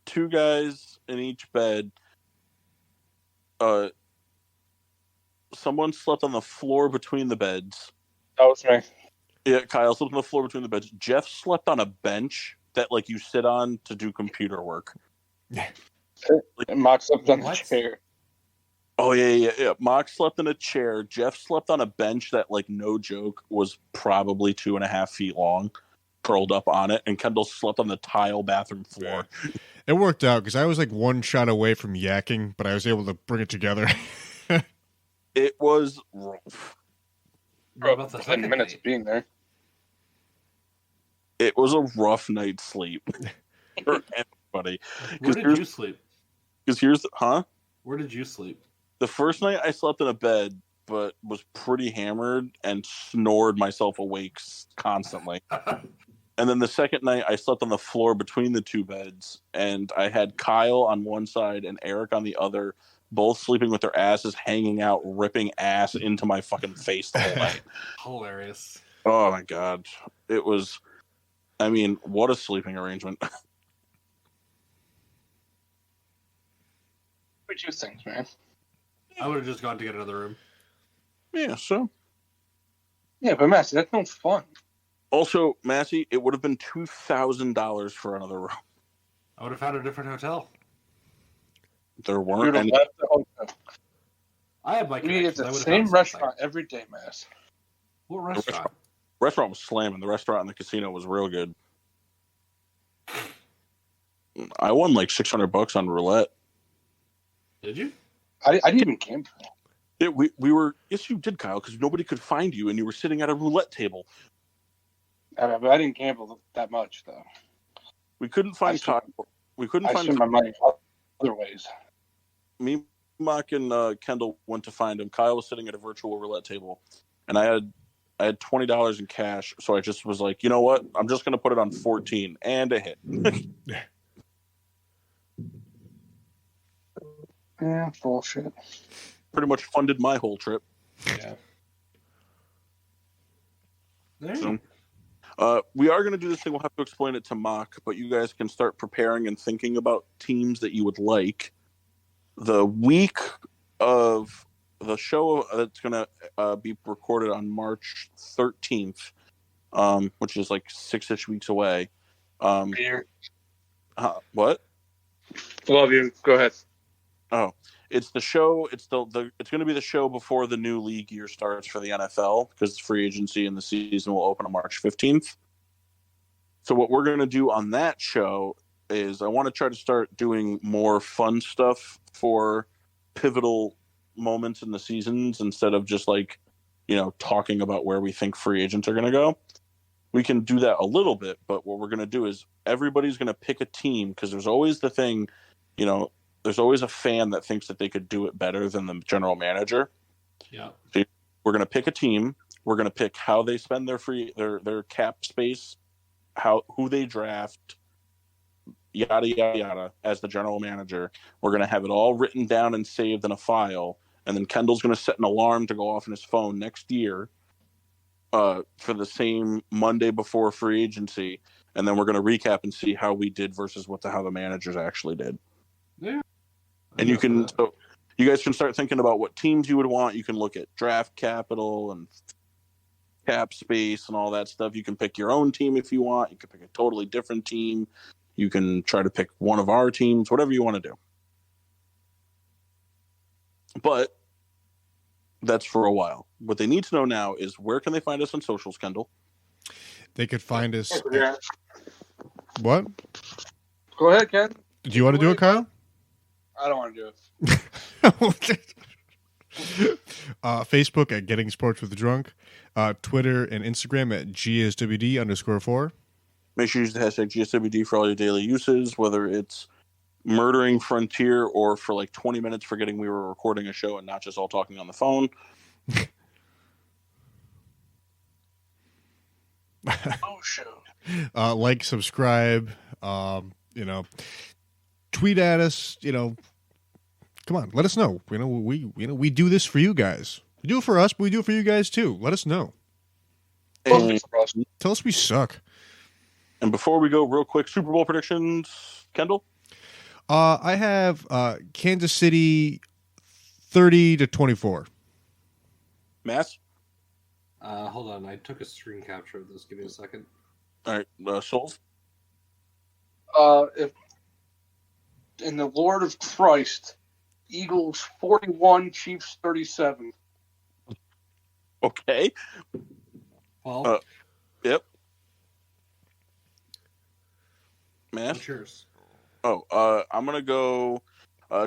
2 guys in each bed. Someone slept on the floor between the beds. That was me. Yeah, Kyle slept on the floor between the beds. Jeff slept on a bench that like you sit on to do computer work. And Mock slept on the chair. Oh yeah. Mock slept in a chair. Jeff slept on a bench that, like, no joke, was probably 2.5 feet long, curled up on it, and Kendall slept on the tile bathroom floor. Yeah. It worked out because I was like 1 shot away from yakking, but I was able to bring it together. It was rough. What about the 10 minutes of being there. It was a rough night's sleep for everybody. Where did you sleep? Because Where did you sleep? The first night I slept in a bed, but was pretty hammered and snored myself awake constantly. And then the second night, I slept on the floor between the two beds, and I had Kyle on one side and Eric on the other, both sleeping with their asses hanging out, ripping ass into my fucking face the whole night. Hilarious. Oh, my God. It was, I mean, what a sleeping arrangement. What you think, man? I would have just gone to get another room. Yeah, so. Yeah, but Massey, that's no fun. Also, Massey, it would have been $2,000 for another room. I would have found a different hotel. There You'd weren't have any. left the hotel. I had my We eat at connections. I the would have same found restaurant something. every day, Mass. What restaurant? Restaurant was slamming. The restaurant in the casino was real good. I won like $600 on roulette. Did you? I didn't even gamble. Yeah, we were. Yes, you did, Kyle, because nobody could find you, and you were sitting at a roulette table. But I didn't gamble that much, though. We couldn't find Kyle. We couldn't I find spent my money other ways. me, Mock, and Kendall went to find him. Kyle was sitting at a virtual roulette table, and I had $20 in cash, so I just was like, you know what? I'm just gonna put it on 14 and a hit. Yeah, bullshit. Pretty much funded my whole trip. Yeah. There. So, we are going to do this thing. We'll have to explain it to Mock, but you guys can start preparing and thinking about teams that you would like. The week of the show that's going to be recorded on March 13th, which is like 6-ish weeks away. What? Love you. Go ahead. Oh, it's the show. It's going to be the show before the new league year starts for the NFL, because it's free agency and the season will open on March 15th. So what we're going to do on that show is I want to try to start doing more fun stuff for pivotal moments in the seasons, instead of just like, talking about where we think free agents are going to go. We can do that a little bit, but what we're going to do is everybody's going to pick a team, because there's always the thing, there's always a fan that thinks that they could do it better than the general manager. Yeah. So we're going to pick a team. We're going to pick how they spend their cap space, who they draft, yada, yada, yada, as the general manager. We're going to have it all written down and saved in a file. And then Kendall's going to set an alarm to go off on his phone next year for the same Monday before free agency. And then we're going to recap and see how we did versus how the managers actually did. Yeah. And you guys can start thinking about what teams you would want. You can look at draft capital and cap space and all that stuff. You can pick your own team if you want. You can pick a totally different team. You can try to pick one of our teams, whatever you want to do. But that's for a while. What they need to know now is, where can they find us on socials, Kendall? They could find us. Yeah. What? Go ahead, Ken. Do you want to do it, Kyle? I don't want to do it. Facebook at Getting Sports with the Drunk. Twitter and Instagram at GSWD_4. Make sure you use the hashtag GSWD for all your daily uses, whether it's murdering Frontier or for like 20 minutes forgetting we were recording a show and not just all talking on the phone. Oh, show. Like, subscribe, tweet at us, come on, let us know. We do this for you guys. We do it for us, but we do it for you guys too. Let us know. And, Tell us we suck. and before we go, real quick, Super Bowl predictions, Kendall? I have Kansas City 30-24. Mass? Hold on. I took a screen capture of this. Give me a second. All right, Souls? If in the Lord of Christ, Eagles 41, Chiefs 37. Okay. Well, Yep. Mass? what's yours? I'm going to go,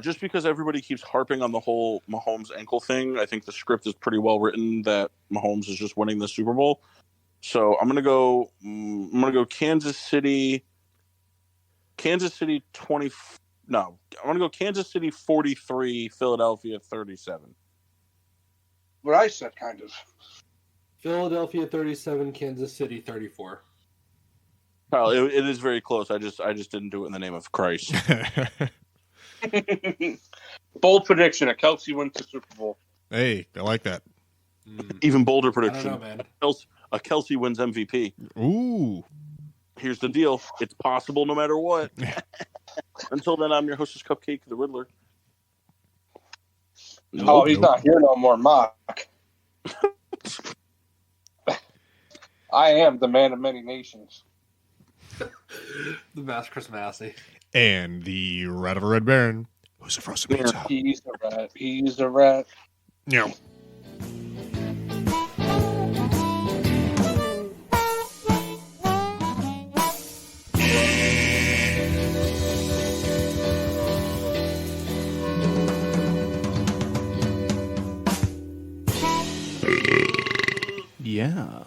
just because everybody keeps harping on the whole Mahomes ankle thing, I think the script is pretty well written that Mahomes is just winning the Super Bowl. So I'm going to go Kansas City 20. No, I'm going to go Kansas City 43, Philadelphia 37. What I said, kind of. Philadelphia 37, Kansas City 34. Kyle, it is very close. I just didn't do it in the name of Christ. Bold prediction: a Kelsey wins the Super Bowl. Hey, I like that. Even bolder I don't prediction: know, man. a Kelsey wins MVP. Ooh. Here's the deal: it's possible no matter what. Until then, I'm your hostess, Cupcake, the Riddler. Oh, he's not here no more, Mock. I am the man of many nations. The Mask Chris Massey. And the Rat of a Red Baron, who's a frozen pizza. He's a rat. He's a rat. Yeah. Yeah.